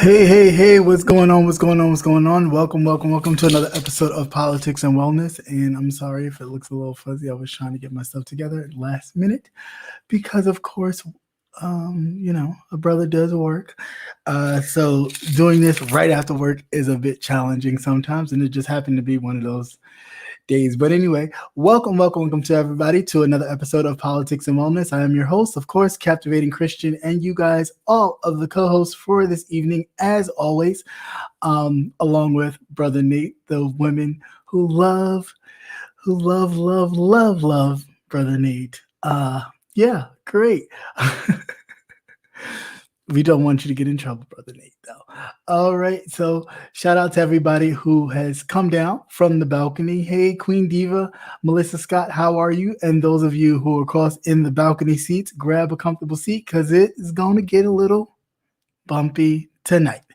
Hey, what's going on? Welcome to another episode of Politics and Wellness. And I'm sorry if it looks a little fuzzy. I was trying to get my stuff together at last minute because, of course, a brother does work. So doing this right after work is a bit challenging sometimes. And it just happened to be one of those days. But anyway, welcome to everybody to another episode of Politics and Wellness. I am your host, of course, Captivating Christian, and you guys, all of the co-hosts for this evening, as always, along with Brother Nate, the women who love Brother Nate. Yeah, great. We don't want you to get in trouble, Brother Nate, though. All right. So shout out to everybody who has come down from the balcony. Hey, Queen Diva, Melissa Scott, how are you? And those of you who are across in the balcony seats, grab a comfortable seat because it is going to get a little bumpy tonight.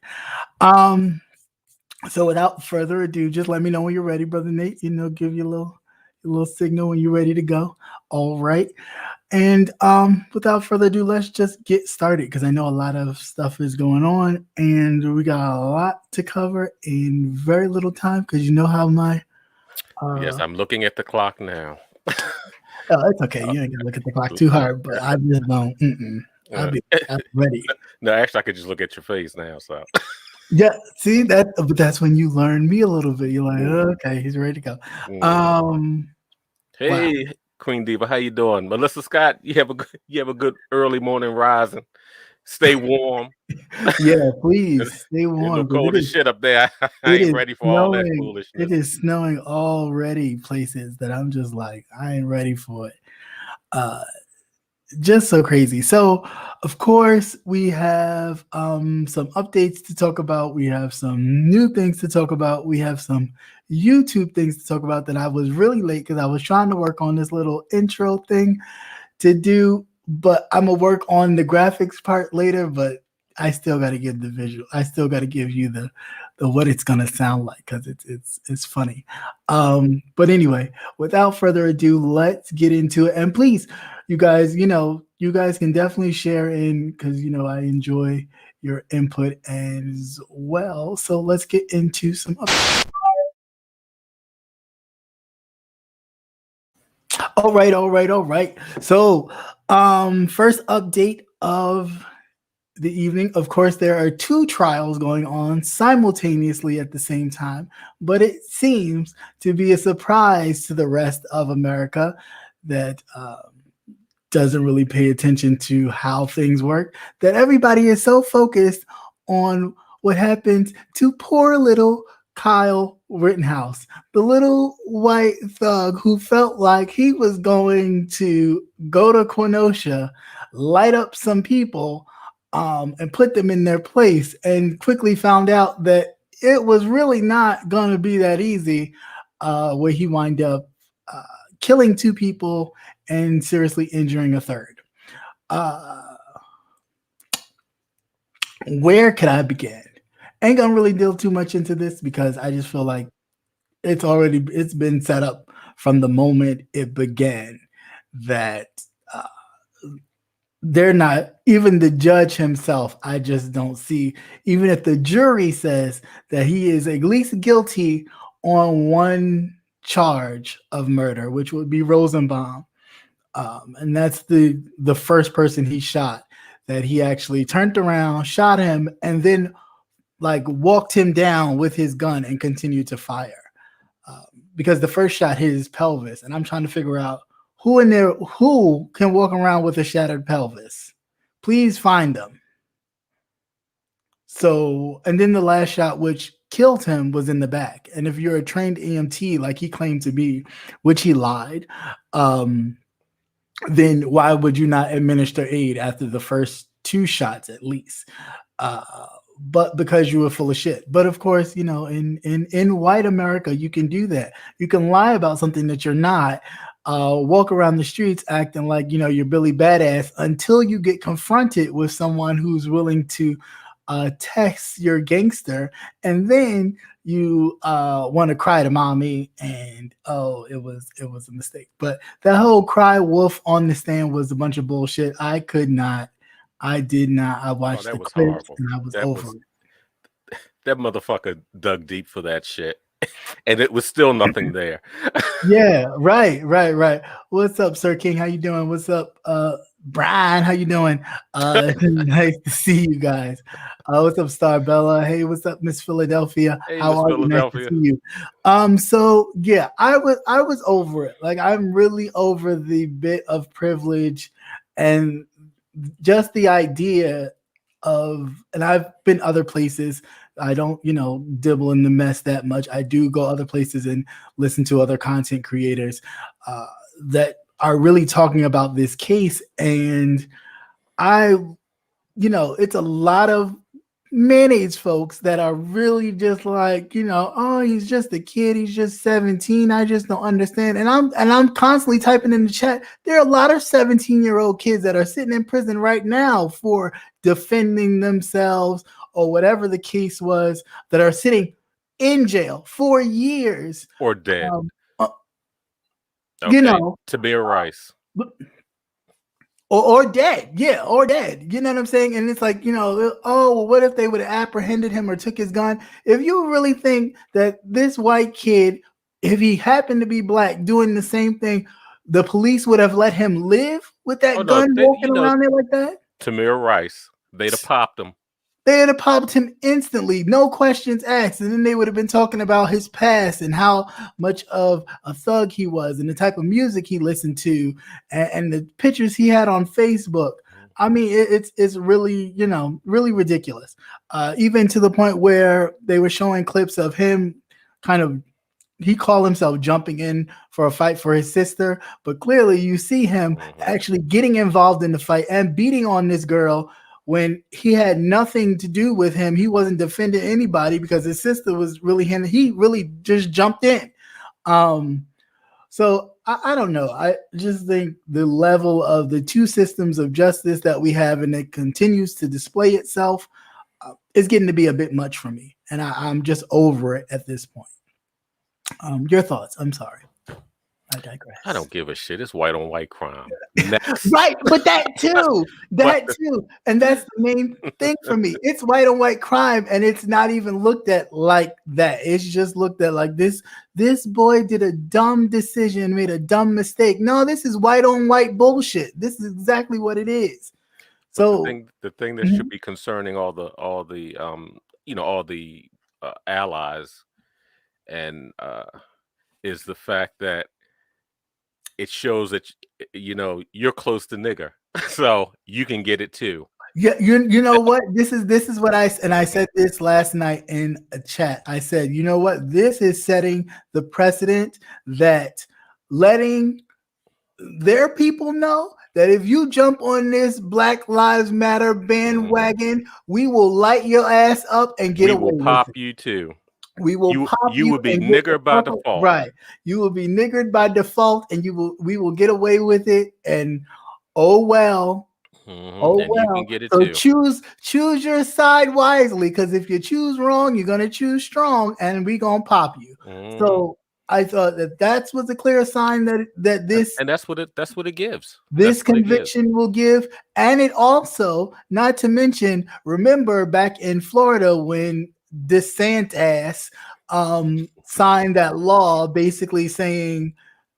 So without further ado, just let me know when you're ready, Brother Nate. Give you a little signal when you're ready to go. All right. And without further ado, let's just get started because I know a lot of stuff is going on and we got a lot to cover in very little time because you know how my... Yes, I'm looking at the clock now. It's okay. You ain't gonna look at the clock too hard, but I just don't. I'm ready. No, actually, I could just look at your face now. So yeah, see that, but that's when you learn me a little bit. You're like, okay, he's ready to go. Hey, wow. Queen Diva, how you doing? Melissa Scott, you have a good early morning rising. Stay warm. Yeah, please stay warm. It's cold as shit up there. I ain't ready for all that foolishness. It is snowing already places that I'm just like, I ain't ready for it. Just so crazy. So, of course, we have some updates to talk about. We have some new things to talk about. We have some YouTube things to talk about that I was really late because I was trying to work on this little intro thing to do, but I'm going to work on the graphics part later, but I still got to give the visual. I still got to give you the what it's going to sound like because it's funny. But anyway, without further ado, let's get into it. And please, you guys can definitely share in because, I enjoy your input as well. So let's get into some updates. All right. So, first update of the evening. Of course, there are two trials going on simultaneously at the same time, but it seems to be a surprise to the rest of America that doesn't really pay attention to how things work, that everybody is so focused on what happened to poor little Kyle Rittenhouse, the little white thug who felt like he was going to go to Kenosha, light up some people, and put them in their place, and quickly found out that it was really not going to be that easy, where he wound up killing two people and seriously injuring a third. Where could I begin? Ain't gonna really deal too much into this because I just feel like it's been set up from the moment it began that they're not, even the judge himself, I just don't see, even if the jury says that he is at least guilty on one charge of murder, which would be Rosenbaum. And that's the first person he shot, that he actually turned around, shot him, and then walked him down with his gun and continued to fire. Because the first shot hit his pelvis, and I'm trying to figure out who in there who can walk around with a shattered pelvis. Please find them. So, and then the last shot, which killed him, was in the back. And if you're a trained EMT like he claimed to be, which he lied, then why would you not administer aid after the first two shots at least? But because you were full of shit. But of course, in white America, you can do that. You can lie about something that you're not, walk around the streets acting like, you're Billy Badass until you get confronted with someone who's willing to text your gangster, and then you want to cry to mommy and it was a mistake. But that whole cry wolf on the stand was a bunch of bullshit. I did not. I watched the clips and I was over it. that motherfucker dug deep for that shit, and it was still nothing there. Yeah, right. What's up, Sir King? How you doing? What's up, Brian? How you doing? Nice to see you guys. What's up, Star Bella? Hey, what's up, Miss Philadelphia? Hey, How Miss are you? Nice to Philadelphia. see you. So yeah, I was over it. Like I'm really over the bit of privilege and just the idea of, and I've been other places. I don't, dibble in the mess that much. I do go other places and listen to other content creators uh, that are really talking about this case. And I, it's a lot of mayonnaise folks that are really just like, oh, he's just a kid, he's just 17, I just don't understand. And I'm constantly typing in the chat, there are a lot of 17-year-old kids that are sitting in prison right now for defending themselves or whatever the case was, that are sitting in jail for years. Or dead. um, uh, Okay, Tamir Rice. or dead. Yeah, or dead. You know what I'm saying? And it's like, oh, well, what if they would have apprehended him or took his gun? If you really think that this white kid, if he happened to be black doing the same thing, the police would have let him live with Oh that no, gun walking around there like that? Tamir Rice. They'd have popped him. They would have popped him instantly, no questions asked. And then they would have been talking about his past and how much of a thug he was and the type of music he listened to and the pictures he had on Facebook. I mean, it's really, really ridiculous. Even to the point where they were showing clips of him kind of, he called himself jumping in for a fight for his sister, but clearly you see him actually getting involved in the fight and beating on this girl when he had nothing to do with him. He wasn't defending anybody because his sister was really him. He really just jumped in. So I don't know. I just think the level of the two systems of justice that we have and it continues to display itself is getting to be a bit much for me. And I'm just over it at this point. Your thoughts? I'm sorry. I digress. I don't give a shit. It's white on white crime. Next. Right, but that too. And that's the main thing for me. It's white on white crime, and it's not even looked at like that. It's just looked at like this boy did a dumb decision, made a dumb mistake. No, this is white on white bullshit. This is exactly what it is. So the thing that should be concerning all the allies and is the fact that it shows that you're close to nigger, so you can get it too. Yeah, you know what? This is what I said this last night in a chat. I said, you know what? This is setting the precedent that letting their people know that if you jump on this Black Lives Matter bandwagon, we will light your ass up and get away with it. We will pop you too. We will pop you. You will be niggered by default. Right. You will be niggered by default, and we will get away with it. And oh well. Oh and well. You can get it so too. choose your side wisely, because if you choose wrong, you're gonna choose strong, and we gonna pop you. So I thought that was a clear sign that this, and that's what it gives. This conviction will give. And it also, not to mention, remember back in Florida when DeSantis signed that law basically saying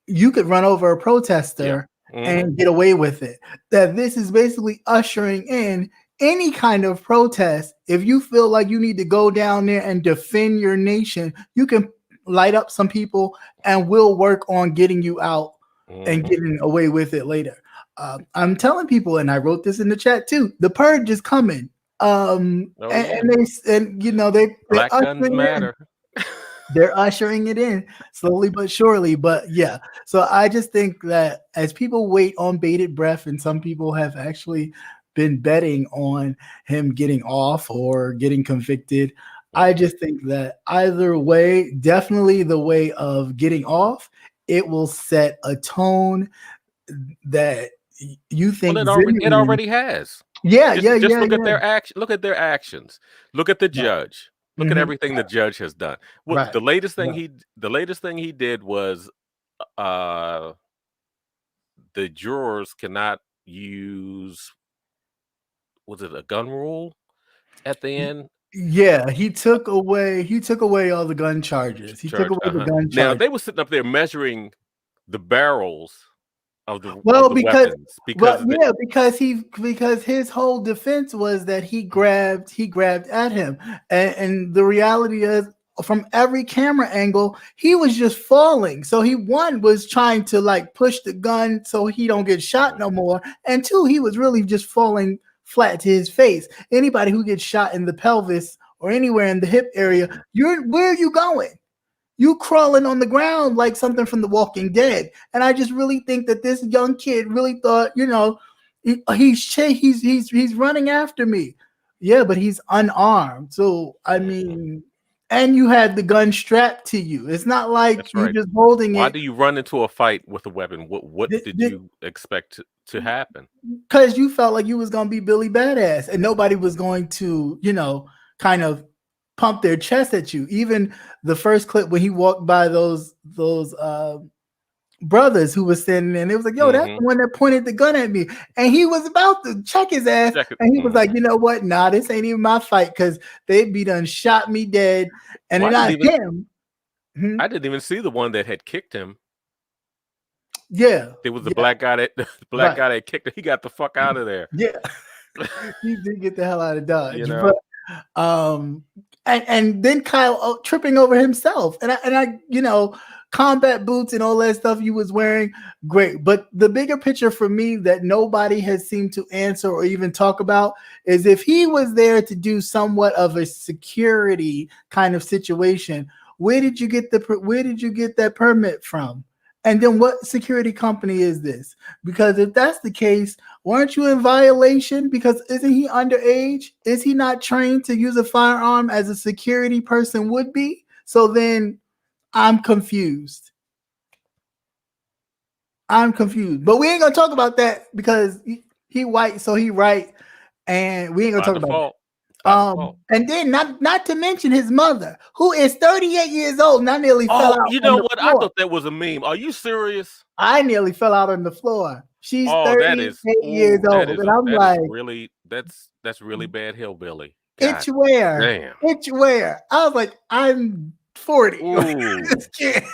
you could run over a protester and get away with it. That this is basically ushering in any kind of protest. If you feel like you need to go down there and defend your nation, you can light up some people and we'll work on getting you out and getting away with it later. I'm telling people, and I wrote this in the chat too, the purge is coming. And Black guns matter. They're ushering it in slowly but surely. But yeah, so I just think that as people wait on bated breath, and some people have actually been betting on him getting off or getting convicted, I just think that either way, definitely the way of getting off, it will set a tone that you think it already has. Yeah, just look at their action. Look at their actions. Look at the judge. Look at everything the judge has done. Well, the latest thing he did was the jurors cannot use, was it a gun rule at the end? Yeah, he took away all the gun charges. He took Church. away the gun Now charge. they were sitting up there measuring the barrels of Well, the weapons because because his whole defense was that he grabbed at him, and the reality is, from every camera angle, he was just falling. So he one was trying to like push the gun so he don't get shot no more, and two, he was really just falling flat to his face. Anybody who gets shot in the pelvis or anywhere in the hip area, where are you going? You crawling on the ground like something from The Walking Dead. And I just really think that this young kid really thought, he's running after me. Yeah, but he's unarmed. So I mean, and you had the gun strapped to you. It's not like That's you right. just holding Why it. do you run into a fight with a weapon? What did you expect to happen? Because you felt like you was gonna be Billy Badass, and nobody was going to, kind of pump their chest at you. Even the first clip when he walked by those brothers who was standing there, and it was like, yo, that's the one that pointed the gun at me. And he was about to check his ass. And he was like, you know what? Nah, this ain't even my fight, because they'd be done shot me dead. And Well, not him. I didn't even see the one that had kicked him. Yeah. There was the black guy that kicked him. He got the fuck out of there. Yeah. He did get the hell out of Dodge. You know? But and then Kyle tripping over himself, and I combat boots and all that stuff you was wearing, great. But the bigger picture for me that nobody has seemed to answer or even talk about is, if he was there to do somewhat of a security kind of situation, where did you get that permit from? And then what security company is this? Because if that's the case, weren't you in violation? Because isn't he underage? Is he not trained to use a firearm as a security person would be? So then I'm confused. But we ain't gonna talk about that because he white, so he right, and we ain't gonna talk about it. And then not to mention his mother, who is 38 years old, and I nearly fell out. You know what? I thought that was a meme. Are you serious? I nearly fell out on the floor. She's 38 years old, and I'm like, that's really bad hillbilly. Itch where? Damn. Itch where? I was like, I'm 40. This kid.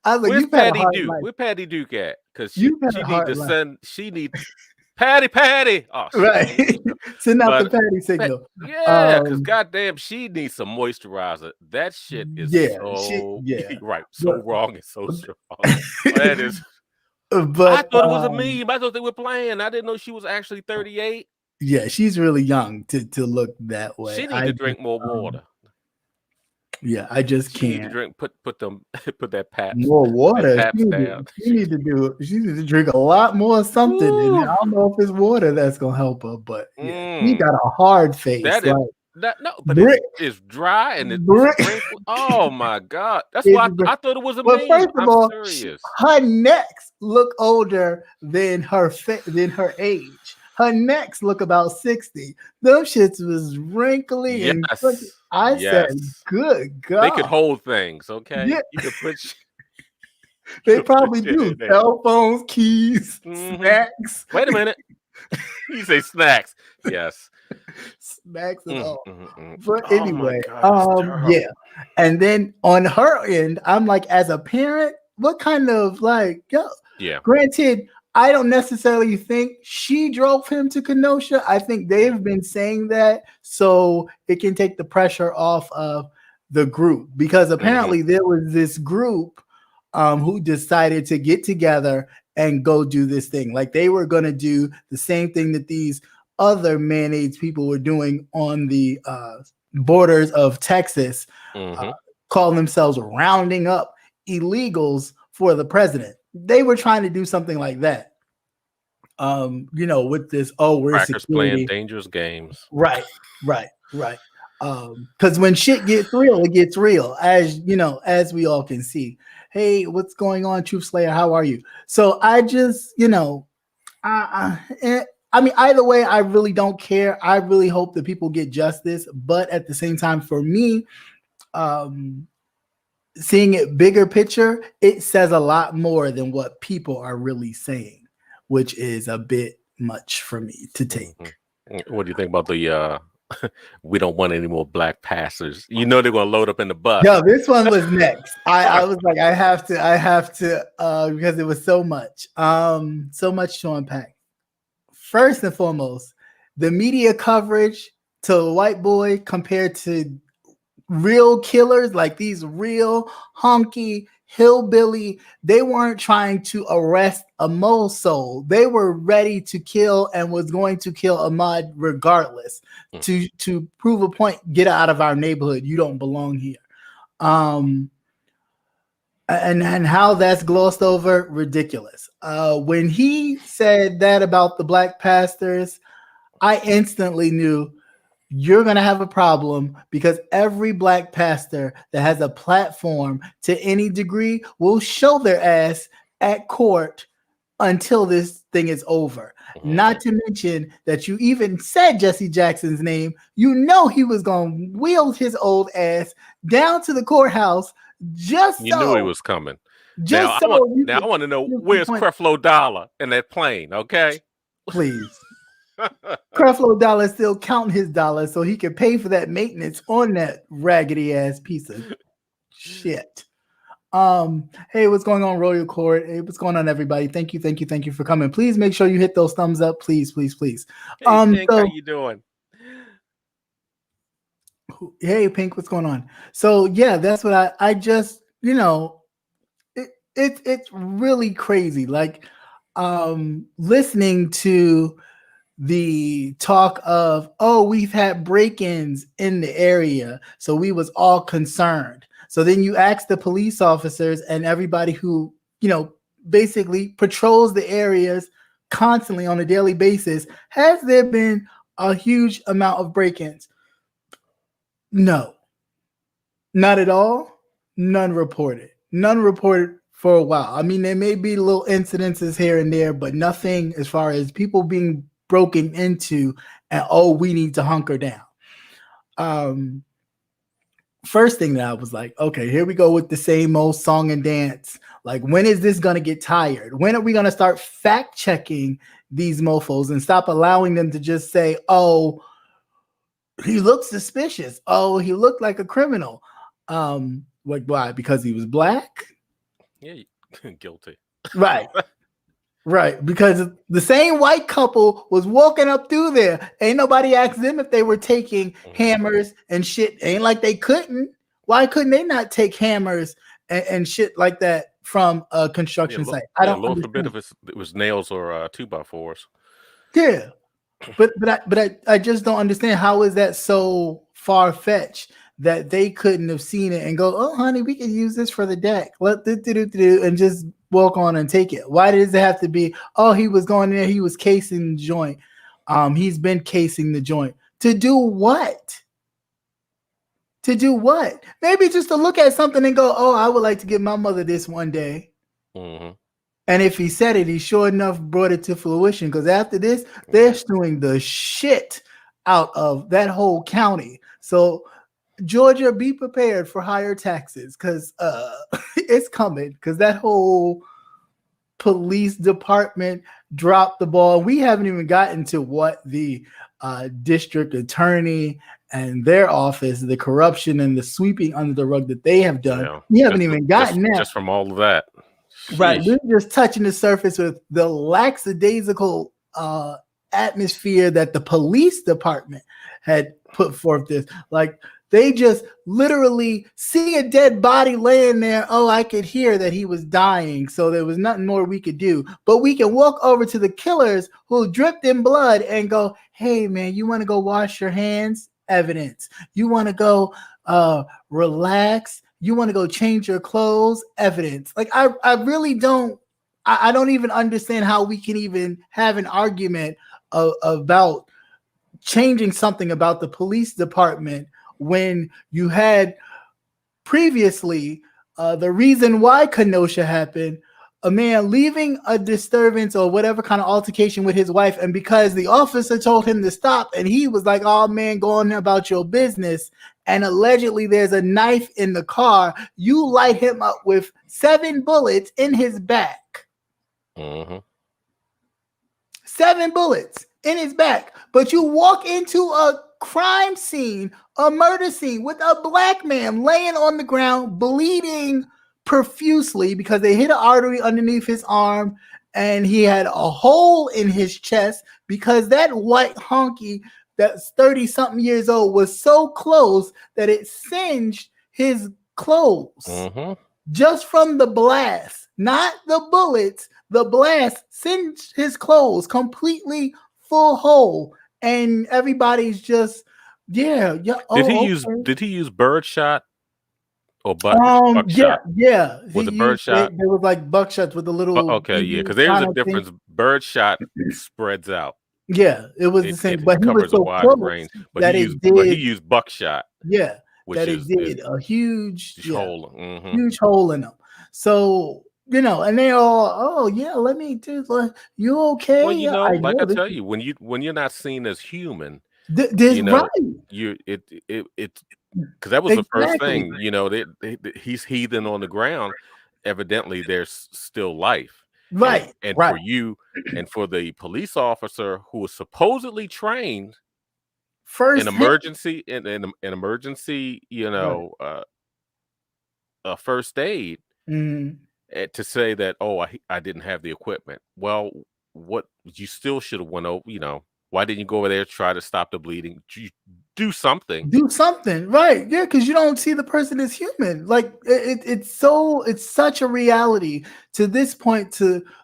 I was like, where's Patty Duke? Where Patty Duke at? Because she needs Patty. Oh, right. Send out the Patty signal. Yeah, because goddamn, she needs some moisturizer. That shit is right. So wrong and so strong. That is. But I thought it was a meme. I thought they were playing. I didn't know she was actually 38. Yeah, she's really young to look that way. She needs to drink more water. Yeah, I just can't. Need to drink. Put that Pabst. More water. She need to drink a lot more something. And I don't know if it's water that's gonna help her, but he got a hard face. It's dry and it's oh my god, that's why I thought it was a meme. First of all, her necks look older than her age. Her necks look about 60. Those shits was wrinkly and I said, good God. They could hold things, okay? Yeah. You could put they probably do. Cell phones, keys, snacks. Wait a minute. You say snacks. Yes. Snacks and all. But anyway, yeah. And then on her end, I'm like, as a parent, what kind of granted, I don't necessarily think she drove him to Kenosha. I think they've been saying that so it can take the pressure off of the group, because apparently there was this group who decided to get together and go do this thing. Like they were going to do the same thing that these other mayonnaise people were doing on the borders of Texas, calling themselves rounding up illegals for the president. They were trying to do something like that. With this, we're crackers playing dangerous games. Right. Because when shit gets real, it gets real, as we all can see. Hey, what's going on, Truth Slayer? How are you? So I just, I mean, either way, I really don't care. I really hope that people get justice, but at the same time, for me, seeing it bigger picture, it says a lot more than what people are really saying, which is a bit much for me to take. What do you think about the we don't want any more black pastors. You know they're gonna load up in the bus. Yo, this one was next. I was like, I have to, because it was so much to unpack. First and foremost, the media coverage to a white boy compared to real killers, like these real honky hillbilly, they weren't trying to arrest a mole soul. They were ready to kill and was going to kill Ahmad regardless to prove a point. Get out of our neighborhood. You don't belong here. And how that's glossed over, ridiculous. When he said that about the black pastors, I instantly knew you're going to have a problem, because every black pastor that has a platform to any degree will show their ass at court until this thing is over. Not to mention that you even said Jesse Jackson's name. You know he was going to wheel his old ass down to the courthouse just you knew he was coming. Just I want to know, where's Creflo Dollar in that plane, okay? Please. Creflo Dollar is still counting his dollars so he can pay for that maintenance on that raggedy ass piece of shit. Hey, what's going on, Royal Court? Hey, what's going on, everybody? Thank you for coming. Please make sure you hit those thumbs up, please. Hey, Pink, how you doing? Hey, Pink, what's going on? So yeah, that's what I just, it's really crazy. Like, listening to the talk of, oh, we've had break-ins in the area, so we was all concerned. So then you ask the police officers and everybody who, basically patrols the areas constantly on a daily basis, has there been a huge amount of break-ins? No, not at all. None reported for a while. I mean, there may be little incidences here and there, but nothing as far as people being broken into and, oh, we need to hunker down. First thing that I was like, okay, here we go with the same old song and dance. Like, when is this going to get tired? When are we going to start fact checking these mofos and stop allowing them to just say, oh, he looked suspicious. Oh, he looked like a criminal. Like, why? Because he was black? Yeah, guilty. Right. Right, because the same white couple was walking up through there. Ain't nobody asked them if they were taking hammers and shit. Ain't like they couldn't. Why couldn't they not take hammers and shit like that from a construction site? I don't know. A bit of it was nails or 2x4s. Yeah, but I just don't understand, how is that so far-fetched that they couldn't have seen it and go, oh, honey, we can use this for the deck. And just walk on and take it. Why does it have to be, oh, he was going there, he was casing the joint. He's been casing the joint. To do what? To do what? Maybe just to look at something and go, oh, I would like to give my mother this one day. Mm-hmm. And if he said it, he sure enough brought it to fruition, because after this, they're suing the shit out of that whole county. So Georgia, be prepared for higher taxes, because it's coming, because that whole police department dropped the ball. We haven't even gotten to what the district attorney and their office, the corruption and the sweeping under the rug that they have done. Yeah, we haven't even gotten that. Just from all of that. Sheesh. Right. We're just touching the surface with the lackadaisical atmosphere that the police department had put forth this. Like, they just literally see a dead body laying there. Oh, I could hear that he was dying, so there was nothing more we could do. But we can walk over to the killers who dripped in blood and go, hey, man, you want to go wash your hands? Evidence. You want to go relax? You want to go change your clothes? Evidence. Like, I really don't. I don't even understand how we can even have an argument about changing something about the police department when you had previously the reason why Kenosha happened, a man leaving a disturbance or whatever kind of altercation with his wife, and because the officer told him to stop and he was like, oh man, go on about your business, and allegedly there's a knife in the car, you light him up with 7 bullets in his back. 7 bullets in his back, but you walk into a crime scene, a murder scene with a black man laying on the ground, bleeding profusely because they hit an artery underneath his arm and he had a hole in his chest because that white honky that's 30 something years old was so close that it singed his clothes just from the blast, not the bullets. The blast singed his clothes completely full hole, and everybody's just yeah. Did he use birdshot or buckshot? Yeah. Was it birdshot? There was like buckshots with a little Okay, yeah, because there's a difference. Birdshot spreads out. Yeah, it was the same, but he was covers a so wider close range. But that he used buckshot. Yeah, which that is it did a huge hole. Huge hole in them. So and they all, oh yeah, let me do. You okay? Well, I like I know tell you, when you're not seen as human, this right. Because that was the first thing. He's heathen on the ground. Evidently, there's still life. Right. And right. for you and for the police officer who was supposedly trained first in emergency first aid, to say that, oh, I didn't have the equipment. Well, what you still should have went over, why didn't you go over there, try to stop the bleeding? Do something. Right. Yeah, because you don't see the person as human. Like it's such a reality to this point.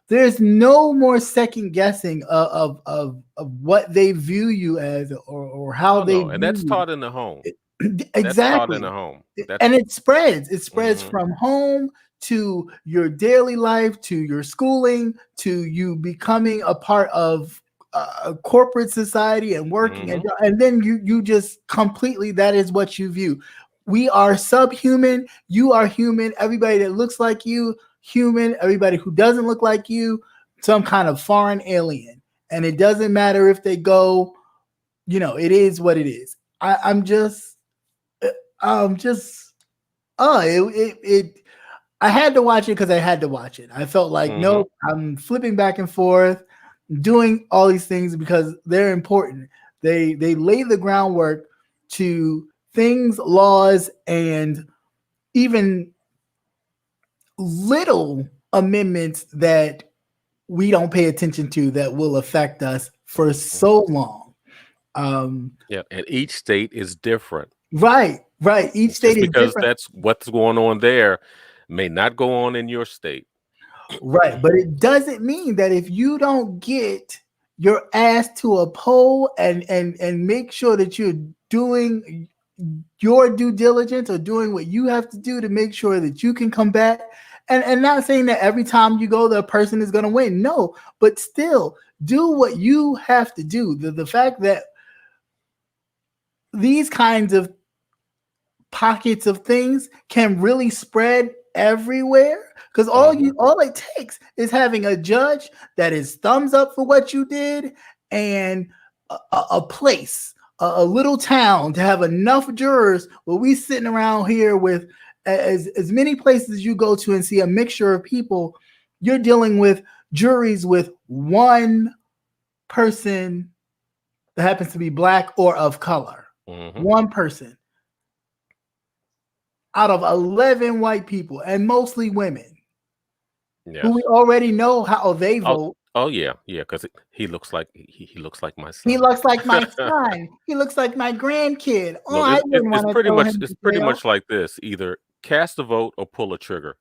There's no more second guessing of what they view you as or how they view and that's you. taught in the home. Exactly. That's taught in the home. And it spreads from home to your daily life, to your schooling, to you becoming a part of corporate society and working, and then you just completely, that is what you view. We are subhuman. You are human. Everybody that looks like you, human. Everybody who doesn't look like you, some kind of foreign alien. And it doesn't matter if they go, it is what it is. I had to watch it because I had to watch it. I felt like, no, I'm flipping back and forth, doing all these things because they're important. They lay the groundwork to things, laws, and even little amendments that we don't pay attention to that will affect us for so long. And each state is different. Right. Each state is because different. That's what's going on there may not go on in your state. Right. But it doesn't mean that if you don't get your ass to a poll and make sure that you're doing your due diligence or doing what you have to do to make sure that you can come back. And not saying that every time you go, the person is going to win. No, but still do what you have to do. The fact that these kinds of pockets of things can really spread everywhere, because all it takes is having a judge that is thumbs up for what you did, and a place, a little town, to have enough jurors where we sitting around here with as many places as you go to and see a mixture of people. You're dealing with juries with one person that happens to be black or of color. One person out of 11 white people, and mostly women, who we already know how they vote. Oh yeah, because he looks like my son. He looks like my son. He looks like my grandkid. It's pretty much like this: either cast a vote or pull a trigger.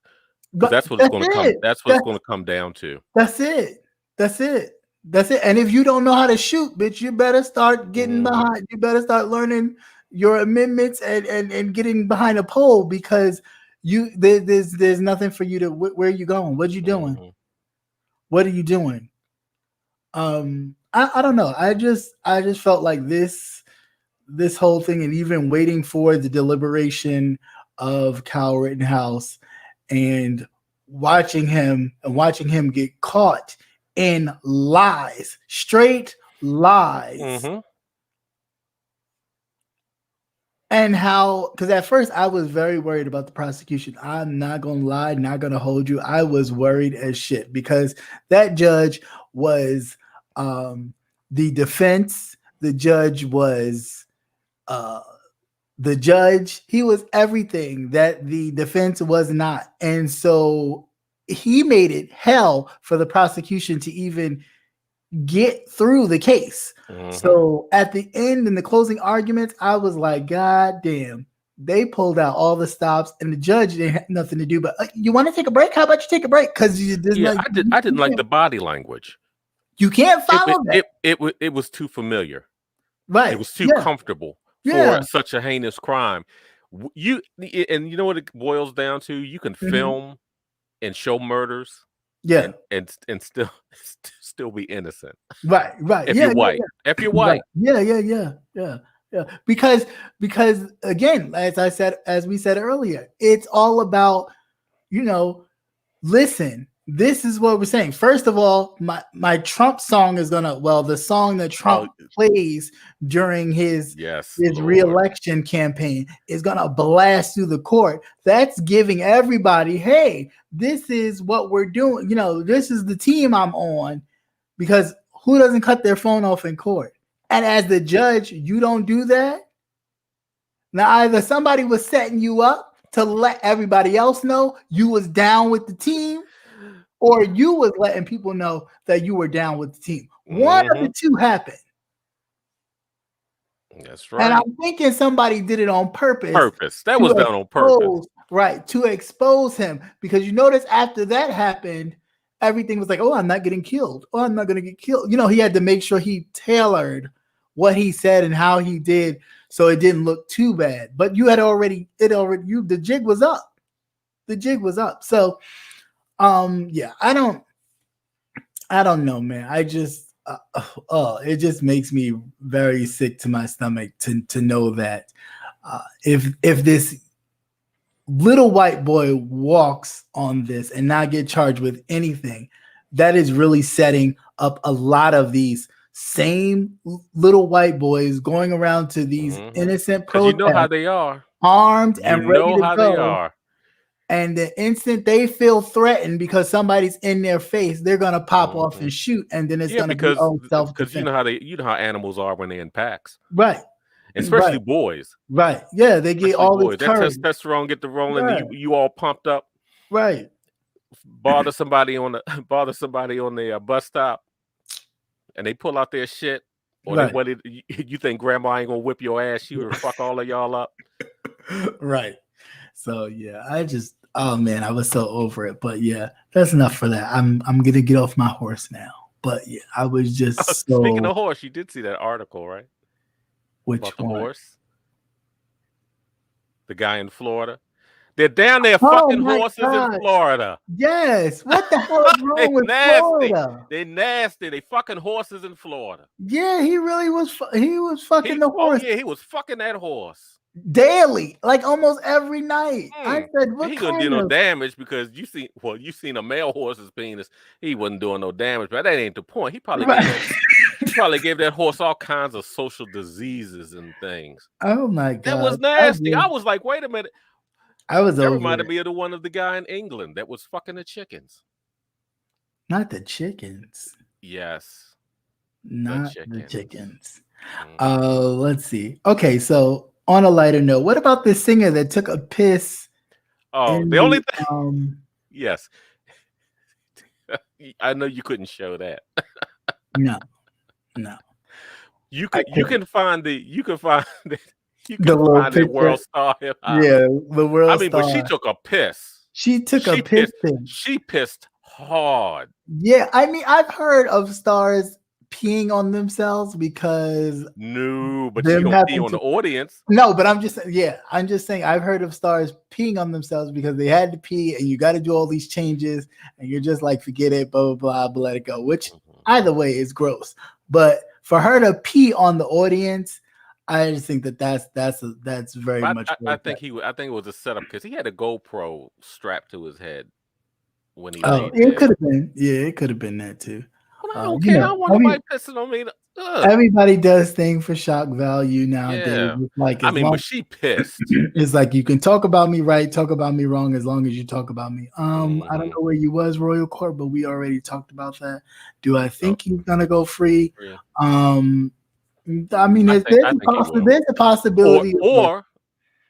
But that's what it's going to come. That's what it's going to come down to. That's it. And if you don't know how to shoot, bitch, you better start getting behind. You better start learning your amendments and getting behind a poll, because there's nothing for you to. Where are you going? What are you doing? What are you doing? I don't know. I just felt like this whole thing, and even waiting for the deliberation of Kyle Rittenhouse and watching him get caught in lies, straight lies. And how, because at first I was very worried about the prosecution. I'm not going to lie, not going to hold you. I was worried as shit, because that judge was the defense. The judge was uh, the judge. He was everything that the defense was not. And so he made it hell for the prosecution to even get through the case. So at the end, in the closing arguments, I was like, God damn, they pulled out all the stops, and the judge didn't have nothing to do. But you want to take a break? How about you take a break? Because I didn't like the body language. You can't follow that. It was too familiar. Right. It was too comfortable for such a heinous crime. You know what it boils down to? You can film and show murders, and still be innocent. Right. If you're white. If you're white. Yeah. Because again, as we said earlier, it's all about, listen, this is what we're saying. First of all, my Trump song is the song that Trump plays during his re-election campaign is gonna blast through the court. That's giving everybody, hey, this is what we're doing. This is the team I'm on, because who doesn't cut their phone off in court? And as the judge, you don't do that. Now, either somebody was setting you up to let everybody else know you was down with the team, or you was letting people know that you were down with the team. One of the two happened. That's right. And I'm thinking somebody did it on purpose. That was done on purpose. Right, to expose him. Because you notice after that happened, everything was like, oh, I'm not getting killed. Oh, I'm not going to get killed. He had to make sure he tailored what he said and how he did so it didn't look too bad. But the jig was up. The jig was up. So, I don't know, man. I just, it just makes me very sick to my stomach to know that if this little white boy walks on this and not get charged with anything, that is really setting up a lot of these same little white boys going around to these innocent protests. You know how they are, armed and ready to go. They are. And the instant they feel threatened because somebody's in their face, they're gonna pop off and shoot, and then it's gonna be self-defense. Because you know how animals are when they're in packs, right? Especially boys, right? Yeah, they get all this courage. That testosterone get the rolling. Right. You all pumped up, right? Bother somebody on the bus stop, and they pull out their shit, or you think grandma ain't gonna whip your ass? She would fuck all of y'all up, right? So I was so over it. But yeah, that's enough for that. I'm gonna get off my horse now. But yeah, I was just speaking of horse, you did see that article, right? Which one? The horse? The guy in Florida. They're down there fucking horses in Florida. Yes. What the hell is wrong with Florida? They're nasty. They fucking horses in Florida. Yeah, he really was. He was fucking the horse. Oh yeah, he was fucking that horse daily, like almost every night. I said, "What he couldn't do no damage because you seen a male horse's penis. He wasn't doing no damage, but that ain't the point. He probably gave that horse all kinds of social diseases and things. Oh my god, that was nasty. I was like, wait a minute. That reminded me of the one of the guy in England that was fucking the chickens. Not the chickens. Yes, not the chickens. Let's see. Okay, so. On a lighter note, what about this singer that took a piss? Oh, the only thing. Yes, I know you couldn't show that. No. You can find the World Star Hip Hop. Yeah, the World Star. But she took a piss. She pissed hard. Yeah, I've heard of stars peeing on themselves because but you don't pee on the audience. No, but I'm just saying I've heard of stars peeing on themselves because they had to pee and you got to do all these changes and you're just like, forget it, blah blah blah, let it go, which either way is gross. But for her to pee on the audience, I just think that's very much. I think it was a setup because he had a GoPro strapped to his head when he. It could have been. Yeah, it could have been that too. I don't care. I want nobody pissing on me. Everybody does things for shock value nowadays. Yeah. Like, but she pissed. It's like you can talk about me right, talk about me wrong, as long as you talk about me. I don't know where you was, Royal Court, but we already talked about that. Do I think he's gonna go free? I mean, I there's think he will. there's a possibility of, Or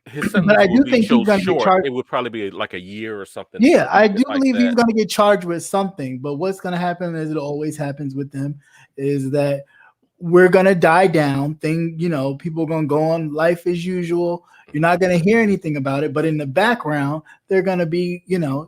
his but sentence I will do be think so he's gonna get short, charged. it would probably be like a year or something Yeah, I do stupid like believe he's that. going to get charged with something. But what's going to happen, as it always happens with them, is that we're going to die down. People are going to go on life as usual. You're not going to hear anything about it. But in the background, they're going to be,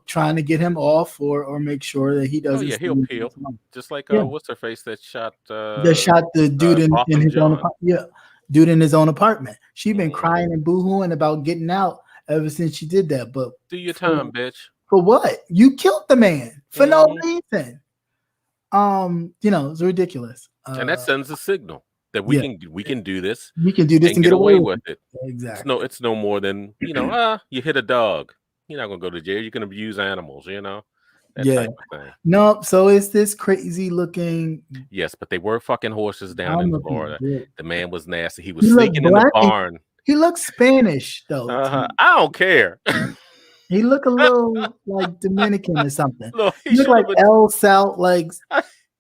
trying to get him off or make sure that he Oh doesn't yeah, stay he'll in peel. jail. Just like Yeah, what's her face that shot they shot the dude in Botham his own John. apartment. Yeah, dude in his own apartment. She's been Mhm. crying and boohooing about getting out ever since she did that. But Do your for time, bitch. for what? You killed the man for no Mhm. reason. It's ridiculous. And that sends a signal that Yeah, we can do this we can do this and and get get away away with with it. it. Exactly. It's no more than, you hit a dog. You're not gonna go to jail. You can abuse animals, that Yeah. type of thing. No, so it's this crazy looking. Yes, but they were fucking horses down I'm in looking Florida. good. The man was nasty. He was He looked sneaking in the black and barn. he looked Spanish though to Uh-huh. me. I don't care. He looked a little like Dominican or something. Look, he He looked should like have been. El Sal, like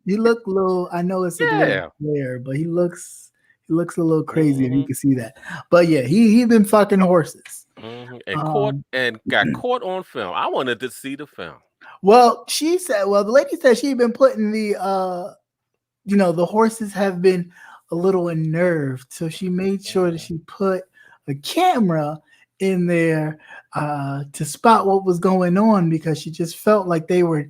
he looked a little. I know it's a little Yeah. rare, but he looks a little crazy if you Hmm. can see that. But yeah, he been fucking horses. Hmm. And Um, got caught on film. I wanted to see the film. well, the lady said she'd been putting the horses have been a little unnerved, so she made sure that she put a camera in there to spot what was going on, because she just felt like they were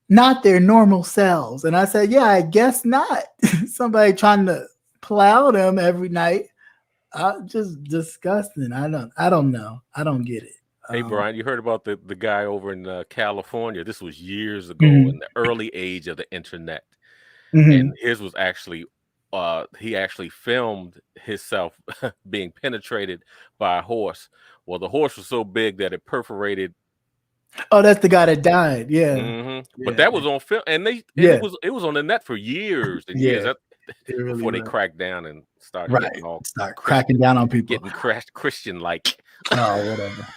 not their normal selves. And I said, yeah, I guess not. Somebody trying to plow them every night. Just disgusting. I don't know. I don't get it. Hey, Brian, you heard about the guy over in California? This was years ago Mhm, in the early age of the internet. And mhm. his was actually he actually filmed himself being penetrated by a horse. Well, the horse was so big that it perforated. Oh, that's the guy that died. Yeah, But yeah, that was on film, and yeah, it was on the net for years and years. yeah. It really Before they was. cracked down and started Right. getting all Start cracking down on people. Christian like. Oh, whatever.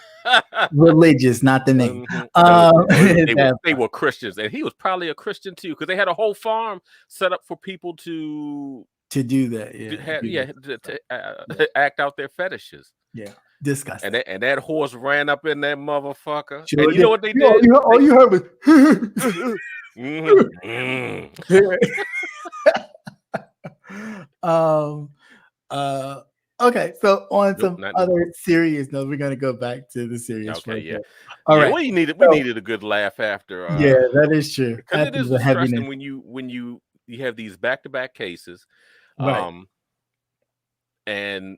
Religious, not the name. No, That they part. were Christians, and he was probably a Christian too, because they had a whole farm set up for people to To do that, yeah. Do that stuff. Yeah. act out their fetishes. Yeah. Disgusting. And that horse ran up in that motherfucker, and Sure you know did. what they You all did? you all you heard was Mhm. Mm. um uh okay, so on Nope, some not anymore. other serious notes, we're gonna go back to the serious for Okay, a yeah, bit. All yeah. right. We So needed a good laugh after, yeah, that is true. because it After is the heaviness. distressing when you have these back to back cases, Right. um, and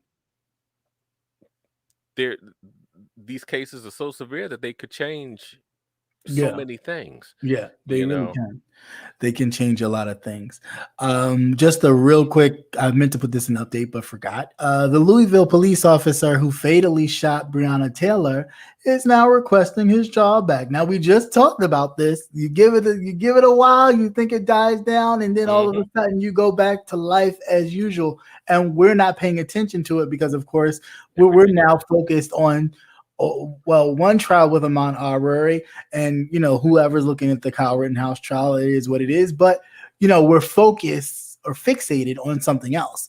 they're these cases are so severe that they could change so Yeah. many things, Yeah. They you really know? can. They can change a lot of things. Just a real quick, I meant to put this in update, but forgot. The Louisville police officer who fatally shot Breonna Taylor is now requesting his job back. Now, we just talked about this. You give it a while, you think it dies down, and then all of a Mhm. sudden you go back to life as usual. And we're not paying attention to it because, of course, we're Everything now else. focused on one trial with Ahmaud Arbery, and whoever's looking at the Kyle Rittenhouse trial, it is what it is. But we're focused or fixated on something else.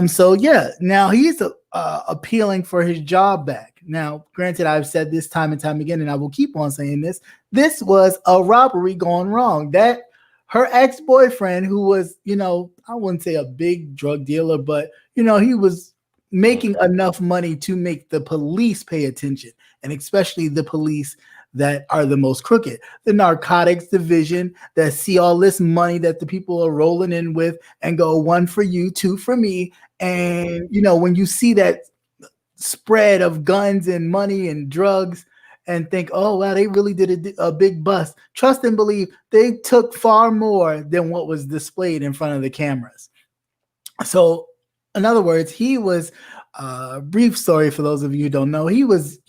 So yeah, now he's appealing for his job back. Now, granted, I've said this time and time again, and I will keep on saying this. This was a robbery gone wrong. That her ex-boyfriend, who was, I wouldn't say a big drug dealer, but he was making Mhm. enough money to make the police pay attention, and especially the police that are the most crooked, the narcotics division, that see all this money that the people are rolling in with and go, one for you, two for me. Mhm. And when you see that spread of guns and money and drugs, and think, oh wow, they really did a big bust, trust and believe they took far more than what was displayed in front of the cameras. So, in other words, he was brief story for those of you who don't know. He was,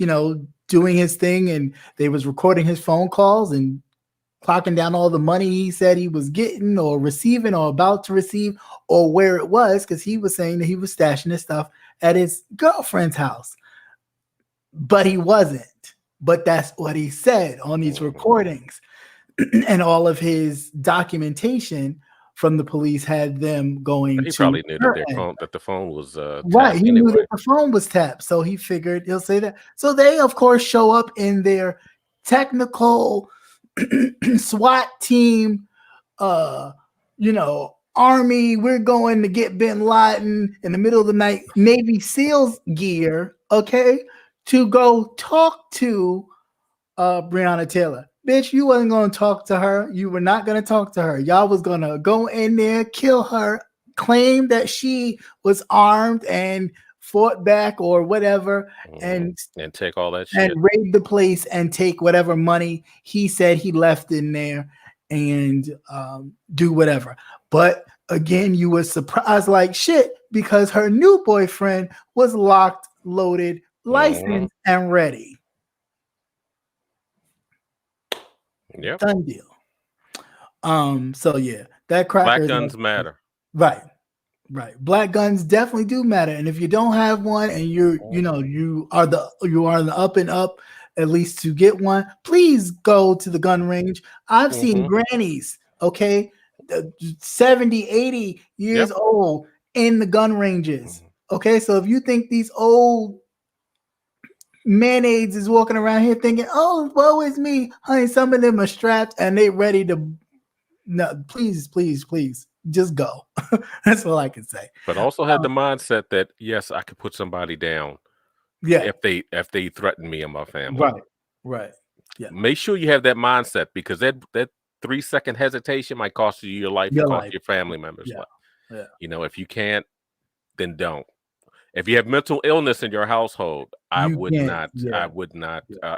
doing his thing, and they was recording his phone calls and clocking down all the money he said he was getting or receiving or about to receive, or where it was, because he was saying that he was stashing his stuff at his girlfriend's house, but he wasn't. But that's what he said on these Mhm. recordings and all of his documentation. from the police had them going He to probably knew her that end. the phone was Right, tapped he knew anyway. that the phone was tapped, so he figured he'll say that. So they, of course, show up in their technical SWAT team, army. We're going to get Bin Laden in the middle of the night, Navy SEALs gear, okay, to go talk to Breonna Taylor. Bitch, you wasn't gonna talk to her. You were not gonna talk to her. Y'all was gonna go in there, kill her, claim that she was armed and fought back or whatever, and take all that shit and raid the place and take whatever money he said he left in there and do whatever. But again, you were surprised like shit because her new boyfriend was locked, loaded, licensed, and ready. Yep. Done deal. So yeah, that cracker. Black guns matter. Right. Black guns definitely do matter. And if you don't have one and you are the up and up, at least to get one, please go to the gun range. I've seen grannies, okay, 70, 80 years old in the gun ranges. Okay, so if you think these old mayonnaise is walking around here thinking, oh, woe is me, honey, some of them are strapped and they ready to, no, please just go. That's all I can say. But also had the mindset that yes, I could put somebody down. Yeah, if they threaten me and my family. Right. Yeah. Make sure you have that mindset because that 3-second hesitation might cost you your life and cost your family members life. Yeah. You know, if you can't, then don't. If you have mental illness in your household, I would not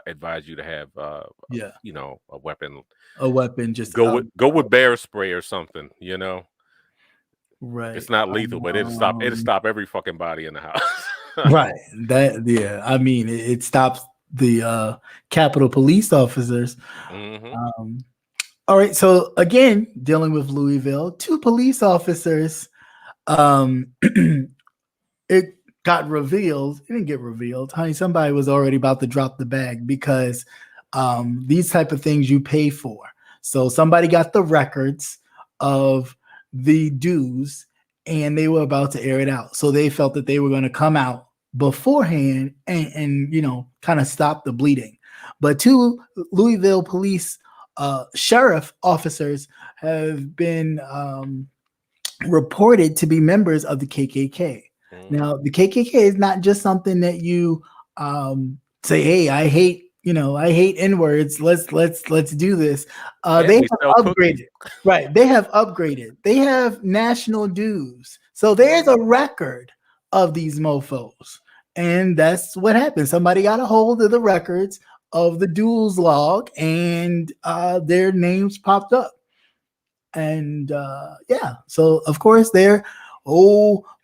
advise you to have a weapon. A weapon, just go with bear spray or something, Right. It's not lethal, but it'll stop every fucking body in the house. Right. I mean, it stops the Capitol Police officers. All right. So again, dealing with Louisville, 2 police officers. It got revealed. It didn't get revealed, honey. Somebody was already about to drop the bag because these type of things you pay for. So somebody got the records of the dues and they were about to air it out. So they felt that they were going to come out beforehand and kind of stop the bleeding. But 2 Louisville police sheriff officers have been reported to be members of the KKK. Now, the KKK is not just something that you say, hey, I hate N-words. Let's do this. They have upgraded. Right. They have upgraded. They have national dues. So there's a record of these mofos. And that's what happened. Somebody got a hold of the records of the duels log and their names popped up. And so of course they're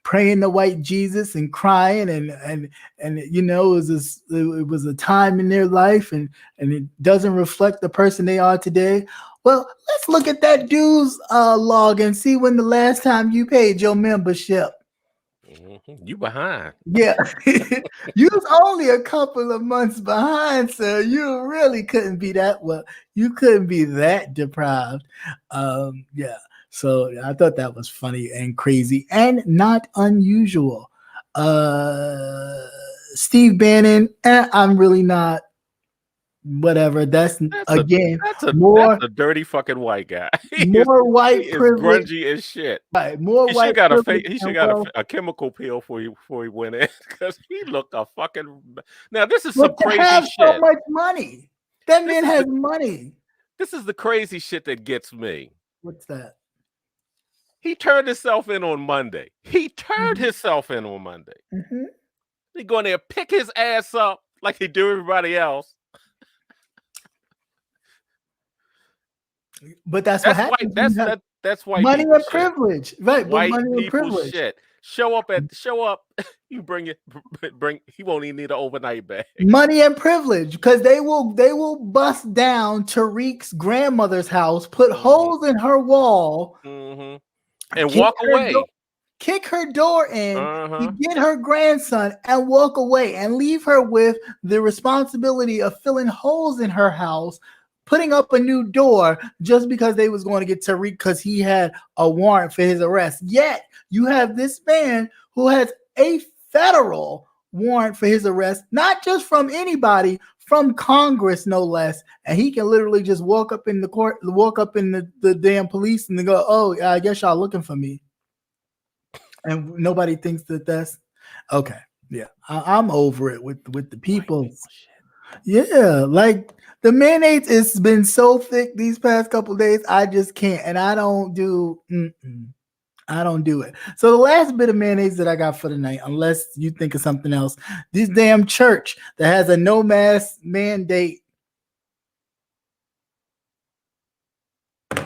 praying to white Jesus and crying and it was a time in their life and it doesn't reflect the person they are today. Well, let's look at that dues log and see when the last time you paid your membership. You behind. Yeah. You was only a couple of months behind, sir. You really couldn't be that you couldn't be that deprived. So I thought that was funny and crazy and not unusual. Steve Bannon, I'm really not. Whatever. That's a dirty fucking white guy. More white privilege. Grungy as shit. Right. More white. He should got a chemical peel before he went in because he looked a fucking. Now this is some crazy shit. So much money. That man has money. This is the crazy shit that gets me. What's that? He turned himself in on Monday. He go in there, pick his ass up like he do everybody else. But that's what happens. That's white money and privilege, right? White but money people and privilege. Shit. Show up. You bring. He won't even need an overnight bag. Money and privilege, because they will bust down Tariq's grandmother's house, put holes in her wall, and walk away. Kick her door in, get her grandson, and walk away, and leave her with the responsibility of filling holes in her house, putting up a new door just because they was going to get Tariq because he had a warrant for his arrest. Yet you have this man who has a federal warrant for his arrest, not just from anybody, from Congress, no less. And he can literally just walk up in the court, walk up in the damn police and they go, oh, I guess y'all looking for me. And nobody thinks that that's okay. Yeah, I'm over it with the people. Yeah, like the mayonnaise has been so thick these past couple days. I just can't, and I don't do. I don't do it. So the last bit of mayonnaise that I got for the night, unless you think of something else, this damn church that has a no mask mandate.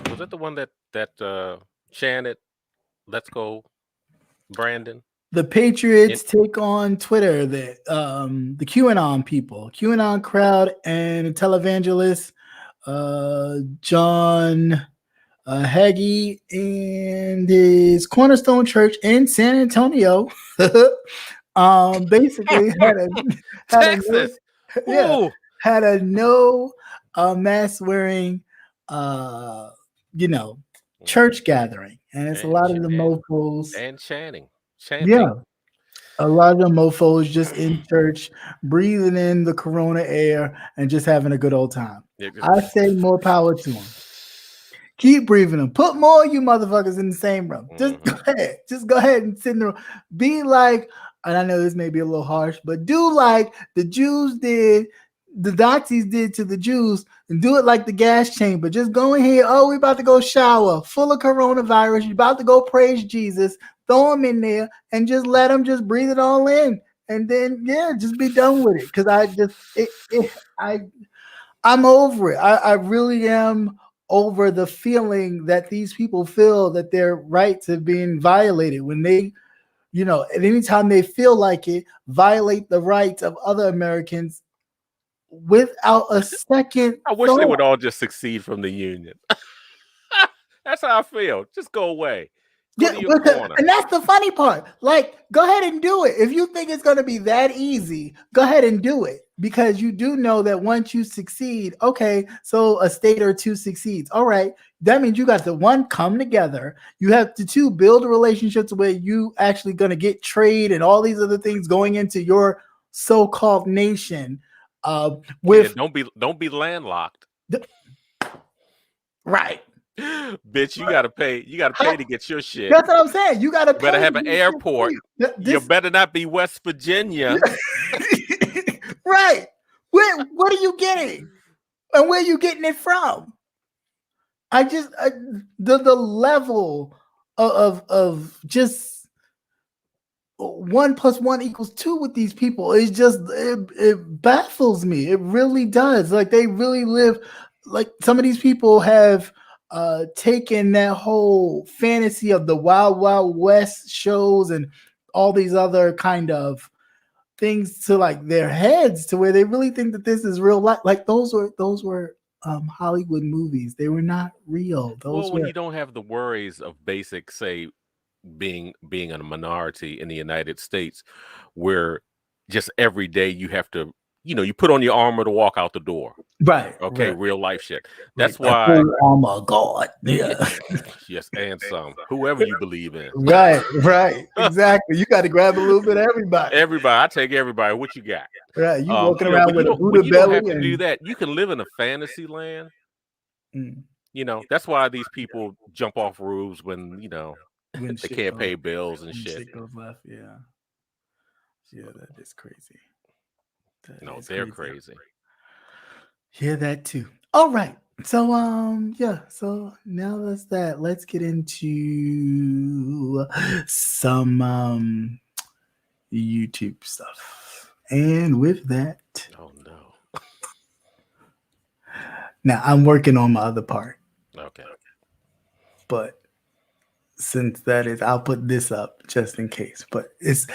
Was that the one that chanted, "Let's go, Brandon"? The Patriots take on Twitter, the QAnon people, QAnon crowd, and televangelist John Hagee and his Cornerstone Church in San Antonio. Basically Texas. Had a no mask wearing church gathering, and it's a lot of the mofos and chanting. Yeah, a lot of the mofos just in church, breathing in the corona air and just having a good old time. I say more power to them. Keep breathing them. Put more of you motherfuckers in the same room. Just go ahead. Just go ahead and sit in the room. Be like, and I know this may be a little harsh, but do like the Jews did, the Nazis did to the Jews, and do it like the gas chamber. Just go in here. Oh, we're about to go shower, full of coronavirus. You're about to go praise Jesus. Throw them in there and just let them just breathe it all in. And then, just be done with it. Because I'm over it. I really am over the feeling that these people feel that their rights are being violated when they, at any time they feel like it, violate the rights of other Americans without a second. I wish they would all just succeed from the union. That's how I feel. Just go away. Go to your corner. And that's the funny part. Like, go ahead and do it. If you think it's going to be that easy, go ahead and do it. Because you do know that once you succeed, okay, so a state or two succeeds. All right. That means you got to, one, come together. You have to, two, build relationships where you actually going to get trade and all these other things going into your so-called nation. Don't be landlocked. Right. Bitch, you gotta pay. You gotta pay to get your shit. That's what I'm saying. You gotta better have an airport. You better not be West Virginia. Right. What are you getting? And where are you getting it from? The level of just 1 + 1 = 2 with these people is just it baffles me. It really does. Like they really live. Like some of these people have taken that whole fantasy of the Wild Wild West shows and all these other kind of things to like their heads to where they really think that this is real life. Like those were Hollywood movies. They were not real. When you don't have the worries of basic, say, being a minority in the United States, where just every day you have to, you put on your armor to walk out the door. Right. Okay. Right. Real life shit. That's why. Oh my God. Yeah. Yes. And some, whoever you believe in. Right. Right. Exactly. You got to grab a little bit of everybody. I take everybody. What you got? Right. You walking around with a Buddha belly. You don't have to do that. You can live in a fantasy land. That's why these people jump off roofs when they can't pay bills and shit. Shit goes left. Yeah. Yeah, that is crazy. They're crazy. Yeah, that too. All right. So so now that's that. Let's get into some YouTube stuff. And with that, oh no. Now I'm working on my other part. Okay. But since that is, I'll put this up just in case. But it's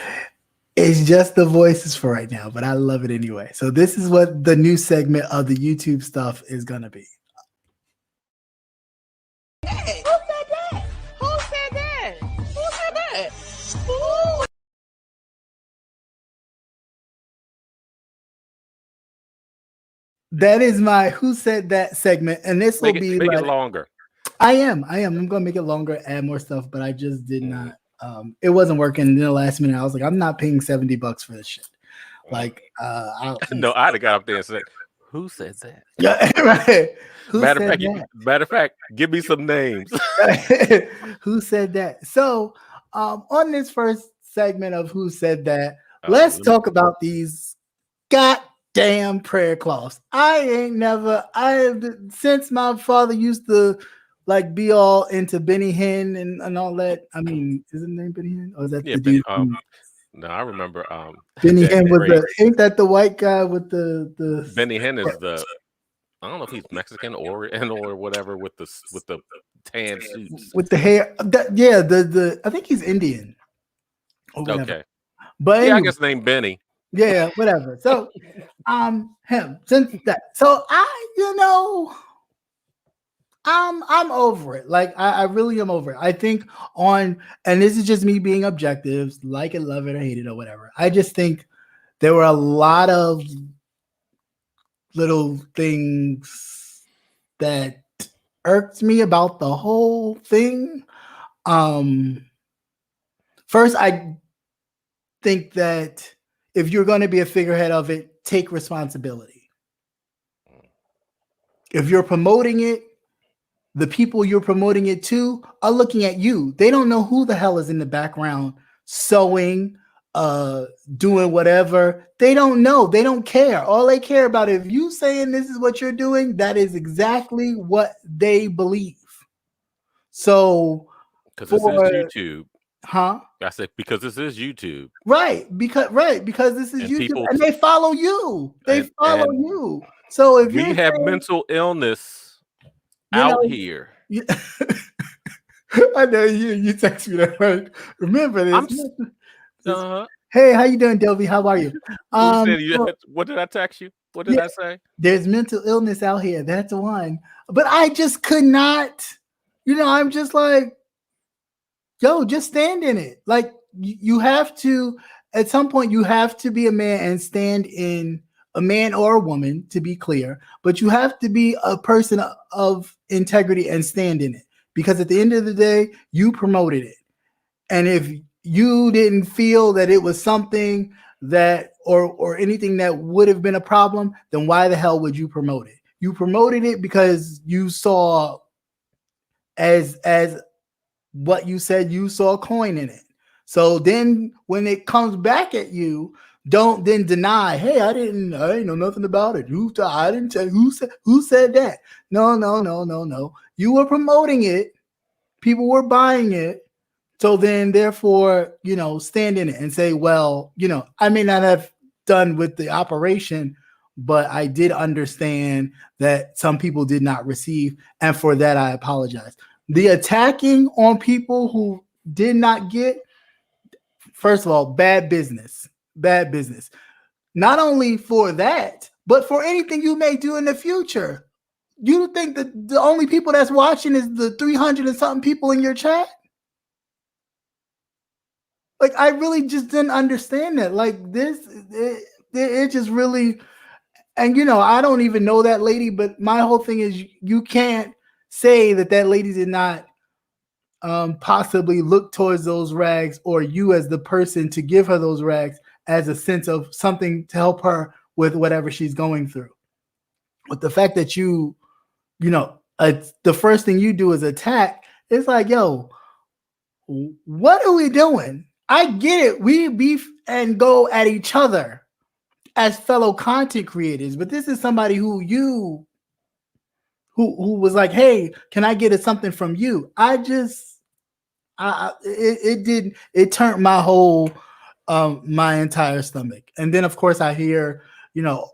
just the voices for right now, but I love it anyway. So this is what the new segment of the YouTube stuff is going to be. Hey, who said that? Who said that? Who said that? Who? That is my Who Said That segment. And this will be make like, it longer. I am. I'm going to make it longer, add more stuff, but I just did not. It wasn't working. In the last minute, I was like, I'm not paying $70 for this shit. Like, No, I'd have got up there and said, "Who said that?" Yeah, right. Who Matter said of fact, give me some names. that? Who said that? So, on this first segment of Who Said That, let's talk about these goddamn prayer cloths. Since my father used to like be all into Benny Hinn and all that. I mean, is his name Benny Hinn? Or is that the dude? No, I remember Benny Hinn ain't that the white guy with the Benny Hinn is I don't know if he's Mexican or whatever with the tan suits. With the hair. The I think he's Indian. Okay. But anyway, yeah, I guess named Benny. Yeah, whatever. So him since that. So I'm over it. Like I really am over it. I think and this is just me being objective, like it, love it, or hate it, or whatever. I just think there were a lot of little things that irked me about the whole thing. First, I think that if you're going to be a figurehead of it, take responsibility. If you're promoting it, the people you're promoting it to are looking at you. They don't know who the hell is in the background sewing, doing whatever. They don't know. They don't care. All they care about, if you saying this is what you're doing, that is exactly what they believe. So, because this is YouTube. Huh? I said because this is YouTube. Right, because this is YouTube, and they follow you. They follow you. So if we have mental illness out here. I know you text me that, right? Remember this. Uh-huh. Hey, how you doing, Delby? How are you? What did I text you? What did I say? There's mental illness out here. That's one. But I just could not. I'm just like, yo, just stand in it. Like you have to, at some point, you have to be a man and stand in, a man or a woman, to be clear, but you have to be a person of integrity and stand in it, because at the end of the day, you promoted it. And if you didn't feel that it was something that or anything that would have been a problem, then why the hell would you promote it? You promoted it because you saw, as what you said, you saw a coin in it. So then when it comes back at you, don't then deny, hey, I ain't know nothing about it. I didn't tell you. Who said that? No. You were promoting it. People were buying it. So then therefore, stand in it and say, well, I may not have done with the operation, but I did understand that some people did not receive. And for that, I apologize. The attacking on people who did not get, first of all, bad business. Not only for that, but for anything you may do in the future. You think that the only people that's watching is the 300 and something people in your chat? Like, I really just didn't understand that. Like this, it just really, and I don't even know that lady, but my whole thing is you can't say that lady did not possibly look towards those rags, or you as the person to give her those rags, as a sense of something to help her with whatever she's going through. But the fact that the first thing you do is attack, it's like, yo, what are we doing? I get it. We beef and go at each other as fellow content creators, but this is somebody who was like, hey, can I get something from you? It turned my whole, my entire stomach. And then of course I hear,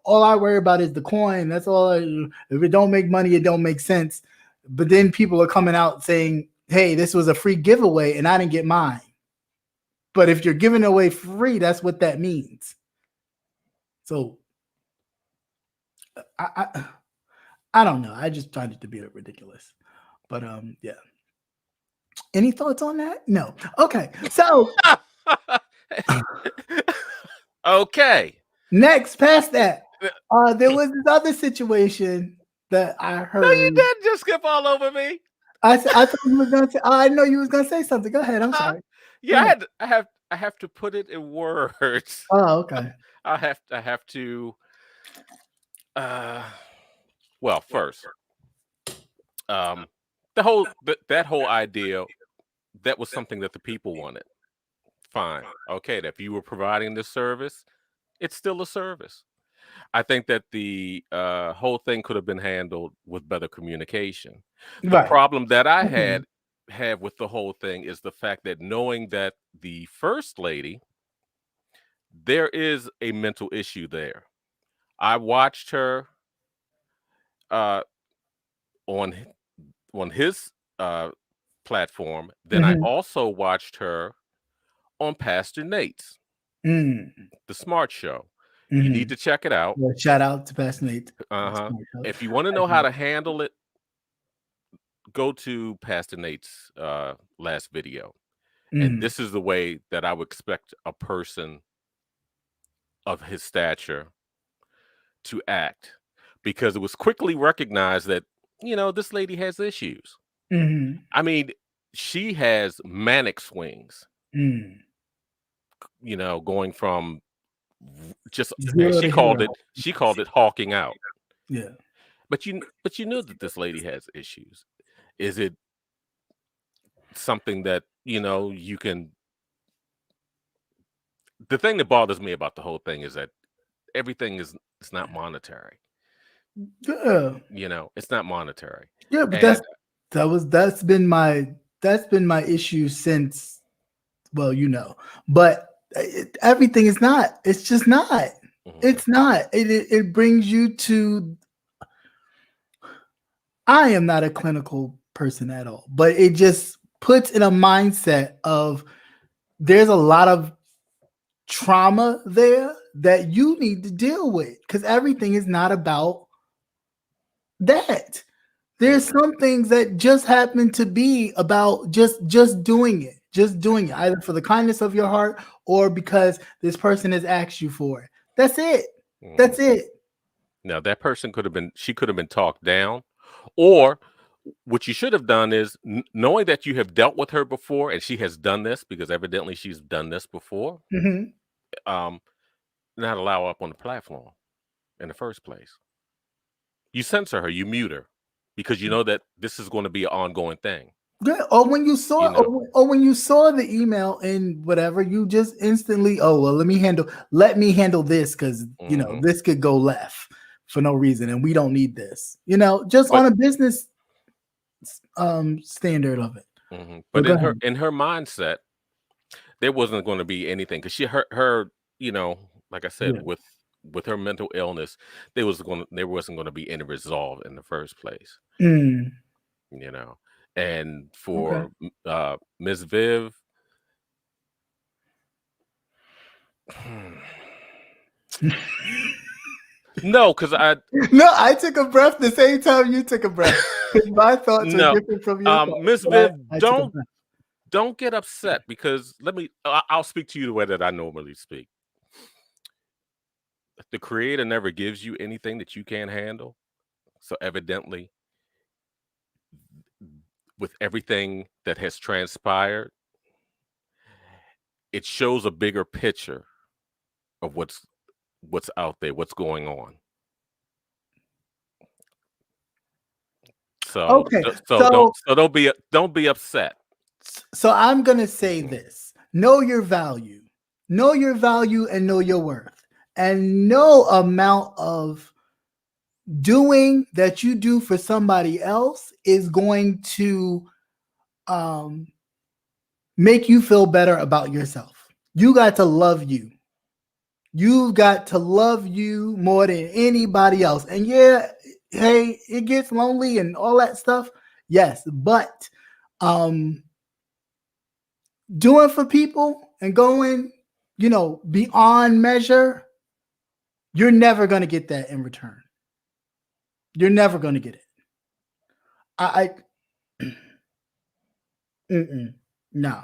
all I worry about is the coin. That's all. If it don't make money, it don't make sense. But then people are coming out saying, hey, this was a free giveaway and I didn't get mine. But if you're giving away free, that's what that means. So I don't know. I just find it to be ridiculous. But yeah. Any thoughts on that? No. Okay. So okay. Next, past that. There was this other situation that I No, heard. you didn't just skip all over me. I thought you was gonna say. I know you was gonna say something. Go ahead. I'm sorry. Yeah, Go ahead. I have to put it in words. Oh, okay. I have to. Well, first, that whole idea, that was something that the people wanted. Fine, okay. If you were providing this service, it's still a service. I think that the whole thing could have been handled with better communication. The Right. problem that I Mhm. have with the whole thing is the fact that knowing that the first lady, there is a mental issue there. I watched her uh, on on his platform. Then I Mhm. also watched her on Pastor Nate's Mm. The Smart Show. You need Mhm. to check it out. Well, shout out to Pastor Nate. If you want to know how to handle it, go to Pastor Nate's last video. And Mm. this is the way that I would expect a person of his stature to act, because it was quickly recognized that, this lady has issues. Mhm. I mean, she has manic swings, Mm. going from just, and 0 to hero. she called it hawking out. Yeah. But you knew that this lady has issues. Is it something that, you can? The thing that bothers me about the whole thing is that everything is it's not monetary. Yeah. It's not monetary. Yeah, but And that's been my issue since, well, but everything is not. It's just not. mhm, It's not. It brings you to. I am not a clinical person at all, but it just puts in a mindset of there's a lot of trauma there that you need to deal with, because everything is not about that. There's mhm, some things that just happen to be about just doing it, either for the kindness of your heart or because this person has asked you for it. That's it. mhm. That's it. Now that person she could have been talked down, or what you should have done is, knowing that you have dealt with her before and she has done this, because evidently she's done this before, Mhm. um, not allow her up on the platform in the first place. You censor her, you mute her, because you know that this is going to be an ongoing thing. Good. Or when you You saw, know, or when you saw the email and whatever, you just instantly, oh well, let me handle this, because mhm. this could go left for no reason, and we don't need this. Just But on a business standard of it. But but go ahead. in her mindset, there wasn't going to be anything, because her like I said, Yeah. with her mental illness, there wasn't going to be any resolve in the first place. Mm. you know. And Okay. for Miss Viv, no, because No, I took a breath the same time you took a breath. My thoughts were no, different from your thoughts. Miss So Viv, I took a breath. don't get upset, because I'll speak to you the way that I normally speak. The Creator never gives you anything that you can't handle. So evidently, with everything that has transpired, it shows a bigger picture of what's out there, what's going on. So Okay. don't be upset. So I'm gonna say Mhm. this: know your value, and know your worth, and no amount of doing that you do for somebody else is going to make you feel better about yourself. You got to love you. You've got to love you more than anybody else. And yeah, hey, it gets lonely and all that stuff. Yes, but doing for people and going, beyond measure, you're never going to get that in return. You're never going to get it. No.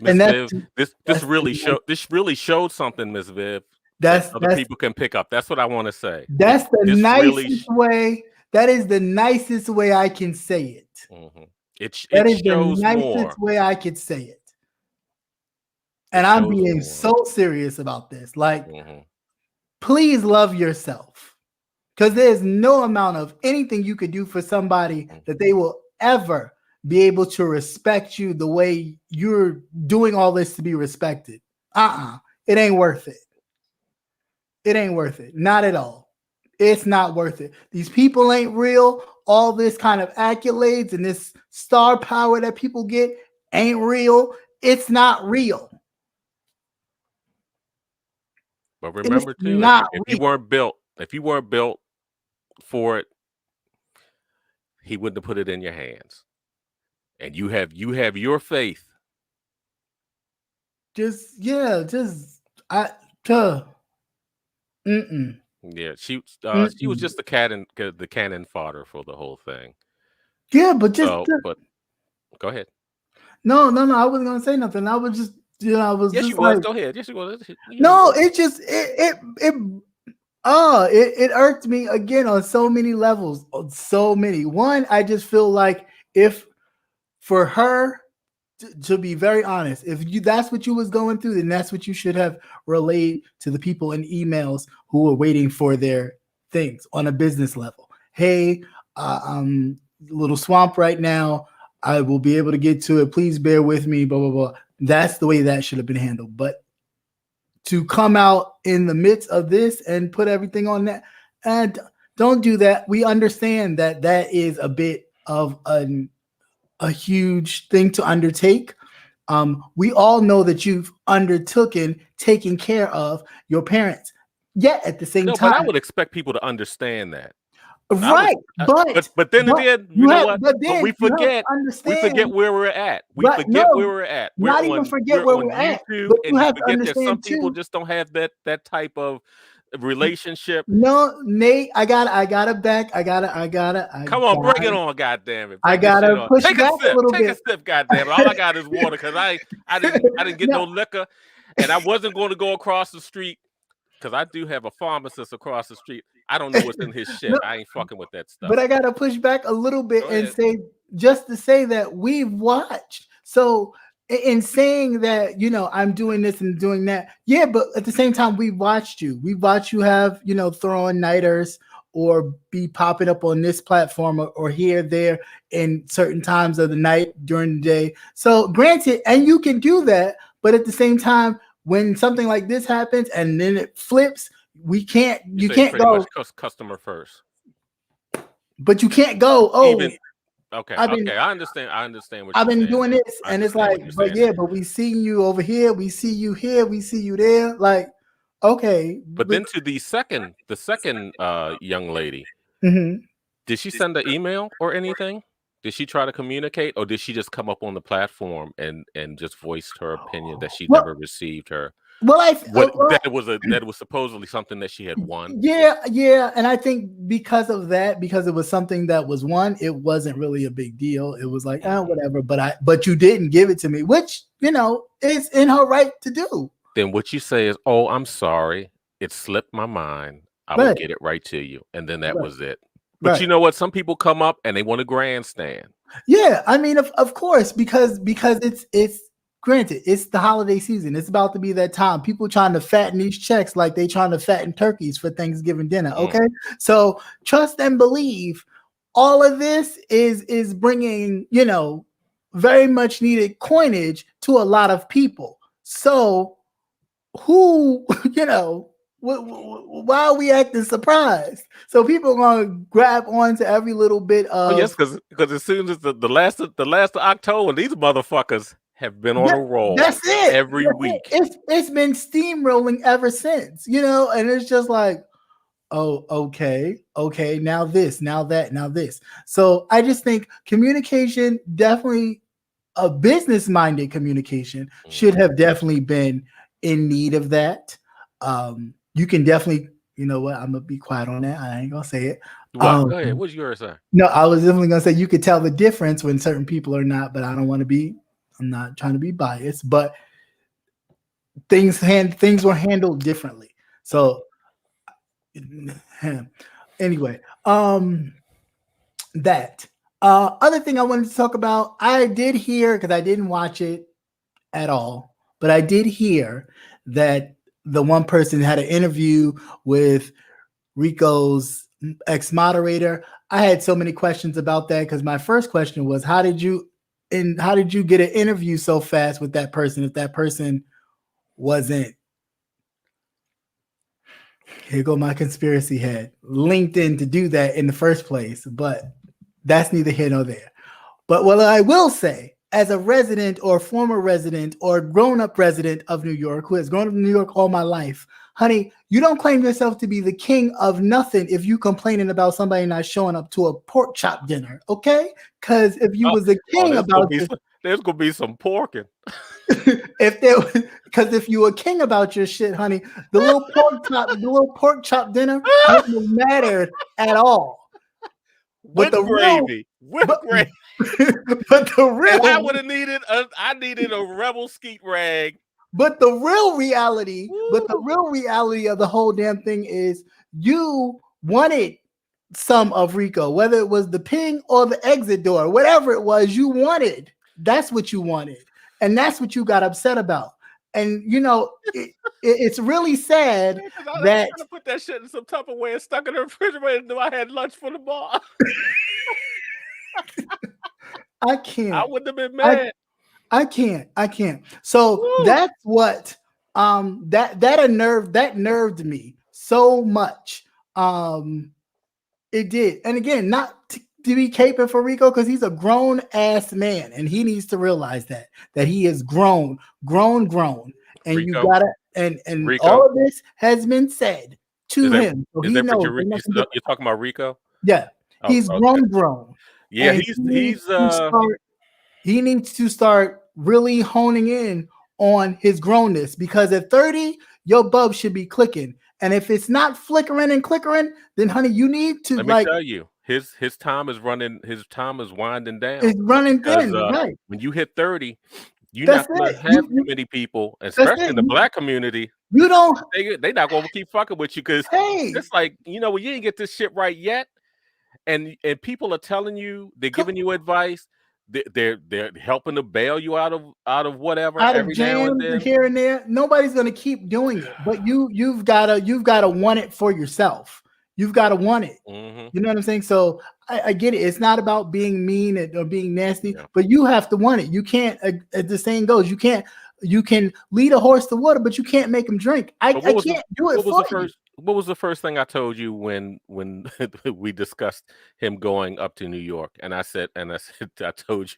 Miss And Viv, this that's really showed something, Miss Viv. That's other people can pick up. That's what I want to say. That's the This nicest really way. That is the nicest way I can say it. It Is the shows nicest more. way I could say it. And I'm being so serious about this. Like, please love yourself. Because there's no amount of anything you could do for somebody that they will ever be able to respect you the way you're doing all this to be respected. It ain't worth it. It ain't worth it. Not at all. It's not worth it. These people ain't real. All this kind of accolades and this star power that people get ain't real. It's not real. But remember too, if you weren't built for it, he wouldn't have put it in your hands. And you have your faith. Yeah, she was just the cannon fodder for the whole thing. Yeah, but but go ahead. No, I wasn't gonna say nothing. I was just, I was. Yes, just you was. Go ahead. Yes, you was. No, it just it irked me again on so many levels. So many. One, I just feel like if for her to be very honest, if that's what you was going through, then that's what you should have relayed to the people in emails who were waiting for their things on a business level. Hey, I'm a little swamped right now. I will be able to get to it. Please bear with me, blah, blah, blah. That's the way that should have been handled. But to come out in the midst of this and put everything on that, and don't do that. We understand that that is a bit of a huge thing to undertake. We all know that you've taken care of your parents. Yet at the same time, but I would expect people to understand that. Right, but then again, you know what? But we forget where we're at. We forget where we're at. Not even forget where we're at. But you have to understand some people just don't have that type of relationship. No, Nate, I gotta back. Come on, bring it on, goddamn it! I gotta push take back a little bit. Take a sip, goddamn it! All I got is water because I didn't get no liquor, and I wasn't going to go across the street because I do have a pharmacist across the street. I don't know what's in his shit. I ain't fucking with that stuff. But I gotta push back a little bit and say that we've watched. So in saying that, I'm doing this and doing that, yeah, but at the same time, we watched you. We watched you have, throwing nighters or be popping up on this platform or here, there in certain times of the night during the day. So granted, and you can do that, but at the same time, when something like this happens and then it flips, you can't go customer first. But you can't go, okay, I understand what I've been doing this, and it's like, but we see you over here, we see you here, we see you there. Like, okay. But then to the second young lady, did she send an email or anything? Did she try to communicate, or did she just come up on the platform and just voiced her opinion that she never received her? That it was supposedly something that she had won. Yeah, and I think because of that, because it was something that was won, it wasn't really a big deal. It was like, whatever. But you didn't give it to me, which is in her right to do. Then what you say is, "Oh, I'm sorry, it slipped my mind. I will get it right to you," and then that was it. But you know what? Some people come up and they want a grandstand. Yeah, I mean, of course, because it's. Granted, it's the holiday season. It's about to be that time. People trying to fatten these checks like they trying to fatten turkeys for Thanksgiving dinner. Okay, so trust and believe. All of this is bringing very much needed coinage to a lot of people. So who why are we acting surprised? So people are gonna grab onto every little bit of. Yes, because as soon as the last of October, these motherfuckers have been on a roll. That's it. Every week. It's been steamrolling ever since, and it's just like, oh, okay, now this, now that, now this. So I just think communication, definitely a business-minded communication, should have definitely been in need of that. You can definitely, I'm gonna be quiet on that. I ain't gonna say it. Go ahead. What's yours, sir? No, I was definitely gonna say you could tell the difference when certain people are not, but I don't want to be. I'm not trying to be biased, but things were handled differently. So anyway, that other thing I wanted to talk about, I did hear, because I didn't watch it at all, but I did hear that the one person had an interview with Rico's ex-moderator. I had so many questions about that, because my first question was, how did you get an interview so fast with that person if that person wasn't, here go my conspiracy head, LinkedIn to do that in the first place? But that's neither here nor there. But what I will say, as a resident or former resident or grown-up resident of New York, who has grown up in New York all my life, honey, you don't claim yourself to be the king of nothing if you complaining about somebody not showing up to a pork chop dinner, okay? Because if you was the king about this, there's gonna be some porking. Because if you were king about your shit, honey, the little pork chop dinner wouldn't matter at all. With gravy. With gravy. But the real, and I would have needed I needed a rebel skeet rag. But the real reality, of the whole damn thing is you wanted some of Rico, whether it was the ping or the exit door, whatever it was you wanted. That's what you wanted. And that's what you got upset about. And you know, it's really sad that I put that shit in some Tupperware and stuck in the refrigerator and knew I had lunch for the bar. I can't. I wouldn't have been mad. I can't. So woo. That's what that nerved me so much. It did. And again, not to be caping for Rico, because he's a grown ass man and he needs to realize that he is grown. And Rico. You gotta and Rico. All of this has been said to him. So he knows. You're talking about Rico? Yeah. He's grown. Yeah, he needs to start really honing in on his grownness, because at 30, your bulb should be clicking. And if it's not flickering and clickering, then honey, you need to let me tell you, his time is running, his time is winding down. It's running thin, right? When you hit 30, you're not going to have too many people, especially in the black community. You don't. They're not going to keep fucking with you, because it's like, you know, when you ain't get this shit right yet, and people are telling you, they're giving you advice. They're helping to bail you out of whatever, out of jams here and there. Nobody's gonna keep doing it, but you've gotta want it for yourself. You've got to want it. Mm-hmm. You know what I'm saying? So I get it. It's not about being mean or being nasty, but you have to want it. You can't. As the saying goes, you can lead a horse to water, but you can't make him drink. I can't do it for you. What was the first thing I told you when we discussed him going up to New York? And I told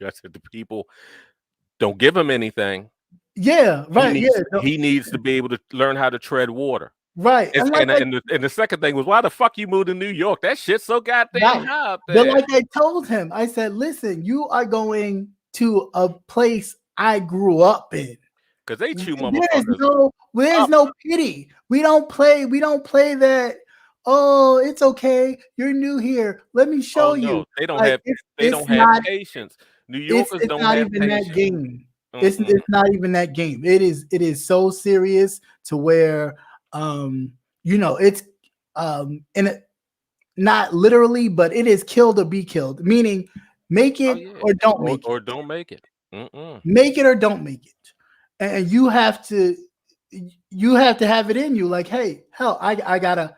you, the people don't give him anything. Yeah, right. He needs to be able to learn how to tread water. Right. And the second thing was, why the fuck you moved to New York? That shit's so goddamn high up there. But like I told him, I said, listen, you are going to a place I grew up in. Because they chew motherfuckers. There's no pity. We don't play that. Oh, it's okay. You're new here. Let me show you. They don't have patience. New Yorkers don't have patience. That game. It's not even that game. It is so serious to where it's not literally, but it is kill or be killed. Meaning, make it or don't make it. Or don't make it. Make it or don't make it. And you have to have it in you. Like, hey, hell, I gotta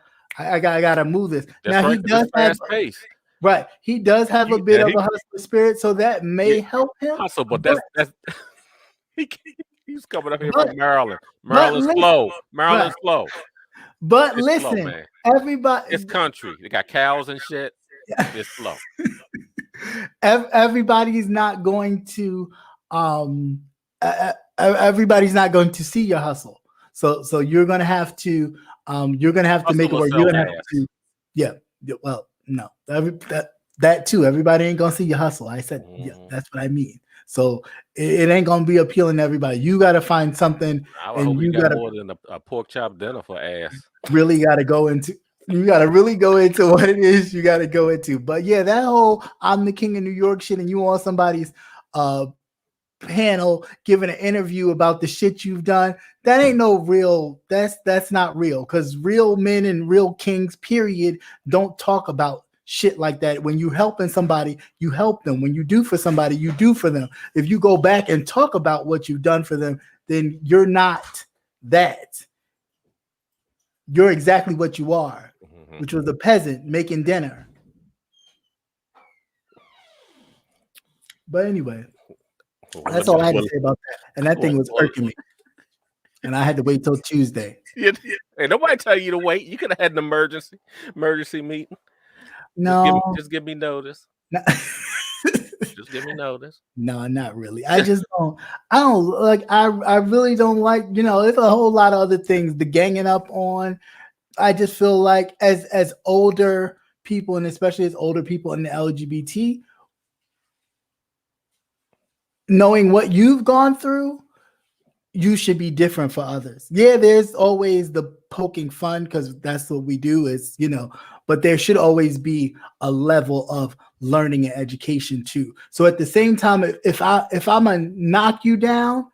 move this. That's now he does have pace. Right. He does have a bit of a hustler spirit, so that may help him. Hustle, but that's he's coming up here from Maryland. Maryland's slow. Maryland's slow. But it's listen, slow, everybody, it's country. They got cows and shit. It's slow. Everybody's not going to everybody's not going to see your hustle. So you're gonna have to make it work. You're gonna have to, well, no, that too. Everybody ain't gonna see your hustle. I said, that's what I mean. So it ain't gonna be appealing to everybody. You gotta find something, and you got more than a pork chop dinner for ass. Really gotta go into. You gotta really go into what it is you gotta go into. But yeah, that whole "I'm the king of New York" shit, and you on somebody's panel giving an interview about the shit you've done. That ain't no real. That's not real, because real men and real kings, period, don't talk about shit like that. When you helping somebody, you help them. When you do for somebody, you do for them. If you go back and talk about what you've done for them, then you're not that. You're exactly what you are, which was a peasant making dinner. But anyway, that's all I had to say about that. And that thing was irking me. And I had to wait till Tuesday. Hey, nobody tell you to wait. You could have had an emergency meeting. No, just give me notice. No. Just give me notice. No, not really. I just don't. I don't like. I really don't like. There's a whole lot of other things. The ganging up on. I just feel like as older people, and especially as older people in the LGBT, knowing what you've gone through, you should be different for others. Yeah, there's always the poking fun, because that's what we do is, but there should always be a level of learning and education too. So at the same time, if I'm gonna knock you down,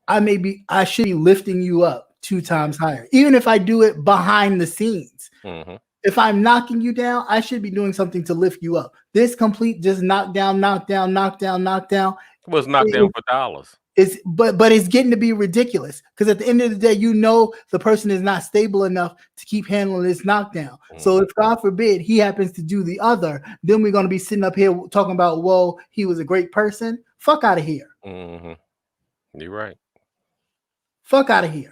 I should be lifting you up 2 times higher, even if I do it behind the scenes. Mm-hmm. If I'm knocking you down, I should be doing something to lift you up. This complete just knock down was knocked down for dollars. But it's getting to be ridiculous, because at the end of the day, the person is not stable enough to keep handling this knockdown. Mm-hmm. So if God forbid he happens to do the other, then we're going to be sitting up here talking about, whoa, he was a great person. Fuck out of here. Mm-hmm. You're right. Fuck out of here.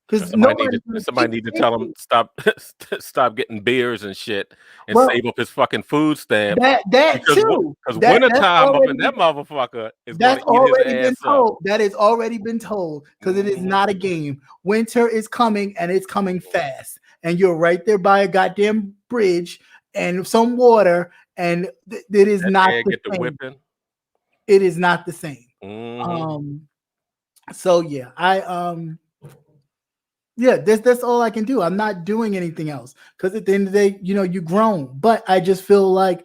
Because somebody need to tell him stop getting beers and shit and save up his fucking food stamp. That too. Because wintertime up in that motherfucker is going to eat his ass up. That has already been told, because it is not a game. Winter is coming, and it's coming fast. And you're right there by a goddamn bridge and some water, and it is not the same. It is not the same. Mm-hmm. So yeah, yeah, that's all I can do. I'm not doing anything else, because at the end of the day, you grown. But I just feel like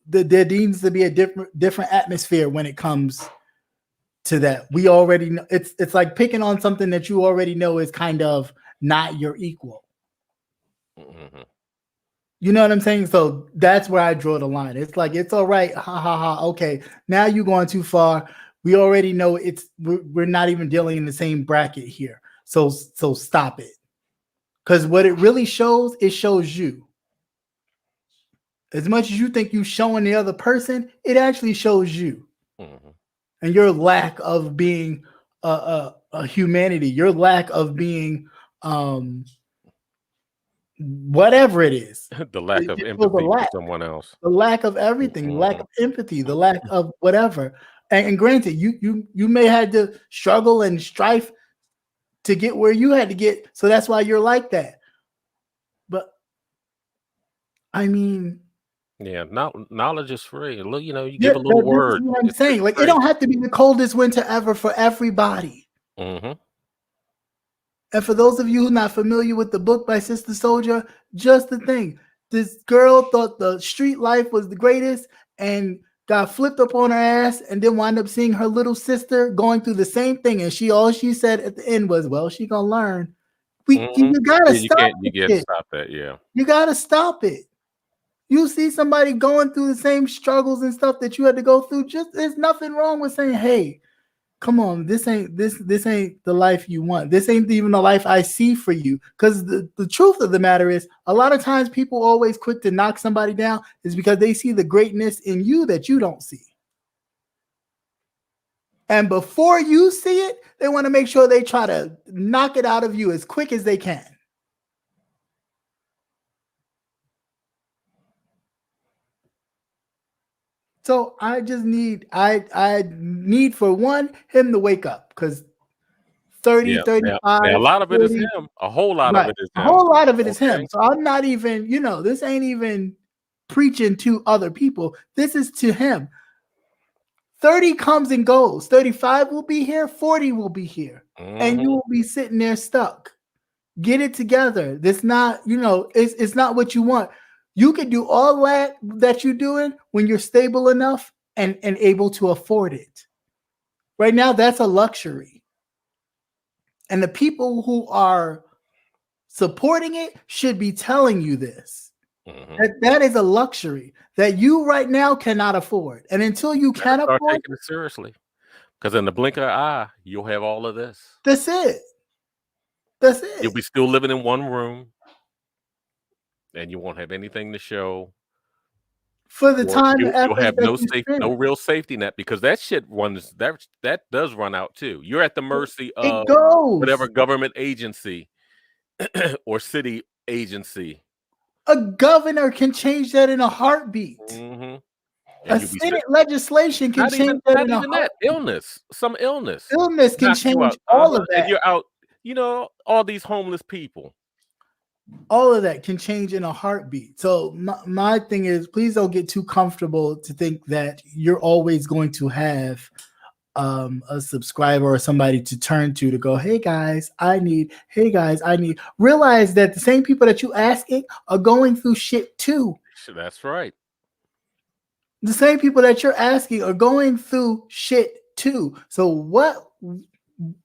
there needs to be a different atmosphere when it comes to that. We already know it's like picking on something that you already know is kind of not your equal. Mm-hmm. You know what I'm saying? So that's where I draw the line. It's like, it's all right, ha ha ha. Okay, now you're going too far. We already know we're not even dealing in the same bracket here. So stop it. Because what it really shows, it shows you. As much as you think you're showing the other person, it actually shows you. Mm-hmm. And your lack of being a humanity, your lack of being whatever it is. The lack of empathy for someone else. The lack of everything, the lack of empathy, the lack of whatever. And granted, you may have to struggle and strife to get where you had to get. So that's why you're like that. But I mean, yeah, knowledge is free. You give a little word. What I'm saying, like, it don't have to be the coldest winter ever for everybody. Mm-hmm. And for those of you who are not familiar with the book by Sister Soldier, just the thing. This girl thought the street life was the greatest and got flipped up on her ass, and then wound up seeing her little sister going through the same thing. And all she said at the end was, well, she gonna learn. You gotta stop it. You gotta stop that, yeah. You gotta stop it. You see somebody going through the same struggles and stuff that you had to go through, there's nothing wrong with saying, hey, come on, this ain't the life you want. This ain't even the life I see for you. Because the truth of the matter is, a lot of times people always quick to knock somebody down is because they see the greatness in you that you don't see. And before you see it, they want to make sure they try to knock it out of you as quick as they can. So I just need, I need for one, him to wake up, because 35. Now, a lot of 40, it is him. A whole lot of it is him. A whole lot of it is him. So I'm not even, this ain't even preaching to other people. This is to him. 30 comes and goes. 35 will be here. 40 will be here. Mm-hmm. And you will be sitting there stuck. Get it together. That's not, it's not what you want. You can do all that you're doing when you're stable enough and able to afford it. Right now, that's a luxury. And the people who are supporting it should be telling you this. That is a luxury that you right now cannot afford. And until you can Start afford taking it seriously. Because in the blink of an eye, you'll have all of this. that's it. That's You'll it. be still living in one room, and you won't have anything to show. For the Or time and you'll effort have that no you spend. real safety net, because that shit runs that does run out too. You're at the mercy It of whatever goes. government agency or city agency. A governor can change that in a heartbeat. And A you'll be Senate legislation can change that not in a even that heartbeat. some illness Illness can knocks you change out. all of And that. you're out. All these homeless people. All of that can change in a heartbeat. So my thing is, please don't get too comfortable to think that you're always going to have a subscriber or somebody to turn to go, hey guys, I need. Realize that the same people that you asking are going through shit too. That's right. The same people that you're asking are going through shit too. So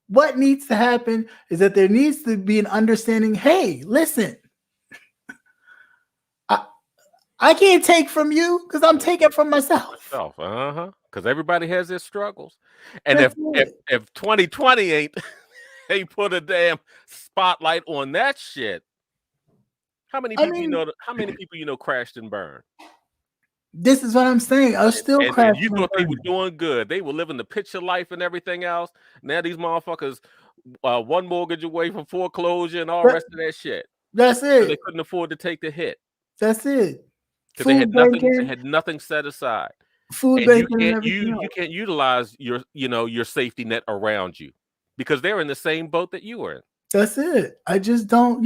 what needs to happen is that there needs to be an understanding. Hey, listen, I can't take from you because I'm taking from myself. Because everybody has their struggles, and That's if 2020 ain't put a damn spotlight on that shit, how many people you know crashed and burned? This is what I'm saying. I still And crashing you and thought they were burning. doing good. They were living the picture life and everything else. Now these motherfuckers, one mortgage away from foreclosure and all the rest of that shit. That's So they it. couldn't afford to take the hit That's it. because they Food banking, had nothing set aside. food And banking, and everything else. you can't utilize your safety net around you because they're in the same boat that you are in. That's it. I just don't.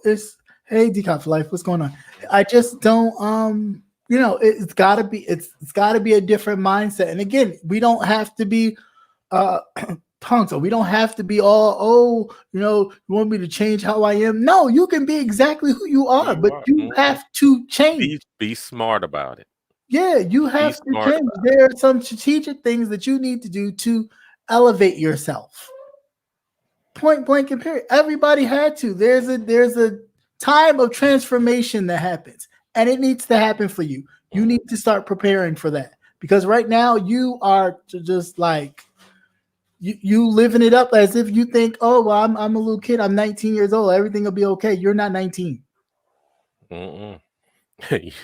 It's hey, Decop for life. What's going on? I just don't. It's gotta be. It's gotta be a different mindset. And again, we don't have to be punks, or we don't have to be all. You want me to change how I am? No, you can be exactly who you are, but you have to change. Be smart about it. Yeah, you have to change. There are some strategic things that you need to do to elevate yourself. Point blank and period. Everybody had to. There's a time of transformation that happens, and it needs to happen for you. You need to start preparing for that, because right now you are just like you living it up as if you think, oh well, I'm a little kid. I'm 19 years old. Everything will be okay. You're not 19.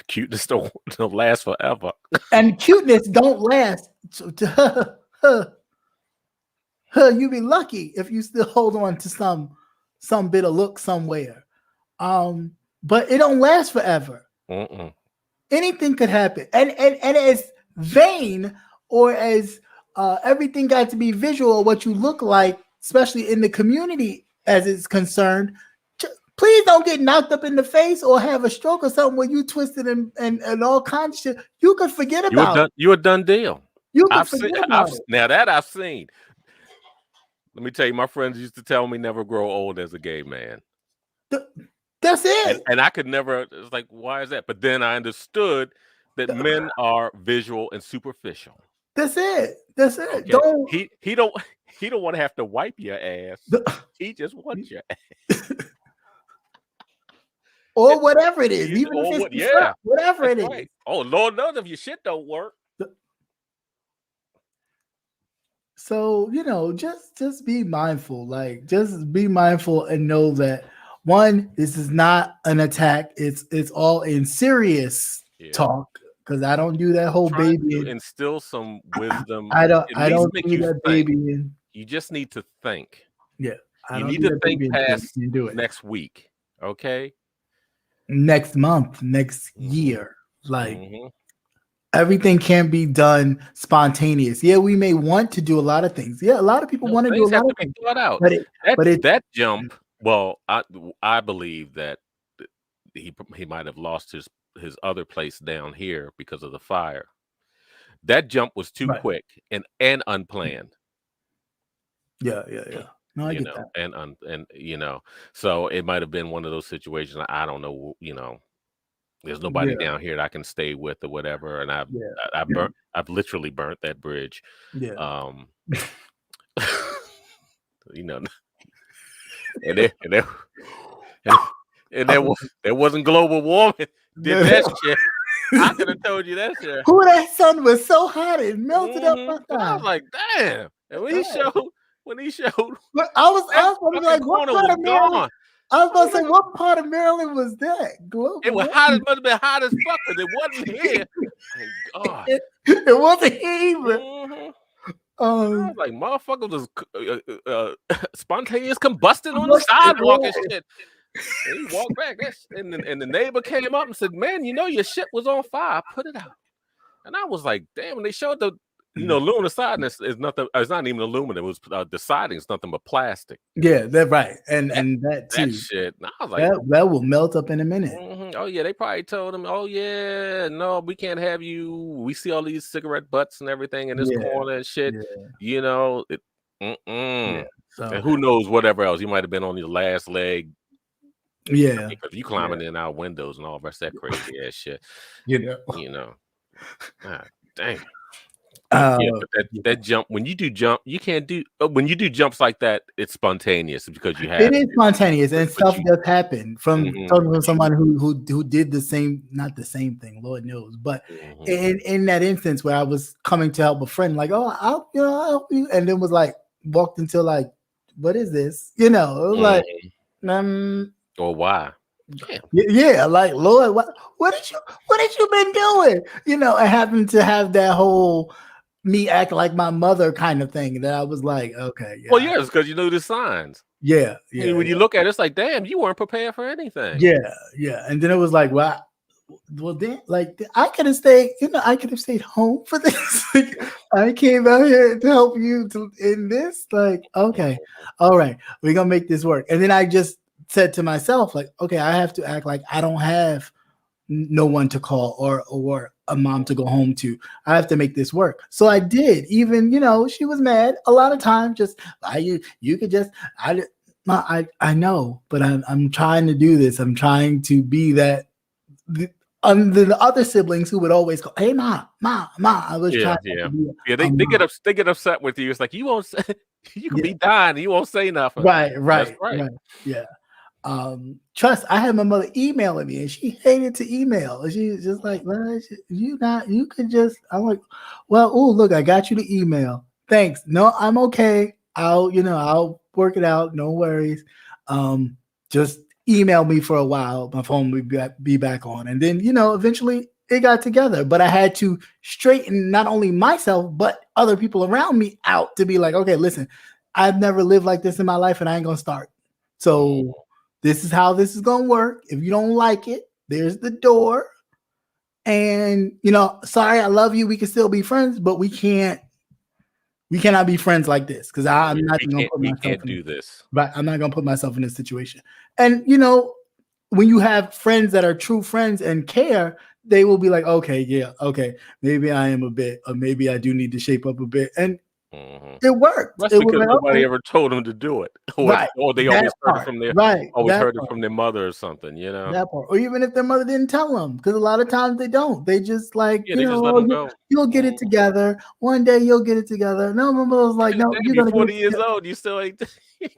Cuteness don't last forever, and cuteness don't last. You be lucky if you still hold on to some bit of look somewhere. But it don't last forever. Anything could happen, and as vain or as everything got to be visual, what you look like, especially in the community as it's concerned. Please don't get knocked up in the face or have a stroke or something where you twisted and all kinds of shit. You could forget about it. You're a done deal. You could forget about it. Now that I've seen. Let me tell you, my friends used to tell me never grow old as a gay man. That's it. And I could never. It's like, why is that? But then I understood that men are visual and superficial. That's it. That's it. Okay? He don't want to have to wipe your ass. He just wants your ass. Or whatever it is, even if it's whatever it is. Right. Oh, Lord knows if your shit don't work. So, just be mindful. Like, just be mindful and know that one, this is not an attack. It's all in serious talk, because I don't do that whole baby. Instill some wisdom. I don't do that baby. You just need to think. Yeah. You need to think past next week. Okay. Next month, next year. Like, everything can be done spontaneous. Yeah, we may want to do a lot of things. Yeah, a lot of people want to do a lot of things. Thought out. But that jump, well, I believe that he might have lost his other place down here because of the fire. That jump was too quick and unplanned. Yeah. No, I get that. And so it might have been one of those situations. I don't know, There's nobody down here that I can stay with or whatever. And I've literally burnt that bridge. Yeah. You know, and there wasn't global warming. Did that shit. I could have told you that shit. Who that sun was so hot it melted up my And I was thigh. like, damn. And when he showed, But I was that like, what corner part was of Maryland? gone. I was about to say, what part of Maryland was that? Global It was hot. It must have been hot as fuck, but it wasn't here. Thank God. It wasn't here either. I was like, motherfuckers was spontaneous combusting on the sidewalk and shit. And he walked back, and the neighbor came up and said, "Man, you know your shit was on fire. Put it out." And I was like, "Damn!" When they showed the, aluminum siding is nothing. It's not even aluminum. It was the siding is nothing but plastic. Yeah, that's right, and that too. That shit. And I was like, that will melt up in a minute. Oh yeah, they probably told him, "Oh yeah, no, we can't have you. We see all these cigarette butts and everything in this corner and shit." Yeah. So, and who knows whatever else? You might have been on your last leg. Yeah, because you climbing in our windows and all the rest of that crazy ass shit. God dang. But that jump, when you do jumps like that, it's spontaneous because you have it is spontaneous and stuff does happen from someone who did not the same thing, Lord knows, but in that instance where I was coming to help a friend, like, oh, I'll help you, and then was like walked into like, what is this? It was like, or why? Yeah, like, Lord, what did you been doing? I happened to have that whole me act like my mother kind of thing that I was like, okay, yeah. Well, yes, because you know the signs. Yeah. When you look at it, it's like, damn, you weren't prepared for anything. Yeah. And then it was like, well, then, like, I could have stayed, I could have stayed home for this. Like, I came out here to help you in this. Like, okay, all right, we're gonna make this work. And then I just said to myself, like, okay, I have to act like I don't have no one to call or a mom to go home to. I have to make this work. So I did. Even, she was mad a lot of times. Just you could just I know, but I'm trying to do this. I'm trying to be that. The other siblings who would always go, "Hey, ma." I was trying. They get upset with you. It's like you won't say. You can be dying. You won't say nothing. Right. That's right. Yeah. Trust, I had my mother emailing me and she hated to email. And she's just like, well, you could just, I'm like, well, oh, look, I got you the email. Thanks. No, I'm okay. I'll work it out. No worries. Just email me for a while. My phone would be back on. And then, eventually it got together, but I had to straighten not only myself, but other people around me out to be like, okay, listen, I've never lived like this in my life and I ain't going to start. So this is how this is going to work. If you don't like it, there's the door. And, sorry, I love you. We can still be friends, but we cannot be friends like this because I'm not going to put myself in this. Right. I'm not going to put myself in this situation. And, when you have friends that are true friends and care, they will be like, okay, maybe I am a bit, or maybe I do need to shape up a bit. And it worked. That's because nobody ever told them to do it, or they always heard it from from their mother or something, That part, or even if their mother didn't tell them, because a lot of times they don't. They just like, they just let them go. You'll get it together. One day you'll get it together. No, my mother was like, no, you're gonna 40 years old. You still ain't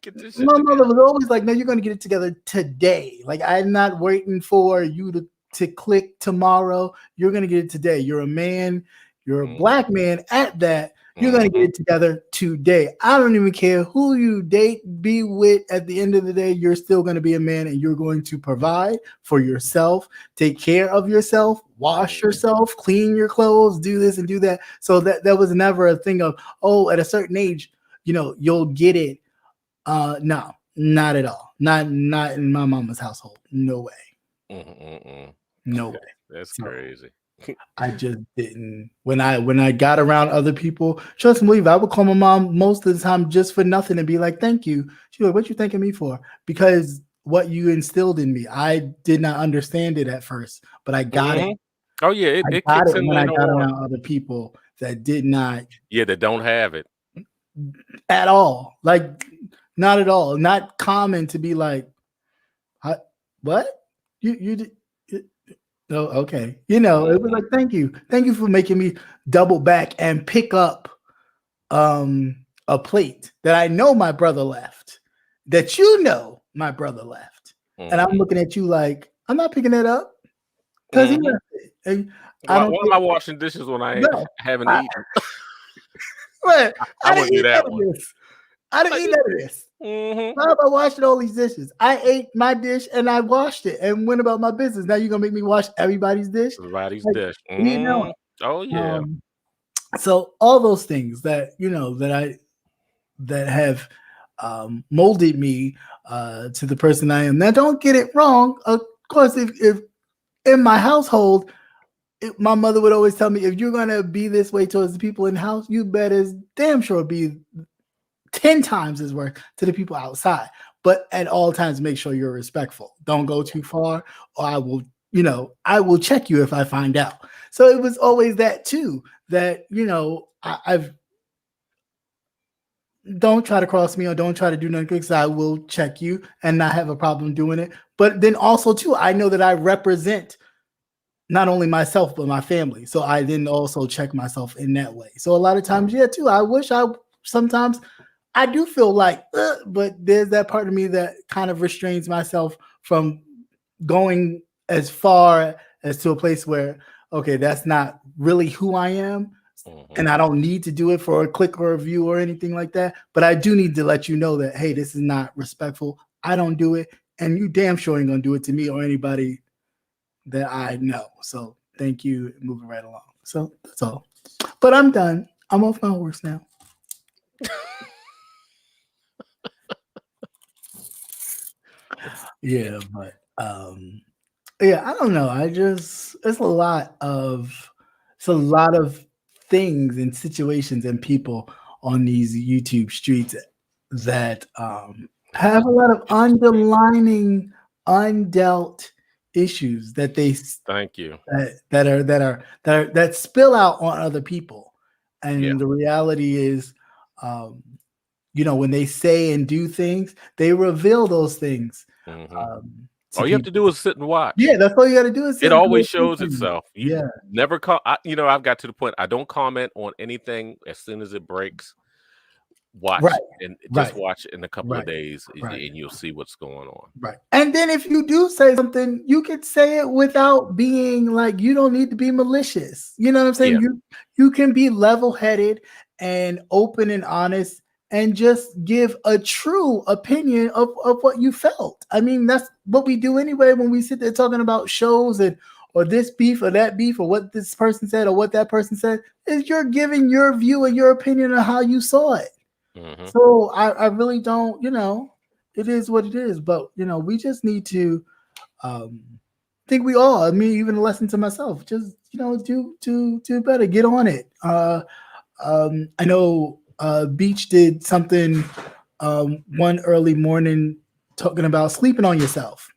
get this shit. My mother was always like, no, you're gonna get it together today. Like, I'm not waiting for you to click tomorrow. You're gonna get it today. You're a man. You're a black man at that. You're going to get it together today. I don't even care who you date, be with. At the end of the day, you're still going to be a man and you're going to provide for yourself, take care of yourself, wash yourself, clean your clothes, do this and do that. So that was never a thing of, at a certain age, you'll get it. No, not at all. Not in my mama's household. No way. No way. That's crazy. I just didn't. When I got around other people, trust me, I would call my mom most of the time just for nothing and be like, "Thank you." She's like, "What you thanking me for?" Because what you instilled in me, I did not understand it at first, but I got it. Oh yeah, it kicks in when I got around other people that did not. Yeah, that don't have it at all. Like, not at all. Not common to be like, "What you did." Oh, okay. You know, it was like, thank you for making me double back and pick up a plate that I know my brother left, that you know my brother left, and I'm looking at you like I'm not picking it up because he left it. And I Why, don't why am get I washing dishes when I no. haven't I, eaten? what? I I didn't wouldn't do eat that none of one. this. I didn't eat none of this. Mm-hmm. Why am I washing all these dishes? I ate my dish and I washed it and went about my business. Now you're gonna make me wash everybody's dish? Everybody's Like, dish. you know. Oh yeah. So all those things that that have molded me to the person I am. Now, don't get it wrong. Of course, if in my household, my mother would always tell me, if you're gonna be this way towards the people in the house, you better damn sure be 10 times as worth to the people outside. But at all times, make sure you're respectful. Don't go too far, or I will check you if I find out. So it was always that too. That I've don't try to cross me or don't try to do nothing because I will check you and not have a problem doing it. But then also too, I know that I represent not only myself but my family. So I then also check myself in that way. So a lot of times, yeah, too. I wish sometimes I do feel like, but there's that part of me that kind of restrains myself from going as far as to a place where, okay, that's not really who I am. And I don't need to do it for a click or a view or anything like that. But I do need to let you know that, hey, this is not respectful. I don't do it. And you damn sure ain't going to do it to me or anybody that I know. So thank you. Moving right along. So that's all. But I'm done. I'm off my horse now. Yeah, but yeah, I don't know. It's a lot of things and situations and people on these YouTube streets that have a lot of underlining undealt issues that Thank you. that spill out on other people. Yeah. And the reality is, when they say and do things, they reveal those things to All you have people. to do is sit and watch. Yeah, that's all you got to do is sit It and always go shows through things. itself. You Yeah. never I've got to the point I don't comment on anything as soon as it breaks. Watch Right. and just Right. watch in a couple of Right. days, Right. and you'll see what's going on. Right. And then if you do say something, you could say it without being like, you don't need to be malicious. You know what I'm saying? Yeah. You can be level-headed and open and honest and just give a true opinion of what you felt. I mean, that's what we do anyway when we sit there talking about shows or this beef or that beef or what this person said or what that person said, is you're giving your view and your opinion on how you saw it. So I really don't, it is what it is. But we just need to think we all. I mean, even a lesson to myself. Just do better. Get on it. I know Beach did something one early morning talking about sleeping on yourself,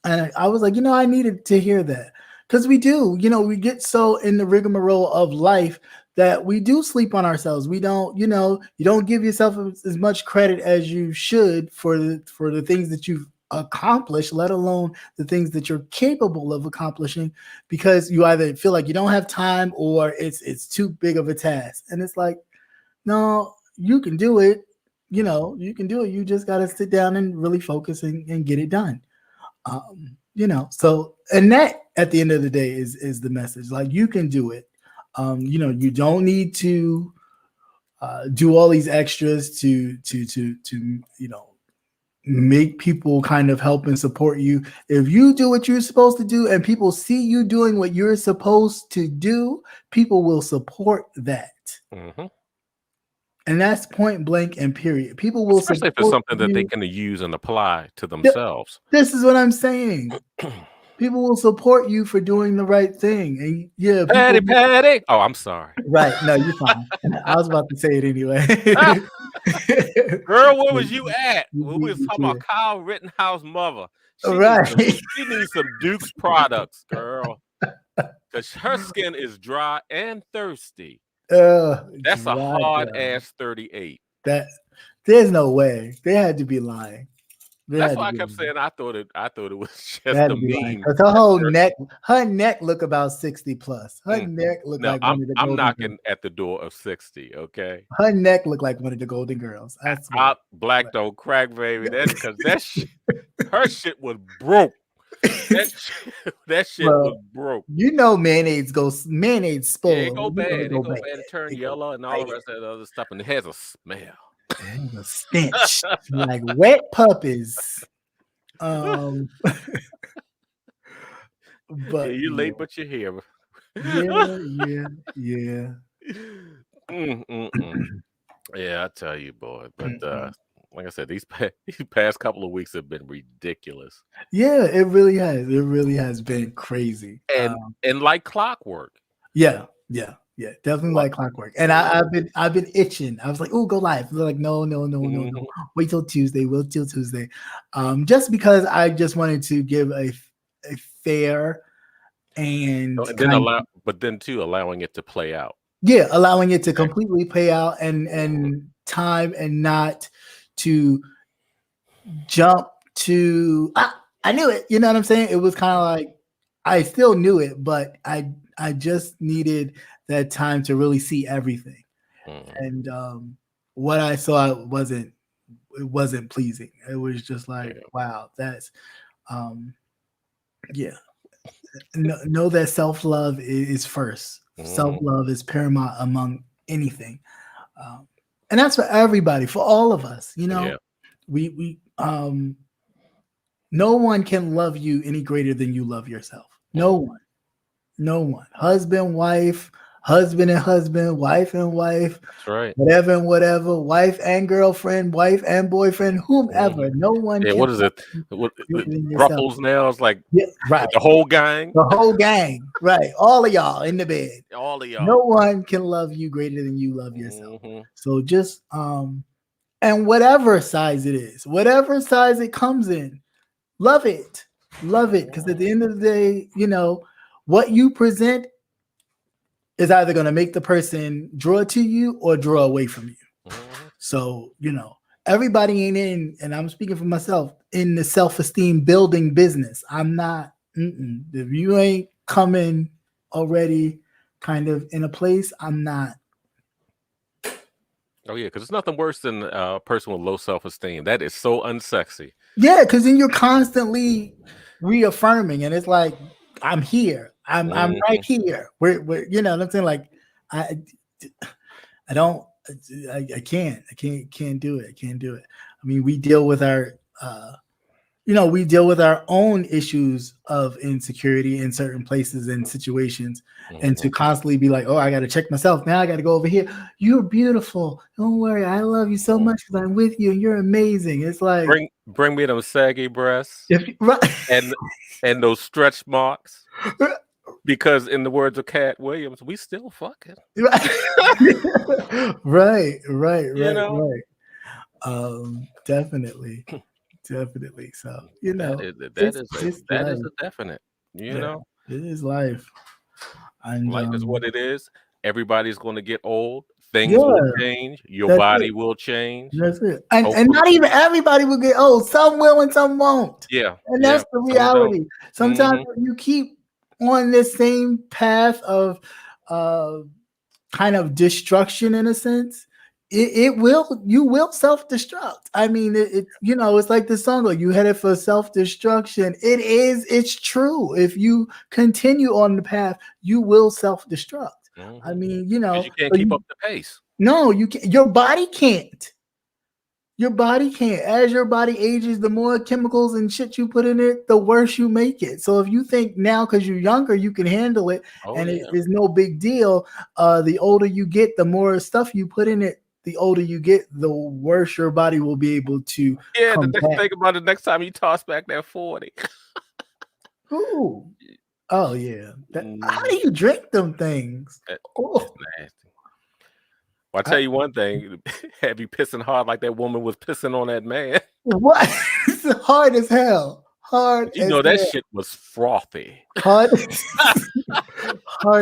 and I was like, I needed to hear that because we do. We get so in the rigmarole of life that we do sleep on ourselves. We don't, you don't give yourself as much credit as you should for the things that you've accomplished, let alone the things that you're capable of accomplishing, because you either feel like you don't have time or it's too big of a task. And it's like, no, you can do it. You can do it. You just got to sit down and really focus and get it done. So, and that at the end of the day is the message. Like, you can do it. You don't need to do all these extras to make people kind of help and support you. If you do what you're supposed to do and people see you doing what you're supposed to do, people will support that. And that's point blank and period. People will Especially if it's something that they can use and apply to themselves. This is what I'm saying. People will support you for doing the right thing. And yeah, Patty. Oh, I'm sorry. Right. No, you're fine. I was about to say it anyway. Girl, where was you at? We was talking about Kyle Rittenhouse mother. She needs some Duke's products, girl. Because her skin is dry and thirsty. That's a hard ass 38. There's no way. They had to be lying. That's why I kept saying I thought it was just That a had to be lying. meme. 'Cause her whole neck look about 60 plus. Her Mm. neck look No, like one of the I'm golden knocking girls. at the door of 60. Okay, Her neck looked like one of the golden girls. I swear. black don't crack, baby. Her shit was broke. That shit was Well, broke. you know mayonnaise Yeah, spoil. it go You know bad. it It go go bad. bad. It turn It go yellow and all the bad. rest of that other stuff, and it has a smell. It was a stench like wet puppies. Um, Yeah, but you're late, but you're here. yeah. Mm, mm, mm. Yeah, I tell you, boy. But like I said, these past couple of weeks have been ridiculous, Yeah, it really has. It really has been crazy. and like clockwork. Yeah. Definitely What? like clockwork. And I've been itching. I was like, oh, go live. They're like, no. Mhm. Wait till Tuesday. Wait till Tuesday. Just because I just wanted to give a fair and And then allowing it to play out. yeah, allowing it to completely play out and time and not to jump to I knew it. You know what I'm saying? It was kind of like I still knew it, but I just needed that time to really see everything. And what I saw it wasn't pleasing. It was just like, wow, that's yeah. Know that self-love is first. Self-love is paramount among anything. And that's for everybody, for all of us, you know. We no one can love you any greater than you love yourself. No one. Husband, wife, husband and husband, wife and wife. That's right. Whatever and whatever, wife and girlfriend, wife and boyfriend, whomever. No one Yeah, can what is it? Ruffles nails, like right. The whole gang. The whole gang, right? All of y'all in the bed. All of y'all. No one can love you greater than you love yourself. So just and whatever size it is, whatever size it comes in, love it. Because at the end of the day, you know, what you present is either going to make the person draw to you or draw away from you. So, you know, everybody ain't in, and I'm speaking for myself, in the self-esteem building business. I'm not, if you ain't coming already kind of in a place, I'm not. Oh yeah, because there's nothing worse than a person with low self-esteem. That is so unsexy. Yeah, because then you're constantly reaffirming, and it's like, I'm here. I'm right here. We're you know what I'm saying? Like, I don't. I can't do it. I can't do it. I mean, we deal with our we deal with our own issues of insecurity in certain places and situations, and to constantly be like, oh, I got to check myself. Now I got to go over here. You're beautiful. Don't worry. I love you so much because I'm with you and you're amazing. It's like, bring me those saggy breasts right. and those stretch marks. Because in the words of Cat Williams, we still fucking. Right. Definitely. So, you know, that is a definite. You know, it is life. And life is what it is. Everybody's going to get old. Things will change. Your body will change. That's it. And not even everybody will get old. Some will and some won't. Yeah. And that's the reality. Sometimes you keep on this same path of kind of destruction in a sense, you will self-destruct. I mean, it's like the song, like, you headed for self-destruction. It's true. If you continue on the path, you will self-destruct. I mean, you can't keep up the pace. No, you can't. Your body can't. As your body ages, the more chemicals and shit you put in it, the worse you make it. So if you think now, because you're younger, you can handle it, it is no big deal. The older you get, the more stuff you put in it. The older you get, the worse your body will be able to. Yeah, think about it next time you toss back that 40. Ooh. Oh yeah. How do you drink them things? It's nasty. Well, I tell you one thing, have you pissing hard like that woman was pissing on that man? What? It's hard as hell. That shit was frothy. Hard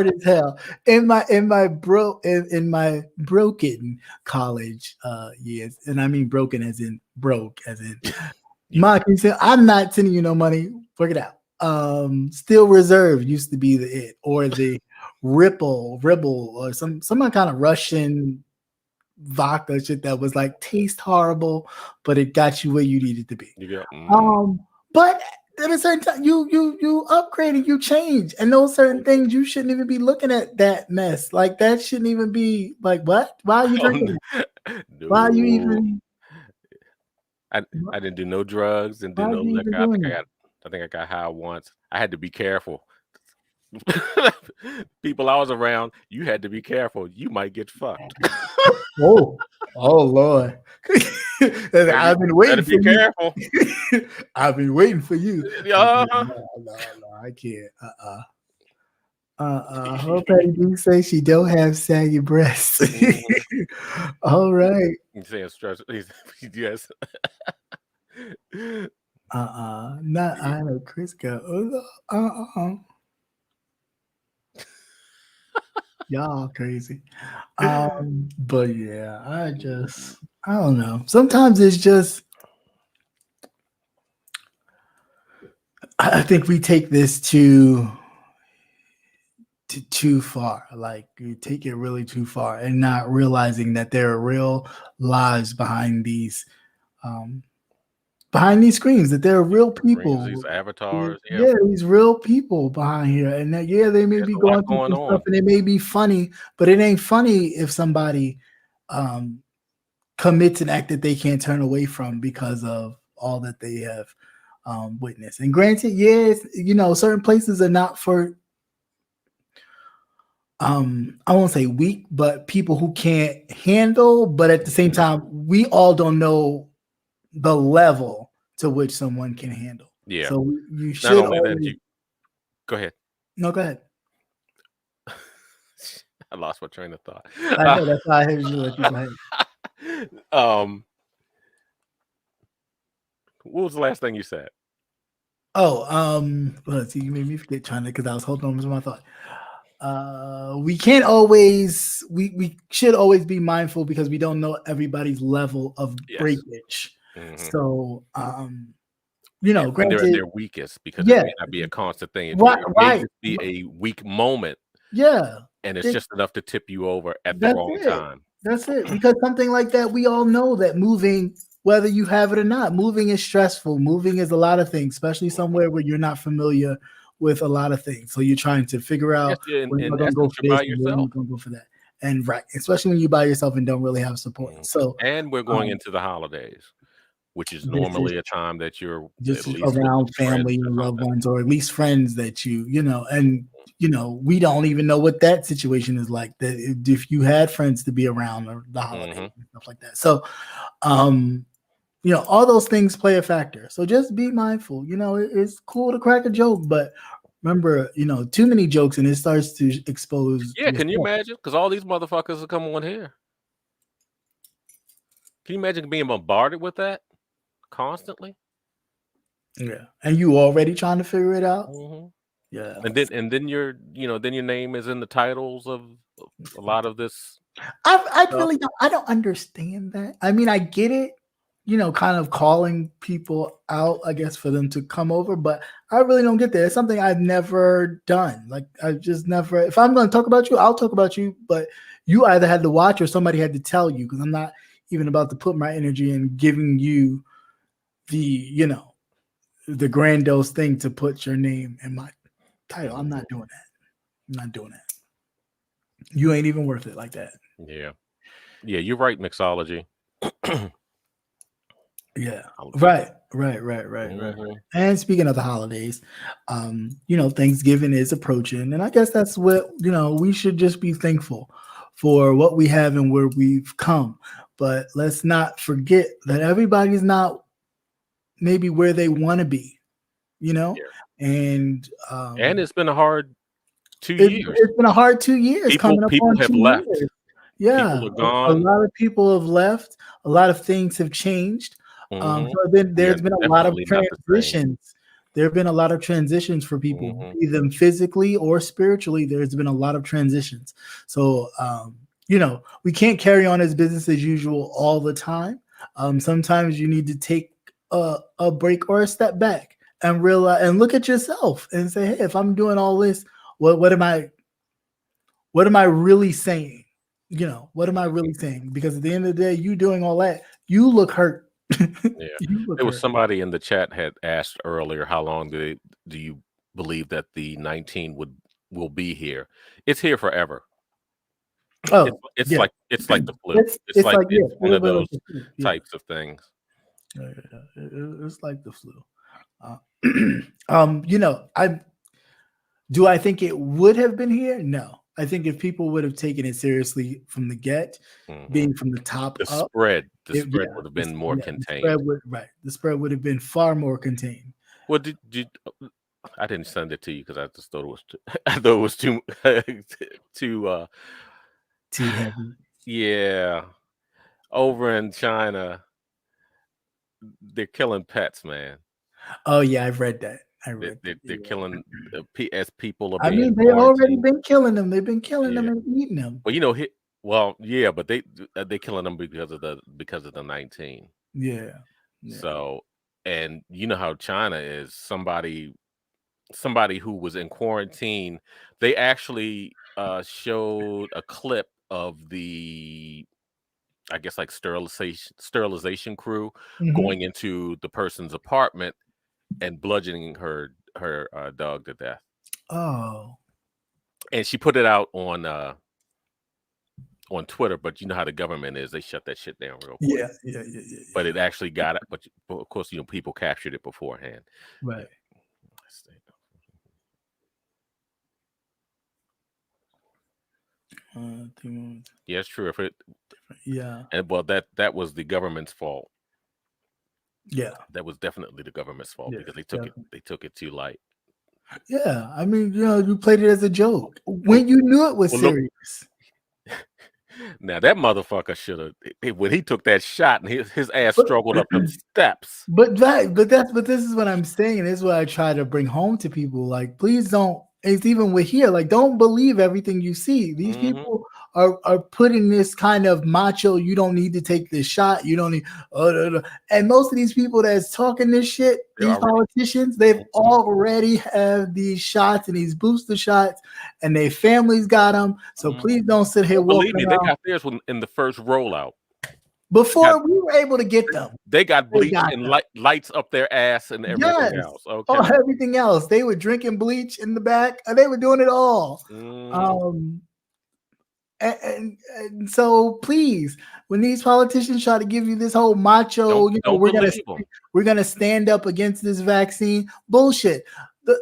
as hell. In my broken college years, and I mean broken as in broke, as in Ma, can you say, I'm not sending you no money. Work it out. Still Reserve used to be the it, or the Ribble, or some kind of Russian vodka shit that was like taste horrible, but it got you where you needed to be. You go, But at a certain time, you upgraded, you change, and those certain things you shouldn't even be looking at that mess. Like that shouldn't even be like what? Why are you drinking? no. Why are you even? I didn't do no drugs and do Why no are you even liquor. doing it? I think I got high once. I had to be careful. People I was around, you had to be careful. You might get fucked. Oh Lord. I've been waiting for you. Careful. I've been waiting for you. Uh-huh. No, I can't. Her Patty do say she don't have saggy breasts. All right. He's saying stress. Yes. Not I know Chris go. Y'all crazy. But yeah, I don't know. Sometimes it's just I think we take this too far. Like you take it really too far and not realizing that there are real lives behind these screens, that there are real people, These avatars. Yeah, these real people behind here. And that, they may be going through some stuff and it may be funny, but it ain't funny if somebody commits an act that they can't turn away from because of all that they have witnessed. And granted, yes, certain places are not for I won't say weak, but people who can't handle, but at the same time, we all don't know the level to which someone can handle. Yeah. So you should not only that, go ahead. No, go ahead. I lost my train of thought. I know, that's why I heard you let you go ahead. What was the last thing you said? Let's see, you made me forget trying to, because I was holding on to my thought. We can't always we should always be mindful because we don't know everybody's level of breakage. So when they're at their weakest, because it may not be a constant thing. It may just be a weak moment. Yeah. And it's just enough to tip you over at the wrong time. That's it. Because something like that, we all know that moving, whether you have it or not, moving is stressful. Moving is a lot of things, especially somewhere where you're not familiar with a lot of things. So you're trying to figure out when you're going to go for this and when you're going to go for that. And especially when you're by yourself and don't really have support. So, and we're going into the holidays, which is normally a time that you're just around family or loved ones, or at least friends that and we don't even know what that situation is like, that if you had friends to be around or the holidays and stuff like that. So, all those things play a factor. So just be mindful. It's cool to crack a joke, but remember, too many jokes and it starts to expose. Yeah, can you imagine? Because all these motherfuckers will come on here. Can you imagine being bombarded with that constantly? Yeah, and you already trying to figure it out. Yeah, and then your name is in the titles of a lot of this. I really don't understand that. I mean, I get it. Kind of calling people out, I guess, for them to come over, but I really don't get that. It's something I've never done. Like, I just never, if I'm going to talk about you, I'll talk about you, but you either had to watch or somebody had to tell you, because I'm not even about to put my energy in giving you the, the grandiose thing to put your name in my title. I'm not doing that. You ain't even worth it like that. Yeah, you're right, mixology. Yeah, right. And speaking of the holidays, Thanksgiving is approaching, and I guess that's what we should just be thankful for what we have and where we've come. But let's not forget that everybody's not maybe where they want to be, and it's been a hard 2 years. It's been a hard 2 years. People have left. Yeah, people are gone. A lot of people have left. A lot of things have changed. So there's been a lot of transitions. There have been a lot of transitions for people, either physically or spiritually. There's been a lot of transitions. So, we can't carry on as business as usual all the time. Sometimes you need to take a break or a step back and realize and look at yourself and say, hey, if I'm doing all this, what am I really saying? You know, what am I really saying? Because at the end of the day, you doing all that, you look hurt. Yeah. You look There was hurt. somebody in the chat had asked earlier, how long do you believe that the 19 will be here? It's here forever. Oh, It's yeah. like the flu. It's like, yeah, it's one it'll of be those like the flu. Yeah. types of things. It's like the flu. You know, I think it would have been here? No. I think if people would have taken it seriously from the get, being from the top The up, spread yeah, would have been more contained. The spread would have been far more contained. Well, I didn't send it to you because I just thought it was I thought it was too too heavy. Yeah. Over in China, they're killing pets, man. Oh yeah, I've read that. They're killing as people are I being mean, they've already quarantined. been killing them. They've been killing them and eating them. Well, you know, yeah, but they killing them because of the 19. Yeah. So, and you know how China is. Somebody who was in quarantine, they actually showed a clip of the, I guess, like sterilization crew going into the person's apartment and bludgeoning her dog to death. Oh. And she put it out on Twitter, but you know how the government is; they shut that shit down real quick. Yeah. But it actually got it. But of course, you know, people captured it beforehand. Right. Yeah, it's true. If it, yeah, and well, that was the government's fault. Yeah, that was definitely the government's fault because they took it too light. Yeah, I mean, you know, you played it as a joke when you knew it was serious. Now that motherfucker should have, when he took that shot and his ass struggled up them steps. But this is what I'm saying. This is what I try to bring home to people. Like, please don't. It's even with here. Like, don't believe everything you see. These people are putting this kind of macho. You don't need to take this shot. You don't need. And most of these people that's talking this shit, these politicians, they've already have these shots and these booster shots, and their families got them. So please don't sit here. Believe me, they got theirs in the first rollout. Before we were able to get them, they got bleach and lights up their ass and everything else. Okay, oh, everything else. They were drinking bleach in the back, and they were doing it all. And so, please, when these politicians try to give you this whole macho, we're gonna stand up against this vaccine bullshit.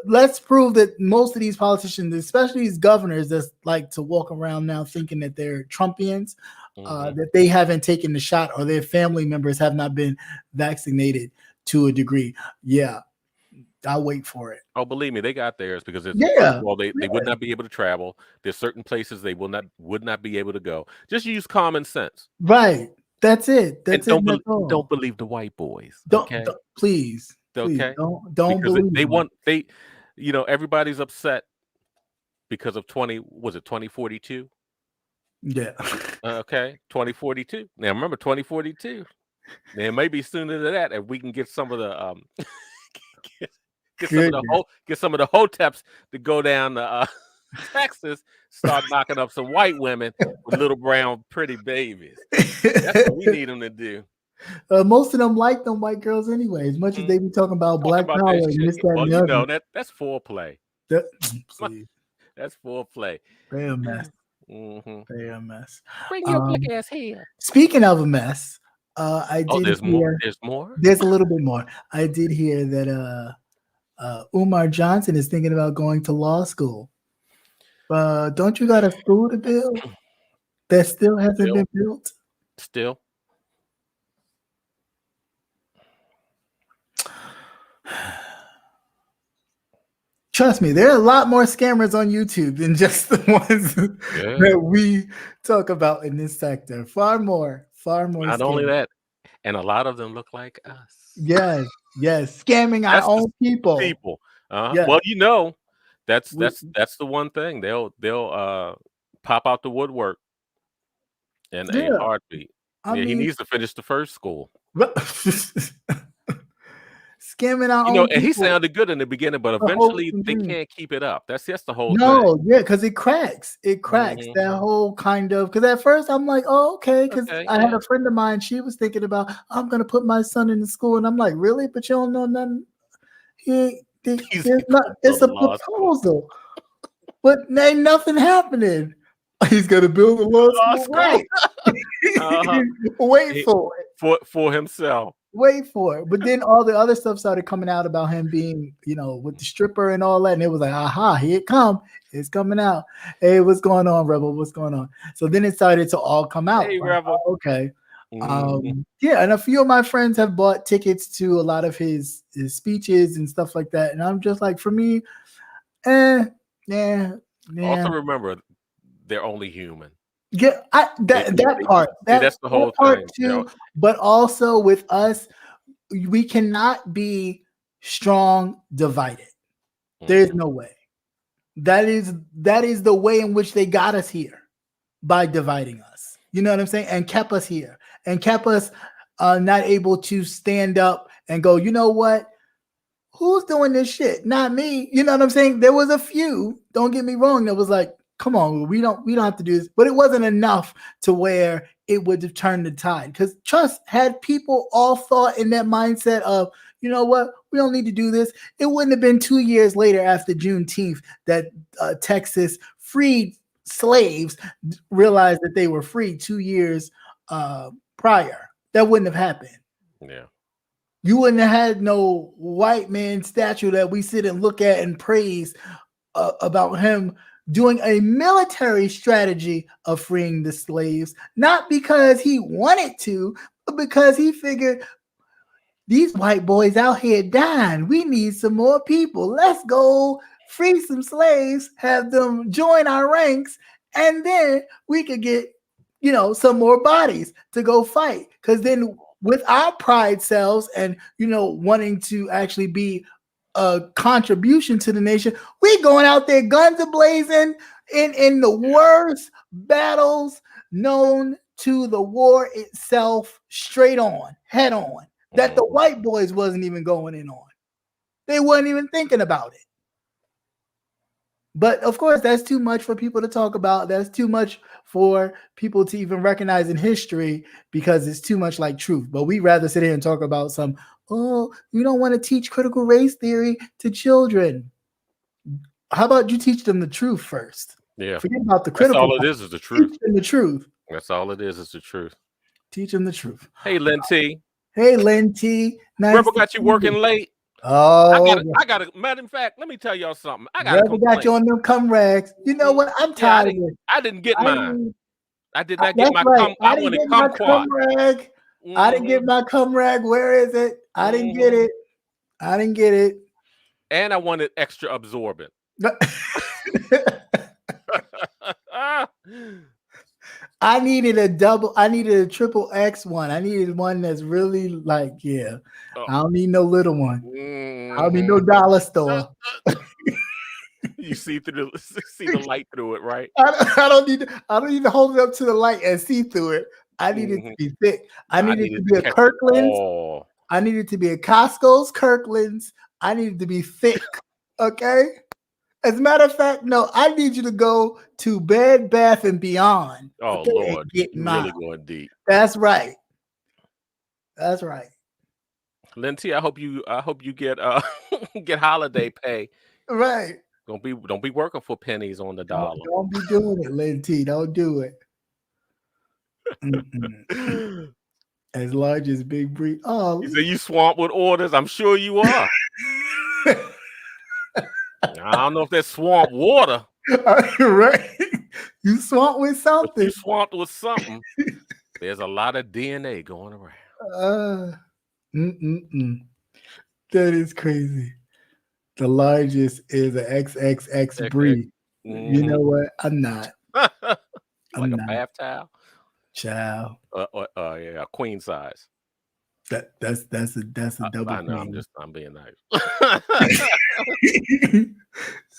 Let's prove that most of these politicians, especially these governors, that like to walk around now thinking that they're Trumpians. That they haven't taken the shot or their family members have not been vaccinated to a degree. Yeah, I'll wait for it. Oh, believe me, they got theirs because first of all, they would not be able to travel. There's certain places they would not be able to go. Just use common sense. Right. That's it. Don't believe the white boys. Okay? Please. Okay. Don't believe they you know, everybody's upset because of 2042. Yeah. Okay, 2042. Now remember 2042. Now maybe sooner than that, if we can get some of the get some of the hoteps to go down to Texas, start knocking up some white women with little brown pretty babies. That's what we need them to do. Most of them like them white girls anyway. As much as they be talking about black power and this, that, well, and you the know other. that's foreplay. That's foreplay. They're a mess. They're a mess. Bring your black ass here. Speaking of a mess, I did. There's more. There's more. There's a little bit more. I did hear that Umar Johnson is thinking about going to law school. Don't you got a school to build that still hasn't been built? Still. Trust me, there are a lot more scammers on YouTube than just the ones that we talk about in this sector. Far more. Not only that, and a lot of them look like us. Yes, scamming our own people. Yes. Well, you know, that's the one thing. They'll pop out the woodwork in a heartbeat. He needs to finish the first school. scamming our You know, own and he people sounded good in the beginning, but for hopes eventually and they dreams. can't keep it up. That's the whole thing. No, yeah, because it cracks. It cracks. Mhm. That whole kind of because at first I'm like, oh, okay, because Okay, I had yeah. a friend of mine, she was thinking about I'm gonna put my son in the school, and I'm like, really? But you don't know nothing. He's There's not. gonna It's build a a law school. proposal, but ain't nothing happening. He's gonna build a law Law school, school. right? Uh-huh. Wait He- for it. for himself. Wait for it. But then all the other stuff started coming out about him being, with the stripper and all that. And it was like, aha, here it come. It's coming out. Hey, what's going on, Rebel? What's going on? So then it started to all come out. Hey, Like, Rebel. oh, okay. Mhm. Yeah, and a few of my friends have bought tickets to a lot of his speeches and stuff like that. And I'm just like, for me, yeah. Also remember, they're only human. Yeah, that part, See, that's the whole part thing. too. But also with us, we cannot be strong divided. There's Mhm. no way. That is the way in which they got us here, by dividing us. You know what I'm saying? And kept us here and kept us not able to stand up and go, you know what? Who's doing this shit? Not me. You know what I'm saying? There was a few, don't get me wrong, that was like, come on, we don't have to do this. But it wasn't enough to where it would have turned the tide. Because trust, had people all thought in that mindset of, you know what, we don't need to do this, it wouldn't have been 2 years later after Juneteenth that Texas freed slaves, realized that they were free 2 years prior. That wouldn't have happened. Yeah. You wouldn't have had no white man statue that we sit and look at and praise about him doing a military strategy of freeing the slaves, not because he wanted to, but because he figured these white boys out here dying. We need some more people. Let's go free some slaves, have them join our ranks, and then we could get, some more bodies to go fight. Because then with our pride selves and, wanting to actually be a contribution to the nation, we going out there guns a-blazing in the worst battles known to the war itself, straight on, head on, that the white boys wasn't even going in on. They weren't even thinking about it. But of course, that's too much for people to talk about. That's too much for people to even recognize in history because it's too much like truth. But we rather sit here and talk about you don't want to teach critical race theory to children. How about you teach them the truth first? Yeah. Forget about the That's critical. all it is the truth. Teach them the truth. That's all it is the truth. Teach them the truth. Hey, Lynn T. Hey, Lynn T. Nice. Rebel got you working late. Oh, I got a matter of fact, let me tell y'all something. I got Rebel got you on them cum rags. You know what? I'm tired of it. I didn't get mine. I did not That's get my right. I wanted kumquat. Rag. I didn't get my cum rag. Where is it? I didn't get it. I didn't get it. And I wanted extra absorbent. I needed a triple X one. I needed one that's really like, I don't need no little one. I don't need no dollar store. You see the light through it, right? I don't need to hold it up to the light and see through it. I need it to be thick. I need it to be a Kirkland's. I need it to be a Costco's Kirkland's. I need it to be thick. Okay. As a matter of fact, no, I need you to go to Bed Bath and Beyond. Oh, okay, Lord, you're really going deep. That's right. That's right. Linty, I hope you get get holiday pay. Right. Don't be working for pennies on the dollar. Don't be doing it, Linty. Don't do it. As large as Big Bree. Oh, you say you swamped with orders. I'm sure you are. I don't know if that's swamp water. Right. You swamped with something. But you swamped with something. There's a lot of DNA going around. That is crazy. The largest is an XXX breed. You know what? I'm not. Like I'm a not. bath towel? Child. Yeah, queen size. That's a double. I know. Queen. I'm being nice.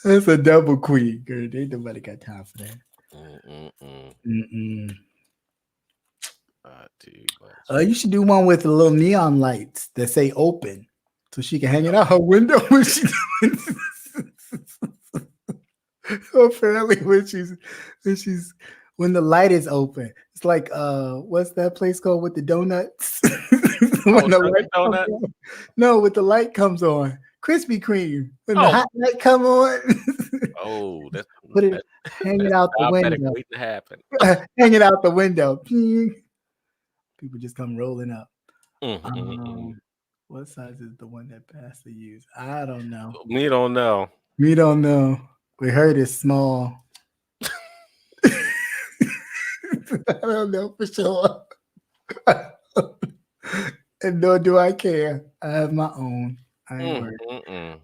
That's a double queen, girl. Ain't nobody got time for that. You should do one with the little neon lights that say open. so she can hang it out her window when she. Apparently, when the light is open, it's like what's that place called with the donuts? When the Dunkin' light comes Donut. on. No, with the light comes on, Krispy Kreme. When the Oh, hot light come on, oh, that's put it, that, hang it that's out the diabetic window, waiting to happen. hang it out the window. People just come rolling up. Mm. What size is the one that Pastor used? I don't know. Me don't know. We don't know. We heard it's small. I don't know for sure. And nor do I care. I have my own. I ain't worried.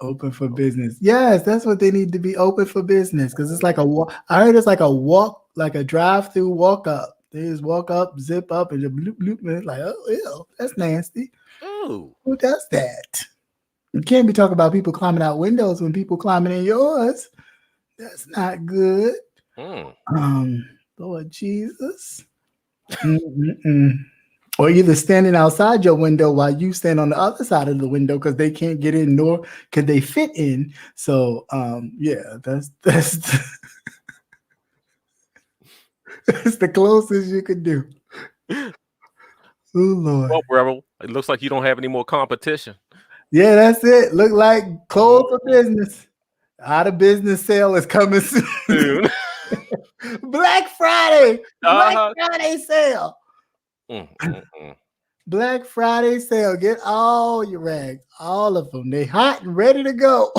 Open for business. Yes, that's what they need to be, open for business. Because it's like a walk. I heard it's like a walk, like a drive-through walk up. They just walk up, zip up, and just bloop bloop. And it's like, oh, ew, that's nasty. Ooh. Who does that? You can't be talking about people climbing out windows when people climbing in yours. That's not good. Lord Jesus. Or either standing outside your window while you stand on the other side of the window because they can't get in, nor can they fit in. So, yeah, that's that's the closest you could do. Oh Lord. Well, Rebel, it looks like you don't have any more competition. Yeah, that's it. Look like closed for business. Out of business sale is coming soon. Black Friday. Black Friday sale. Black Friday sale. Get all your rags, all of them. They hot and ready to go.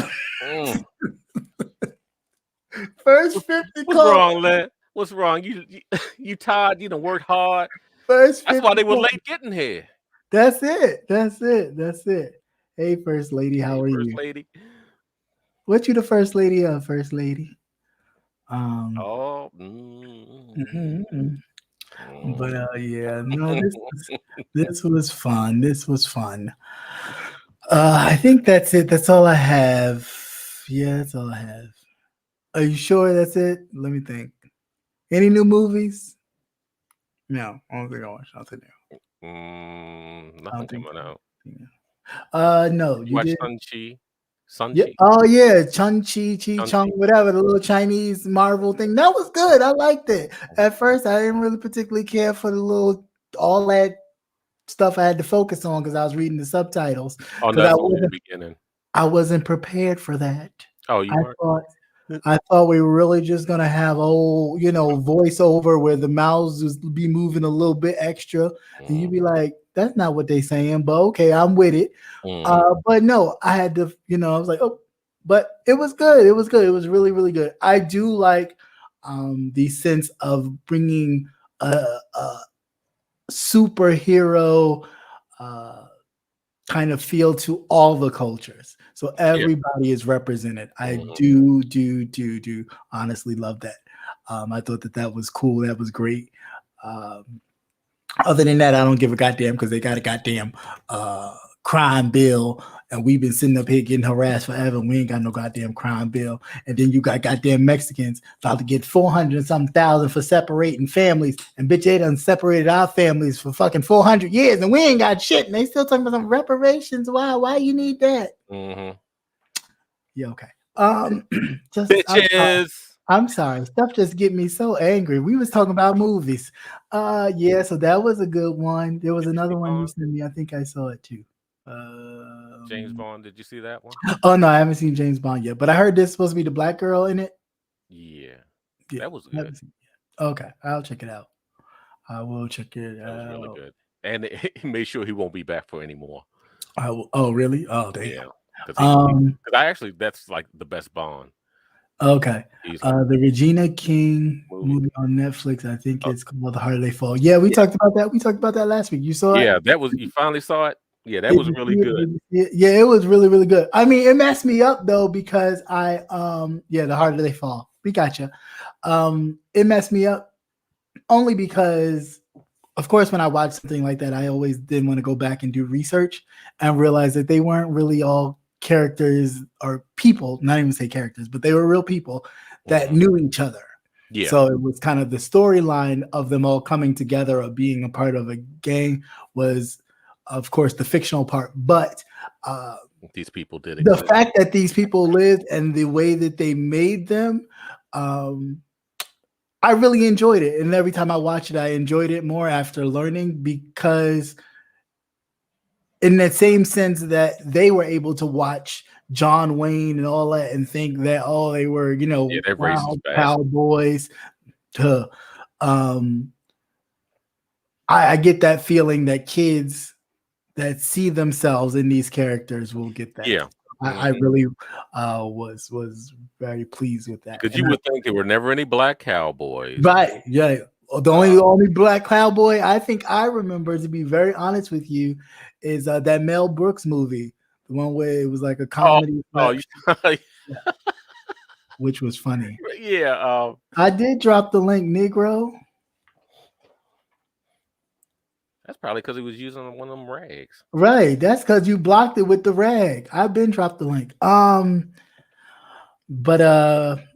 First 50 What's wrong, Len? What's wrong? You tired? You done worked hard. First 50 That's why they were late getting here. That's it. That's it. That's it. Hey, First Lady, how are you? First Lady. What you the First Lady of, First Lady? Oh. But yeah, no, this was fun. This was fun. I think that's it. That's all I have. Yeah, that's all I have. Are you sure that's it? Let me think. Any new movies? No, I don't think I watched nothing new. Nothing coming out. No, you watch did. Sun-Chi. Yeah. Oh yeah, Chi-Chung, whatever, the little Chinese Marvel thing. That was good. I liked it. At first, I didn't really particularly care for all that stuff I had to focus on because I was reading the subtitles. Oh, that's only the beginning. I wasn't prepared for that. Oh, you weren't? I thought we were really just gonna have voiceover where the mouths would be moving a little bit extra, and you'd be like, "That's not what they saying," but okay, I'm with it. But no, I had to, I was like, "Oh," but it was good. It was good. It was really, really good. I do like the sense of bringing a superhero kind of feel to all the cultures. So everybody is represented. I do honestly love that. I thought that was cool. That was great. Other than that, I don't give a goddamn because they got a goddamn crime bill. And we've been sitting up here getting harassed forever. We ain't got no goddamn crime bill. And then you got goddamn Mexicans about to get 400-something thousand for separating families. And bitch, they done separated our families for fucking 400 years. And we ain't got shit. And they still talking about some reparations. Why you need that? Yeah, okay. Just bitches. I'm sorry. Stuff just get me so angry. We was talking about movies. Yeah, so that was a good one. There was another one you sent me. I think I saw it too. James Bond, did you see that one? Oh no, I haven't seen James Bond yet, but I heard there's supposed to be the black girl in it. Yeah, that was good. Okay, I'll check it out. I will check it out. That was really good, and he made sure he won't be back for any more. Oh really? Oh damn. Yeah, because that's like the best Bond. Okay. The Regina King movie on Netflix. I think it's called The Harder They Fall. Yeah, we talked about that. We talked about that last week. You saw it? Yeah, you finally saw it. Yeah, that was really good. Yeah, it was really, really good. I mean, it messed me up though because The Harder They Fall. We got you. It messed me up only because, of course, when I watch something like that, I always did want to go back and do research and realize that they weren't really all characters or people, not even say characters, but they were real people that knew each other. Yeah. So it was kind of the storyline of them all coming together or being a part of a gang was of course, the fictional part, but These people did the exist. fact that these people lived and the way that they made them, I really enjoyed it. And every time I watched it, I enjoyed it more after learning, because in that same sense that they were able to watch John Wayne and all that and think that, oh, they were, they're racist wild bastards. cowboys. I get that feeling that kids that see themselves in these characters will get that. Yeah. I really was very pleased with that. Because you would think there were never any black cowboys. Right. Yeah. The only black cowboy I think I remember, to be very honest with you, is that Mel Brooks movie, the one where it was like a comedy, which was funny. Yeah. I did drop the link, Negro. That's probably because he was using one of them rags. Right. That's because you blocked it with the rag. I've been dropped the link. But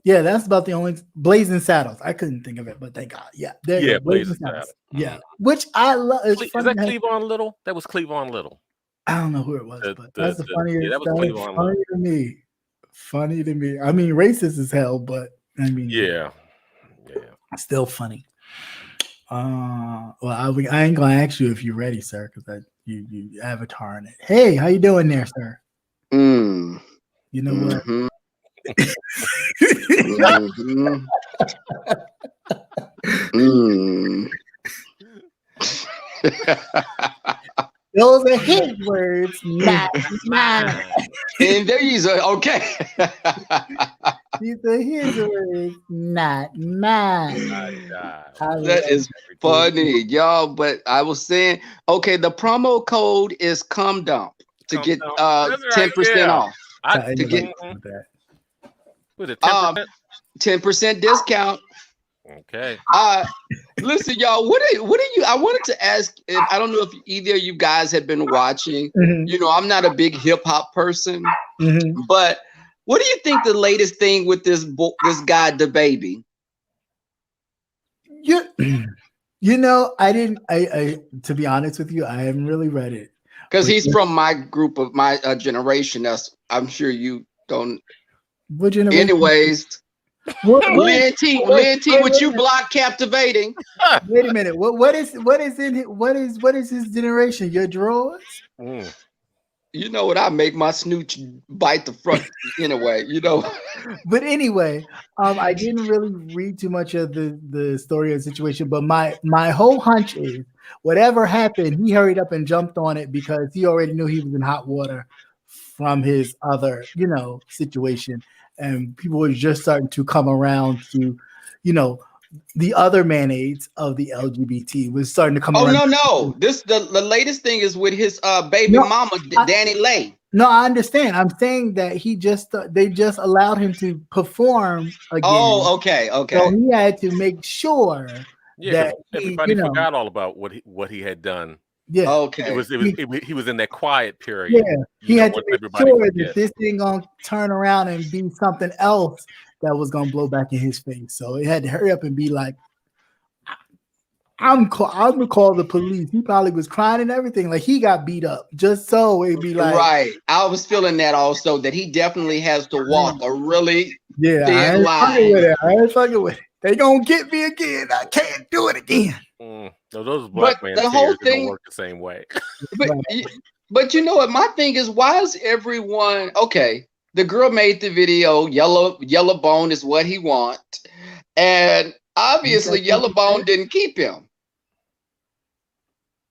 yeah, that's about the only Blazing Saddles. I couldn't think of it, but thank God. Yeah, there you go. Blazing Saddles. Yeah, which I love. Is that Cleavon Little? That was Cleavon Little. I don't know who it was, but that's the funniest. That was Cleavon funny Little. To me. Funny to me. I mean, racist as hell, but I mean, yeah, still funny. Well, I ain't gonna ask you if you're ready, sir, because you avatar in it. Hey, how you doing there, sir? You know what? Those are his words, not mine. And there you go. Okay. These are his words, not mine. That is funny, y'all. But I was saying, okay, the promo code is Cum Dump to get 10% off. To get that. Was it 10%? 10% discount. Okay. Listen, y'all. What are you? I wanted to ask. I don't know if either of you guys have been watching. Mm-hmm. I'm not a big hip hop person, mm-hmm. but what do you think the latest thing with this guy, the baby? I didn't. I to be honest with you, I haven't really read it because he's from my group of my generation. I'm sure you don't. What generation? Anyways. Lynn T, with you block captivating. Wait a minute. What is his generation? Your drawers? You know what? I make my snooch bite the front anyway. But anyway, I didn't really read too much of the story of the situation. But my whole hunch is whatever happened, he hurried up and jumped on it because he already knew he was in hot water from his other situation. And people were just starting to come around to, the other mayonnaise of the LGBT was starting to come around. Oh, no. The latest thing is with his baby mama, Danny Lay. No, I understand. I'm saying that they just allowed him to perform again. Oh, okay. So he had to make sure that everybody forgot all about what he had done. Yeah. Okay. He was in that quiet period. Yeah. He had to make sure that this thing gonna turn around and be something else that was gonna blow back in his face. So he had to hurry up and be like, I'm gonna call the police. He probably was crying and everything. Like he got beat up just so it'd be like. Right. I was feeling that also, that he definitely has to walk a really thin line. I ain't fucking with it. They gonna get me again. I can't do it again. No, those black men don't work the same way. But you know what? My thing is, why is everyone okay? The girl made the video. Yellow Bone is what he wants, and obviously Yellow Bone didn't keep him.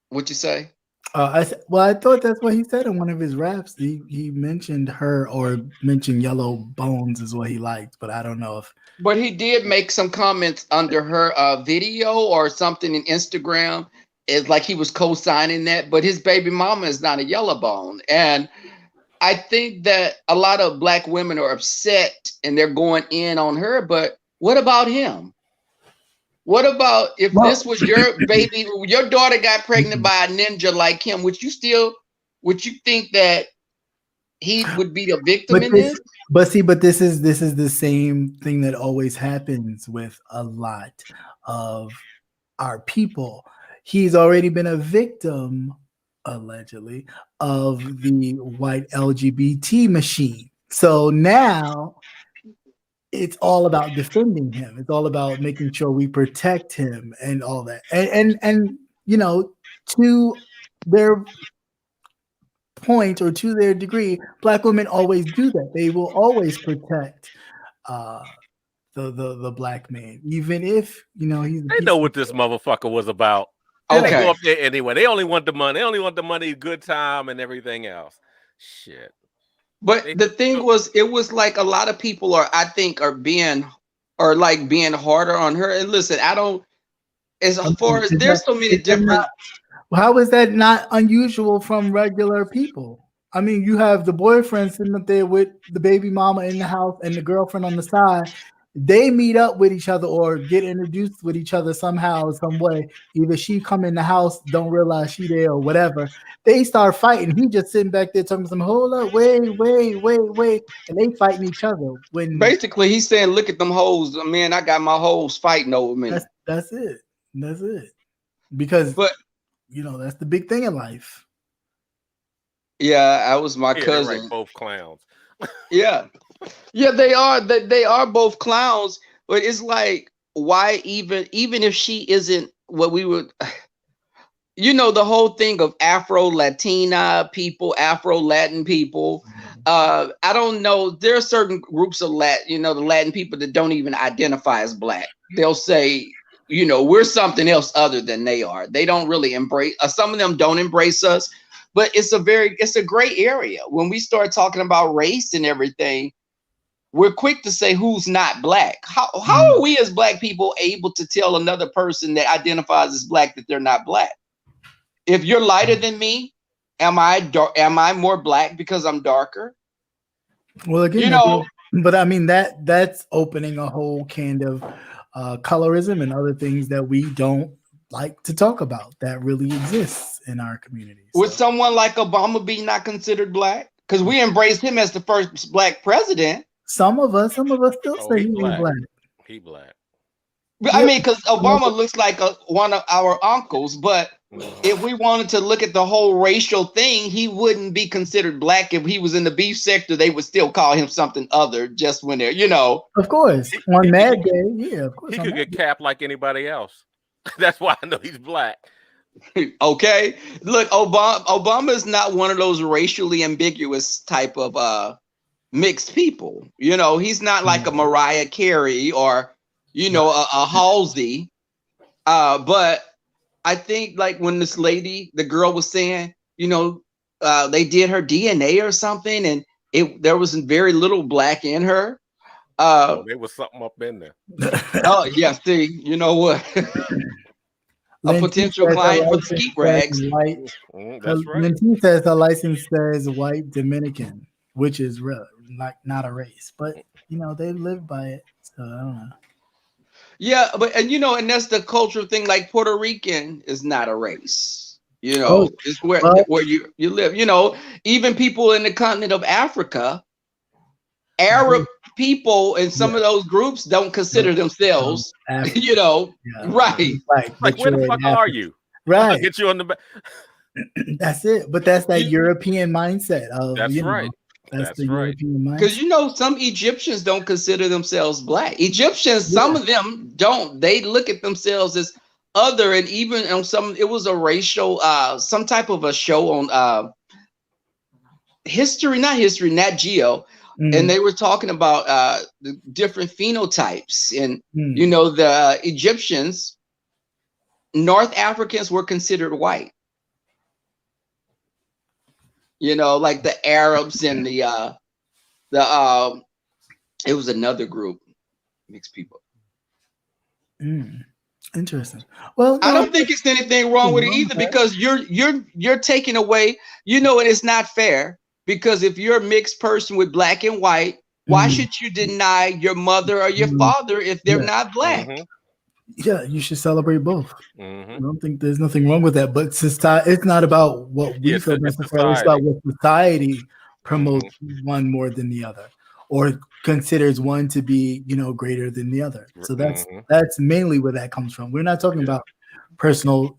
What'd you say? I thought that's what he said in one of his raps. He mentioned her or mentioned Yellow Bones is what he liked, but I don't know if. But he did make some comments under her video or something in Instagram. It's like he was co-signing that, but his baby mama is not a yellow bone. And I think that a lot of black women are upset and they're going in on her, but what about him? What about if this was your baby, your daughter got pregnant by a ninja like him, would you think that he would be a victim in this? But this is the same thing that always happens with a lot of our people. He's already been a victim allegedly, of the white LGBT machine. So now it's all about defending him. It's all about making sure we protect him and all that. And you know, to their point or to their degree, Black women always do that. They will always protect uh the Black man, even if you know he's. They know what this motherfucker was about. And they go up there anyway. They only want the money. They only want the money, good time, and everything else. Shit. But the thing was, it was like a lot of people are being harder on her. And listen, I don't. As far as there's so many different. How is that not unusual from regular people? I mean, you have the boyfriend sitting up there with the baby mama in the house and the girlfriend on the side. They meet up with each other or get introduced with each other somehow, some way. Either she come in the house, don't realize she there or whatever. They start fighting. He just sitting back there talking some, hold up, wait. And they fighting each other. When basically he's saying, look at them hoes. Man, I got my hoes fighting over me. That's it. Because you know, that's the big thing in life. Yeah, I was my cousin. Right, both clowns. Yeah, they are. They are both clowns. But it's like, why even if she isn't what we would, you know, the whole thing of Afro-Latina people, Afro-Latin people. I don't know. There are certain groups of the Latin people that don't even identify as Black. They'll say, you know, we're something else other than they are. They don't really embrace. Some of them don't embrace us, but it's a gray area. When we start talking about race and everything, we're quick to say who's not Black. How are we as Black people able to tell another person that identifies as Black that they're not Black? If you're lighter than me, am I more Black because I'm darker? Well, again, you know, but I mean that's opening a whole can of colorism and other things that we don't like to talk about that really exists in our community. Would someone like Obama be not considered Black? Because we embraced him as the first Black president. Some of us still say he's Black. He Black. I mean, because Obama looks like one of our uncles, but if we wanted to look at the whole racial thing, he wouldn't be considered Black. If he was in the beef sector, they would still call him something other just when they're, you know. Of course. On Mad Day, yeah, of course. He could get capped like anybody else. That's why I know he's Black. Okay. Look, Obama is not one of those racially ambiguous type of mixed people. You know, he's not like a Mariah Carey or, you know, a Halsey. But I think like when this lady, the girl was saying, you know, they did her DNA or something and there was very little Black in her. There was something up in there. Oh, yeah. See, you know what? A potential client for the skeet rags. That's right. Linty says her license says white Dominican, which is really like not a race, but you know, they live by it. So I don't know. Yeah, and that's the cultural thing. Like Puerto Rican is not a race. You know, it's where you live. You know, even people in the continent of Africa, Arab people in some of those groups don't consider themselves, you know, right. Like, where the fuck are you? Right. I'll get you on the back. That's it. But that's that European mindset of, that's right. That's the European mindset. Because, you know, some Egyptians don't consider themselves Black. Egyptians, some of them don't. They look at themselves as other. And even on it was a racial, some type of a show on not history, Nat Geo. And they were talking about the different phenotypes. And, you know, the Egyptians, North Africans were considered white. You know, like the Arabs and it was another group, mixed people. Interesting. Well, I don't think it's anything wrong with it either, because you're taking away, you know, and it's not fair. Because if you're a mixed person with Black and white, why should you deny your mother or your father if they're not Black? Yeah, you should celebrate both. I don't think there's nothing wrong with that. But society, it's not about what we feel necessarily. It's about what society promotes one more than the other, or considers one to be, you know, greater than the other. So that's mainly where that comes from. We're not talking about personal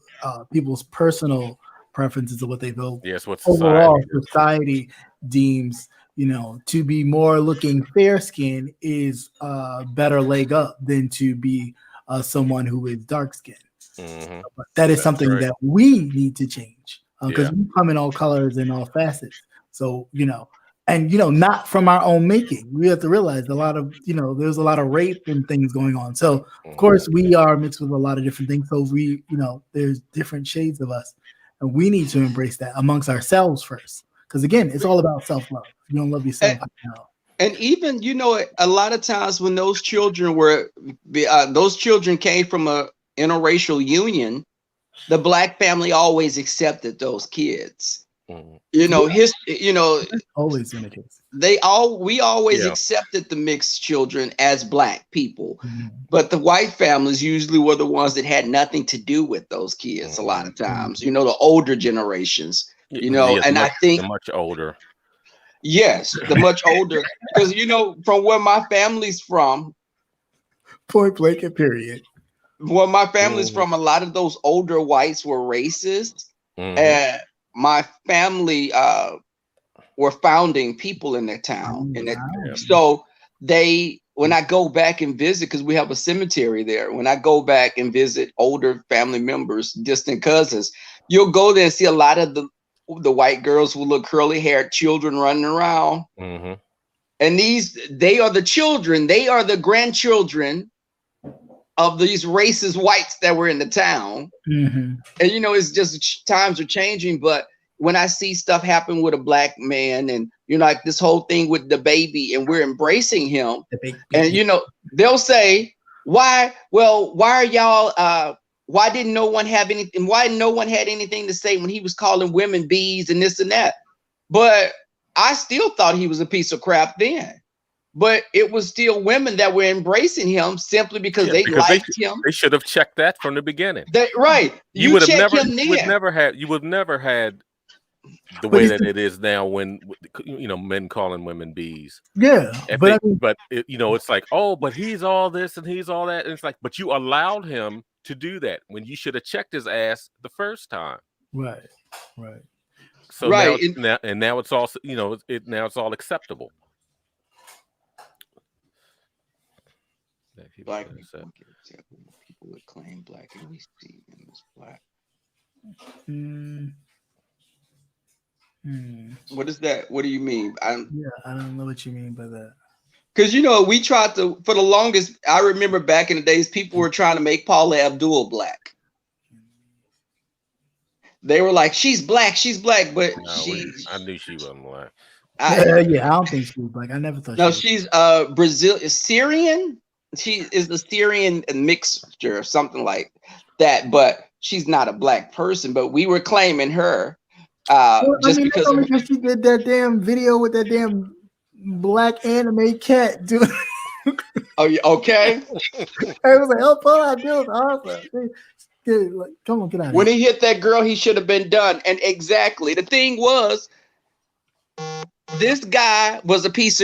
people's personal preferences of what they feel Yes, what overall society is. society deems, to be more looking fair skin is a better leg up than to be someone who is dark skinned. Mhm. But that is That's something right. that we need to change because Yeah. we come in all colors and all facets. So, and not from our own making. We have to realize a lot of, there's a lot of rape and things going on. So of course we are mixed with a lot of different things. So we, there's different shades of us, and we need to embrace that amongst ourselves first. Because again, it's all about self-love. If you don't love yourself, And even, a lot of times when those children came from a interracial union, the Black family always accepted those kids. Mhm. That's always been the case. We always Yeah. accepted the mixed children as Black people, Mhm. but the white families usually were the ones that had nothing to do with those kids. A lot of times, the older generations, Yeah, and I think they're much older. yes, the much older, because from where my family's from, Point blank and period. where my family's Mhm. from, a lot of those older whites were racist, Mhm. and my family were founding people in their town, and Wow. so when I go back and visit, because we have a cemetery there, when I go back and visit older family members, distant cousins, you'll go there and see a lot of the white girls with little curly haired children running around. Mhm. And they are the children, they are the grandchildren of these racist whites that were in the town. Mhm. And it's just times are changing, but when I see stuff happen with a Black man, and like this whole thing with the baby, and we're embracing him, The big and they'll say, why are y'all why didn't no one have anything, why no one had anything to say when he was calling women bees and this and that? But I still thought he was a piece of crap then. But it was still women that were embracing him simply because they liked him. They should have checked that from the beginning. Right. You would have check never, him then. you would never had the But way it's that it is now when men calling women bees. Yeah, but It's like, oh, but he's all this and he's all that, and it's like, but you allowed him to do that when you should have checked his ass the first time. right. So Right. now it's all now it's all acceptable. Black people get accepted when people would claim Black and we see him as Black. What is that? What do you mean? I don't know what you mean by that. Because we tried to, for the longest, I remember back in the days, people were trying to make Paula Abdul Black. They were like, she's black, but I knew she wasn't Black. I don't think she was Black. I never thought. No, she was. She's Syrian. She is the Syrian mixture or something like that, but she's not a Black person. But we were claiming her because she did that damn video with that damn Black anime cat doing. Oh, okay. I was like, oh, Paula Abdul, awesome. Like, come on, get out of When here. he hit that girl, he should have been done. And exactly, the thing was, this guy was a piece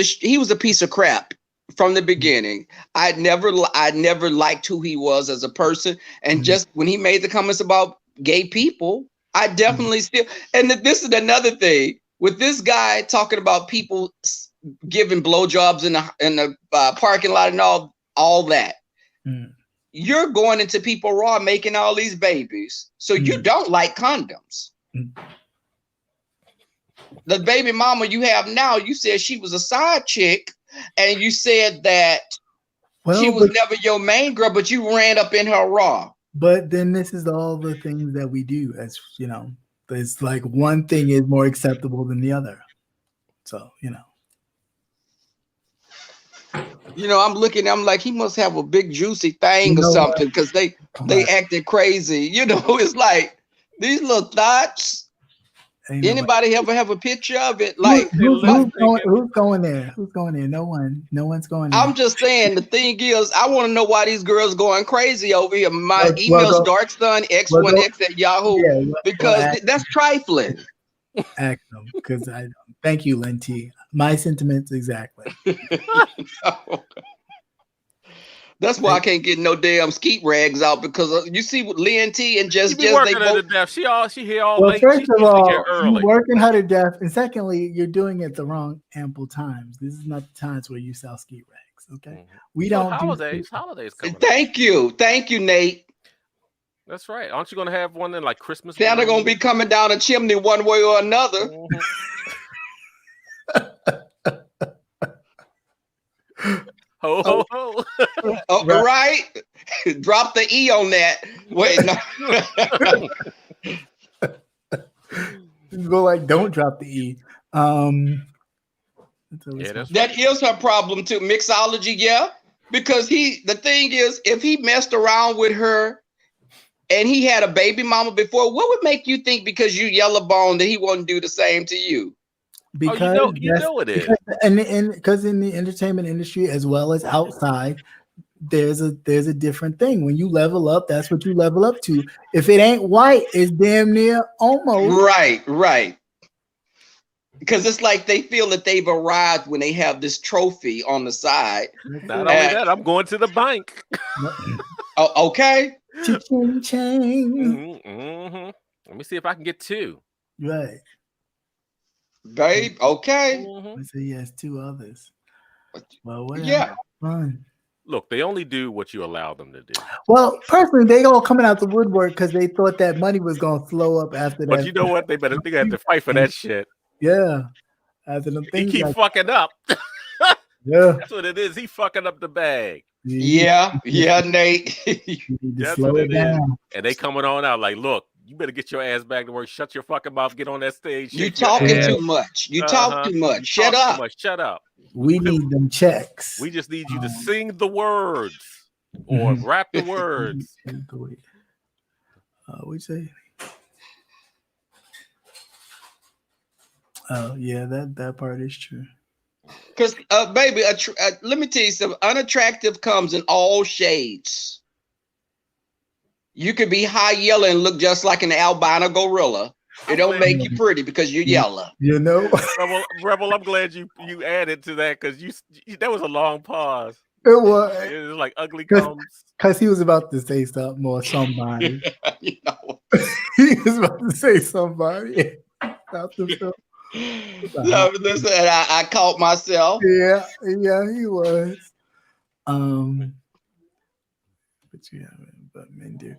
of crap from the beginning. I never liked who he was as a person, and just when he made the comments about gay people, I definitely still. And this is another thing with this guy talking about people giving blowjobs in the parking lot and all that. You're going into people raw making all these babies, so you don't like condoms. The baby mama you have now, you said she was a side chick, and you said that she was never your main girl, but you ran up in her raw. But then this is all the things that we do, as it's like one thing is more acceptable than the other. So I'm looking, I'm like, he must have a big juicy thing or something, because they acted crazy. It's like these little thoughts. Anybody ever have a picture of it? Like who's going there? Who's going there? No one's going there. I'm just saying, the thing is, I want to know why these girls going crazy over here. My email's darkson x1x at Yahoo, because that's trifling. Ask them, because I thank you, Lenti. My sentiments exactly. That's why I can't get no damn skeet rags out because you see what Lynn T and She just be they working her to both. death. She here all Well, late. first She's of usually here all, early. you're working her to death, and secondly, you're doing it the wrong ample times. This is not the times where you sell ski rags. Okay, we Well, don't holidays coming up. Thank you, Nate. That's right. Aren't you gonna have one in like Christmas? Santa gonna be coming down a chimney one way or another. Ho ho ho! Oh, right. Drop the E on that. Wait, no. Go like, don't drop the E. That is her problem too. Mixology, yeah. Because the thing is, if he messed around with her and he had a baby mama before, what would make you think because you yellow bone that he wouldn't do the same to you? Because you know it is. Because in the entertainment industry as well as outside, there's a different thing. When you level up, that's what you level up to. If it ain't white, it's damn near almost right. Because it's like they feel that they've arrived when they have this trophy on the side. Not only that, I'm going to the bank. Oh, okay. Ching. Let me see if I can get 2. Right. Babe, okay. I say yes, 2 others. Well, whatever. Yeah. Fine. Look, they only do what you allow them to do. Well, personally, they all coming out the woodwork because they thought that money was gonna flow up after that. But you know what? They have to fight for that shit. Yeah. After them things he keep fucking up. Yeah. That's what it is. He fucking up the bag. Yeah, Nate. That's what it is. And they coming on out like, look, you better get your ass back to work. Shut your fucking mouth. Get on that stage. You talking too much. You talk too much. Shut up. Shut up. We need them checks. We just need you to sing the words or rap the words. What'd you say? Oh yeah, that part is true. Because, baby, let me tell you something. Unattractive comes in all shades. You could be high yellow and look just like an albino gorilla. It don't make you pretty because you're yellow. You know, Rebel. I'm glad you added to that because you that was a long pause. It was like ugly comes because he was about to say something or somebody. You know. He was about to say somebody. No, listen, I caught myself. Yeah, he was. But men do.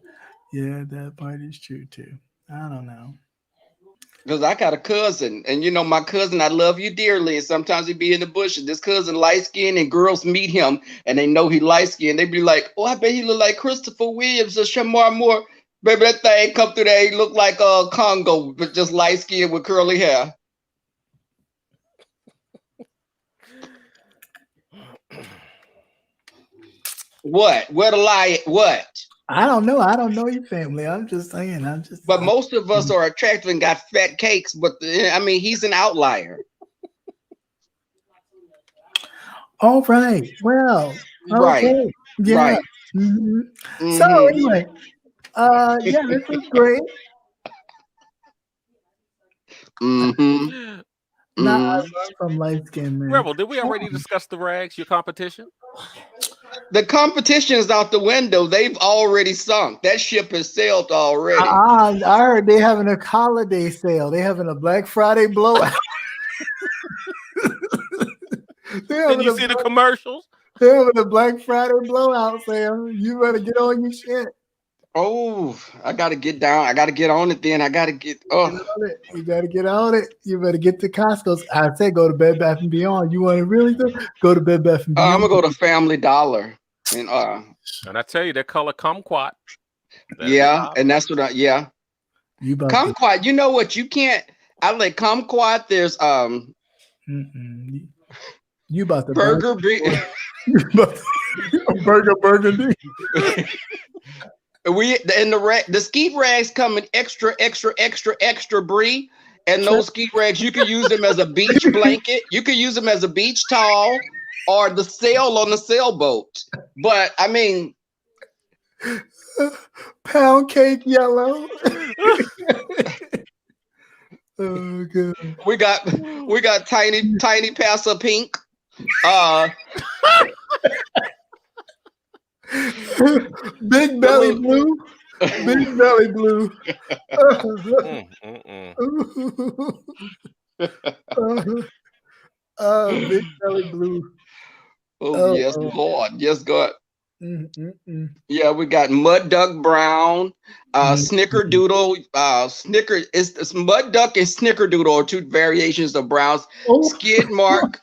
Yeah, that part is true too. I don't know. Because I got a cousin, and you know, my cousin, I love you dearly, and sometimes he be in the bushes. This cousin light skinned, and girls meet him, and they know he light skinned. They be like, "Oh, I bet he look like Christopher Williams or Shamar Moore." Baby, that thing come through there, he look like Congo, but just light skinned with curly hair. What? Where the lie? What? I don't know. I don't know your family. I'm just saying. But most of us are attractive and got fat cakes. But I mean, he's an outlier. All right. Well. Right. Okay. Yeah. Right. So anyway, yeah, this was great. Not from light skin, man. Rebel, did we already discuss the rags, your competition? The competition is out the window. They've already sunk. That ship has sailed already. I heard they having a holiday sale. They having a Black Friday blowout. Did you see the commercials? They're having a Black Friday blowout sale. You better get on your shit. Oh, I gotta get down. I gotta get on it. Then I gotta get. You gotta get on it. You better get to Costco's. I say go to Bed Bath and Beyond. You want to really go to Bed Bath and Beyond? I'm gonna go to Family Dollar. And I tell you, that color kumquat. Yeah, and that's what kumquat. You know what? You can't. I like kumquat. There's You about to burger burgundy. The ski rags come in extra brie, and those ski rags you can use them as a beach blanket. You can use them as a beach towel or the sail on the sailboat. But I mean, pound cake yellow. Oh god. We got tiny passa pink. Big belly blue. Big belly blue. Big belly blue. Oh, yes, Lord. Yes, God. Mm. Yeah, we got Mud Duck Brown, Snickerdoodle. It's Mud Duck and Snickerdoodle are two variations of Brown's. Oh. Skid Mark.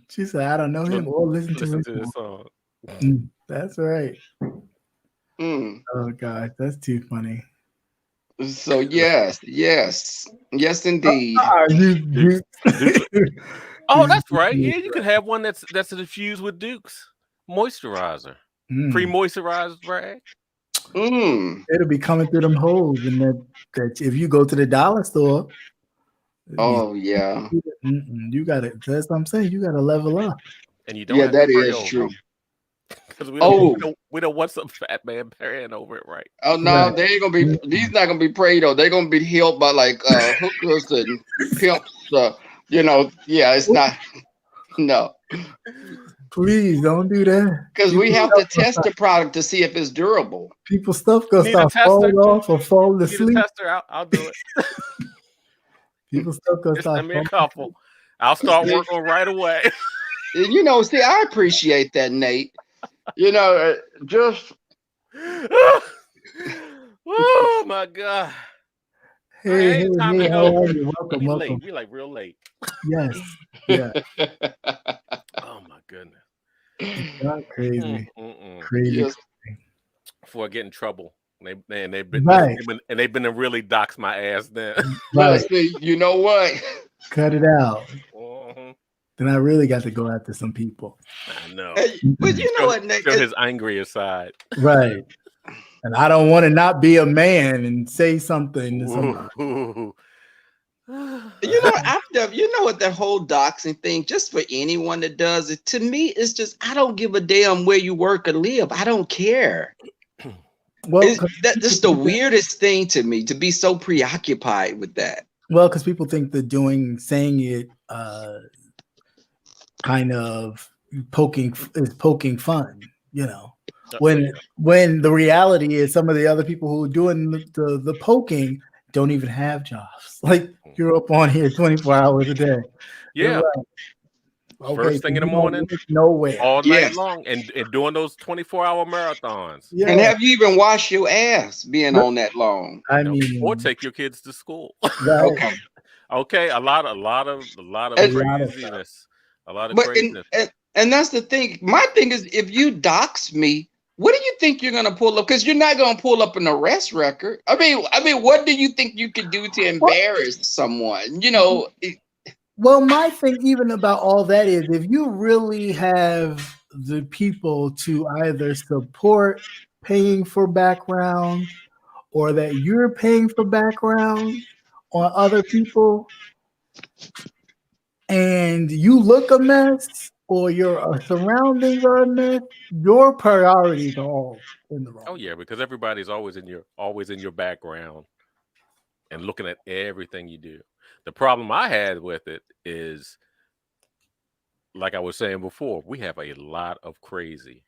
She said, I don't know him or listen to this song. That's right. Oh gosh, that's too funny. So yes, indeed. Oh, that's right. Yeah, you could have one that's infused with Duke's moisturizer, pre-moisturized rag. It'll be coming through them holes, and that if you go to the dollar store. Oh yeah. You gotta. That's what I'm saying. You gotta level up. And you don't. Yeah, that is true. Because we don't want some fat man praying over it, right? Oh no, they ain't gonna be. These not gonna be prayed though. They're gonna be healed by like hookers and pimps. It's not. No. Please don't do that. Because we have to test the product to see if it's durable. People's stuff gonna start falling off or falling asleep. Tester, I'll do it. People's stuff gonna start. Send me a couple. I'll start working right away. See, I appreciate that, Nate. Just. Oh my God. Hey, time to how go. are you? Welcome. We like real late. Yes. Yeah. Oh my goodness. Not crazy. Crazy. Yes. Before I get in trouble. They've been to really dox my ass then. Right. See, you know what? Cut it out. Then I really got to go after some people. I know. But you know what, Nate? Show his angrier side. Right. And I don't want to not be a man and say something to somebody. You know what, that whole doxing thing, just for anyone that does it, to me, it's just, I don't give a damn where you work or live. I don't care. Well, that's the weirdest thing to me, to be so preoccupied with that. Well, because people think that saying it kind of poking fun, when the reality is some of the other people who are doing the poking don't even have jobs. Like, you're up on here 24 hours a day. Yeah. First thing in the morning, nowhere, all night long, and doing those 24-hour marathons. Yeah. And have you even washed your ass being on that long? I mean, or take your kids to school. Right. Okay, a lot of craziness, craziness. And that's the thing. My thing is, if you dox me, what do you think you're gonna pull up? Because you're not gonna pull up an arrest record. I mean, what do you think you could do to embarrass someone? Well, my thing even about all that is, if you really have the people to either support paying for background or that you're paying for background on other people and you look a mess or your surroundings are a mess, your priorities are all in the wrong. Oh yeah, because everybody's always in your background and looking at everything you do. The problem I had with it is, like I was saying before, we have a lot of crazy.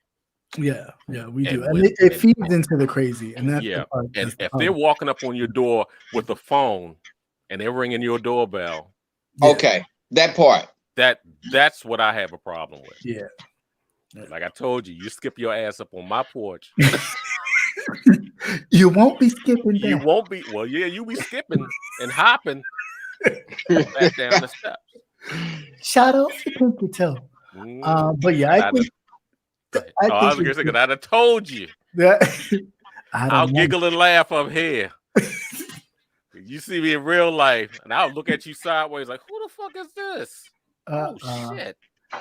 Yeah, we do. And it feeds into the crazy. And that's the part. And if they're walking up on your door with a phone and they're ringing your doorbell. Okay, that part. That's what I have a problem with. Yeah. Like I told you skip your ass up on my porch. You won't be skipping that. You won't be. Well, yeah, you be skipping and hopping back down the steps. Shout out to Pinky Toe. But yeah, I think I was gonna say, because I'd have told you. I'll giggle and laugh up here. You see me in real life, and I'll look at you sideways like, who the fuck is this? Shit.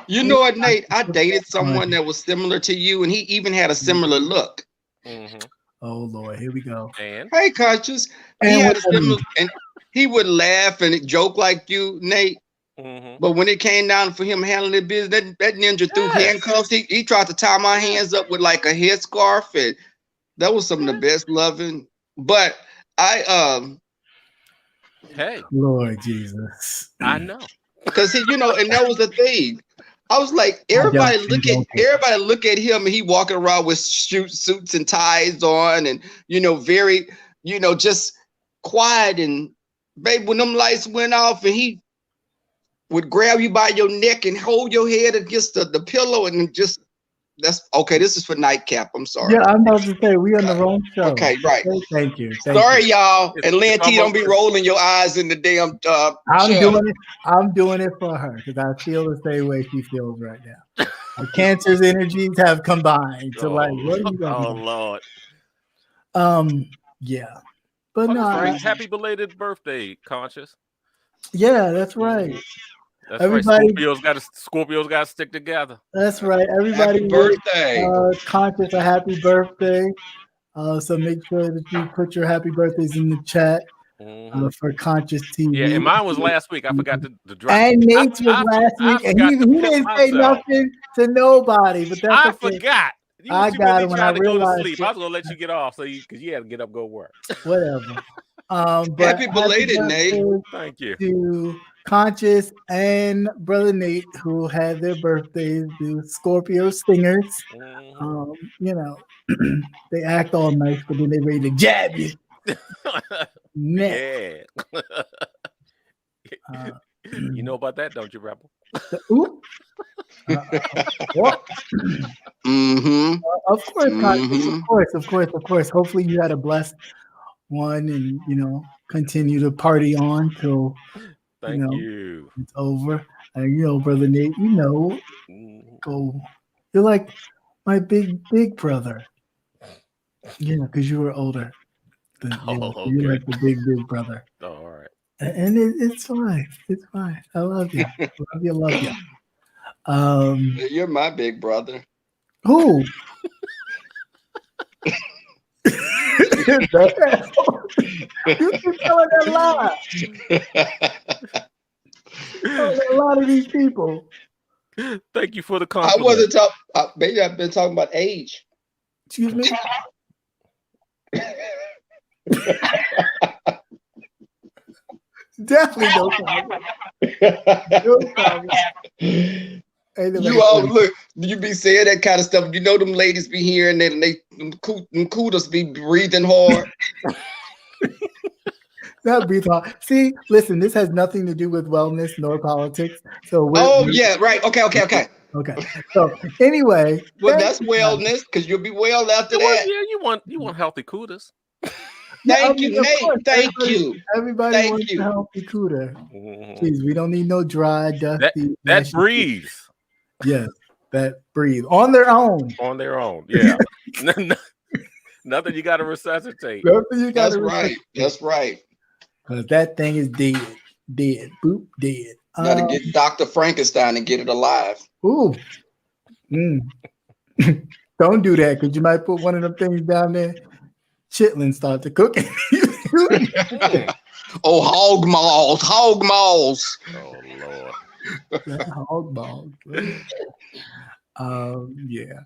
You know what, Nate? I dated someone that was similar to you, and he even had a similar look. Mm-hmm. Oh Lord, here we go. And hey, Conscious, he had a similar, and he would laugh and joke like you, Nate. Mm-hmm. But when it came down for him handling the business, that ninja threw handcuffs. He tried to tie my hands up with like a headscarf, and that was some of the best loving. But Hey, Lord Jesus. I know. Because and that was the thing. I was like, I everybody don't care. look at him, and he walking around with suits and ties on, and very, just quiet. And babe, when them lights went off, and he would grab you by your neck and hold your head against the pillow, and just that's okay. This is for nightcap. I'm sorry. Yeah, I'm about to say we on the wrong show. Okay, right. Thank you. Sorry, y'all. It's And Lynn T, don't be almost- rolling your eyes in the damn I'm chair. doing it. I'm doing it for her because I feel the same way she feels right now. The Cancer's energies have combined to what are you gonna Lord. do? Yeah. But no, Frank, happy belated birthday, Conscious. yeah, that's right. That's Everybody- right. Scorpios got to stick together. That's right. Everybody, Happy birthday. Conscious a happy birthday. So make sure that you put your happy birthdays in the chat for Conscious TV. Yeah, and mine was last week. I forgot to drop. And Nate's was last week, and he didn't say nothing to nobody. But that's I okay. forgot. You I too got busy it when trying I to go to realized sleep. it. I was gonna let you get off because you had to get up, go work. Whatever. But Happy belated, birthday Nate. Thank you. to Conscious and Brother Nate, who had their birthdays, the Scorpio Stingers. They act all nice, but then they ready to jab you. Yeah. You know about that, don't you, Rebel? What? Mm-hmm. Of course, Conscious, of course. Hopefully you had a blessed one and continue to party on till Thank you. it's over. And Brother Nate, go. You're like my big brother. Yeah, because you were older. You're like the big brother. Oh, all right. And it's fine. It's fine. I love you. Love you. You're my big brother. Who? You keep telling that lie. A lot of these people. Thank you for the compliment. I wasn't talking. Maybe I've been talking about age. Excuse me. Definitely no problem. No problem. You all look. You be saying that kind of stuff. Them ladies be here and then them kudos be breathing hard. Not breathe hard. See, listen. This has nothing to do with wellness nor politics. So yeah, right. Okay. Okay. So anyway, well, that's wellness because you'll be well after that. Yeah, you want healthy kudos. Thank you, Nate. Thank you. Everybody wants a healthy cooter. Please, we don't need no dry, dusty. That breathes. Yes, that breathe on their own. On their own, yeah. Nothing you got to resuscitate. That's right. That's right. Because that thing is dead. Boop, dead. Got to get Dr. Frankenstein and get it alive. Ooh. Don't do that because you might put one of them things down there. Chitlins start to cook. Oh, hog malls. Oh, Lord. Hog balls. Yeah.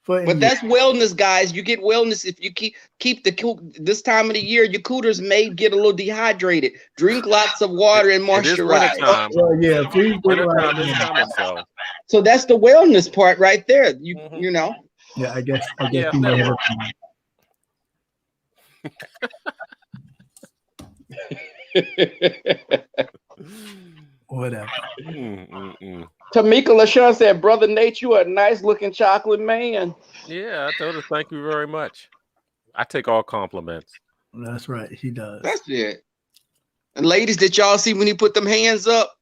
But that's wellness, guys. You get wellness if you keep this time of the year. Your cooters may get a little dehydrated. Drink lots of water and moisturize. Yeah, please. So that's the wellness part right there. You know. Yeah, I guess. Yeah, you know. Whatever. Tamika LaShawn said, "Brother Nate, you are a nice looking chocolate man." Yeah, I told her thank you very much. I take all compliments. That's right, he does. That's it. And ladies, did y'all see when he put them hands up?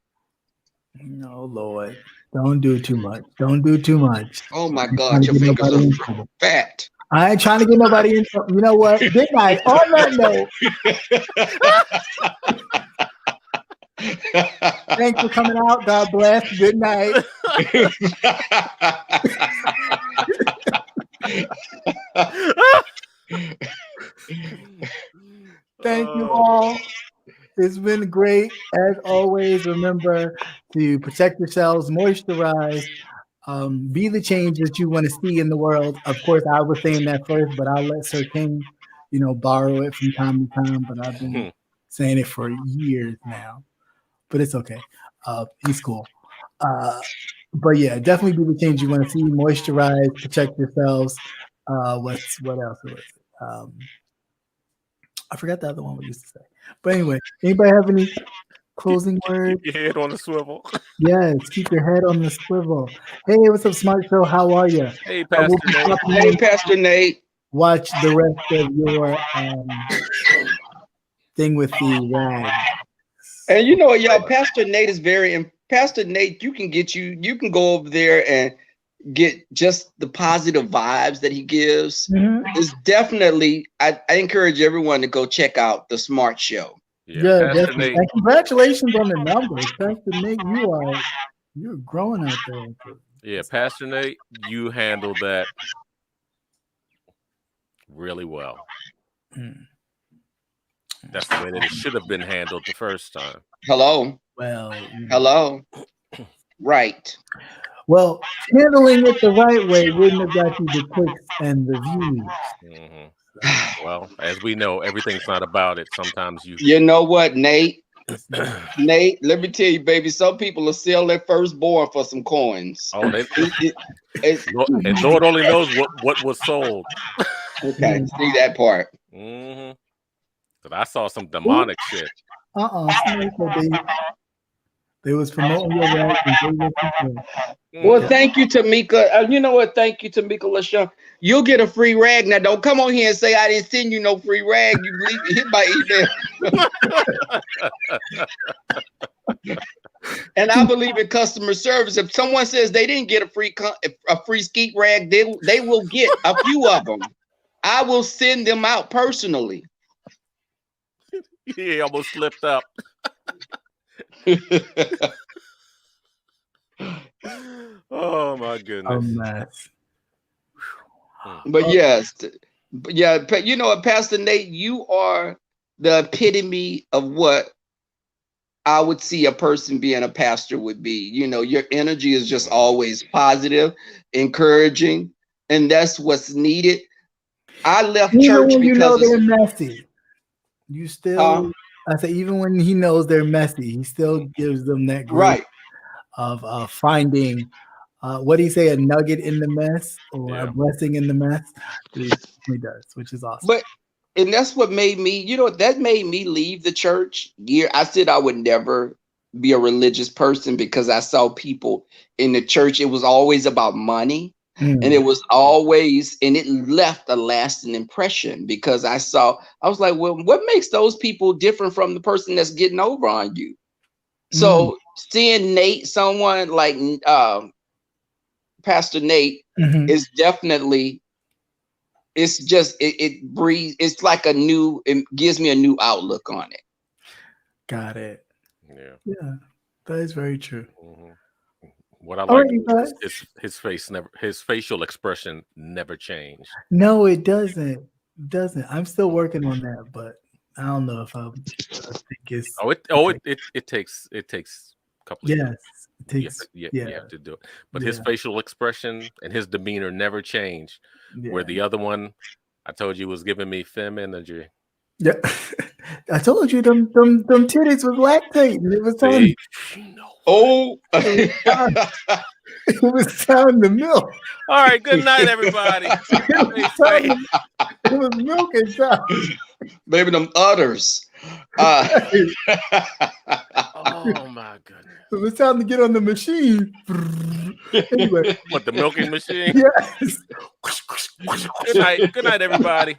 No, Lord, don't do too much. Don't do too much. Oh my God, your fingers are fat. I ain't trying to get nobody in trouble. You know what? Good night. On that note. Thanks for coming out. God bless. Good night. Thank you all. It's been great. As always, remember to protect yourselves, moisturize, be the change that you want to see in the world. Of course, I was saying that first, but I'll let Sir King, borrow it from time to time. But I've been saying it for years now, but it's okay. He's cool. But yeah, definitely do the things you want to see. Moisturize, protect yourselves. What else was it? I forgot the other one we used to say. But anyway, anybody have any closing words? Keep your head on the swivel. Yes, keep your head on the swivel. Hey, what's up, Smart Show? How are you? Hey, Pastor Nate. Hey, Pastor Nate. Watch the rest of your thing with the rag. And you know what, y'all, Pastor Nate is Pastor Nate, you can go over there and get just the positive vibes that he gives. It's definitely, I encourage everyone to go check out the Smart Show. Yeah, definitely. And congratulations on the numbers. Pastor Nate, you're growing out there. Yeah, Pastor Nate, you handled that really well. That's the way that it should have been handled the first time. Hello. Well, hello. Right. Well, handling it the right way wouldn't have got you the clicks and the views. Well, as we know, everything's not about it. Sometimes you know what, Nate? Nate, let me tell you, baby, some people will sell their firstborn for some coins. Oh, and Lord only knows what was sold. Okay, see that part. But I saw some demonic shit. They was promoting your rag. Well, thank you, Tamika. You know what? Thank you, Tamika LaShawn. You'll get a free rag. Now, don't come on here and say I didn't send you no free rag. You hit my email. And I believe in customer service. If someone says they didn't get a free skeet rag, they will get a few of them. I will send them out personally. He almost slipped up. Oh my goodness. But yes, you know what, Pastor Nate, you are the epitome of what I would see a person being a pastor would be. You know, your energy is just always positive, encouraging, and that's what's needed. I left church because you know they're messy. You still, I say, even when he knows they're messy, he still gives them that grace of finding, what do you say, a nugget in the mess or a blessing in the mess? He does, which is awesome. And that's what made me, that made me leave the church. I said I would never be a religious person because I saw people in the church. It was always about money. And it was always, and it left a lasting impression because I was like, well, what makes those people different from the person that's getting over on you? So seeing Nate, someone like Pastor Nate, is definitely, it's just, it breathes, it's like it gives me a new outlook on it. Got it. Yeah, that is very true. What I like is his facial expression never changed. No, it doesn't. I'm still working on that, but I don't know if I think it's. It takes a couple of years. It takes. You have to do it. But his facial expression and his demeanor never changed. Where the other one, I told you, was giving me femme energy. Yeah, I told you them titties was lactating. It was telling. It was time to milk. All right, good night, everybody. It was milking time. Maybe them udders. Oh my goodness. It was time to get on the machine. Anyway. What, the milking machine? Yes. Good night, everybody.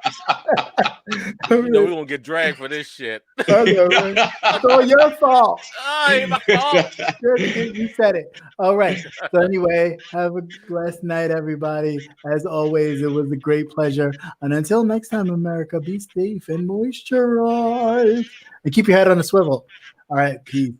We're gonna get dragged for this shit. I know, right? It's all your fault. Ain't my fault. You said it. All right. So anyway, have a blessed night, everybody. As always, it was a great pleasure. And until next time, America, be safe and moisturize. And keep your head on a swivel. All right. Peace.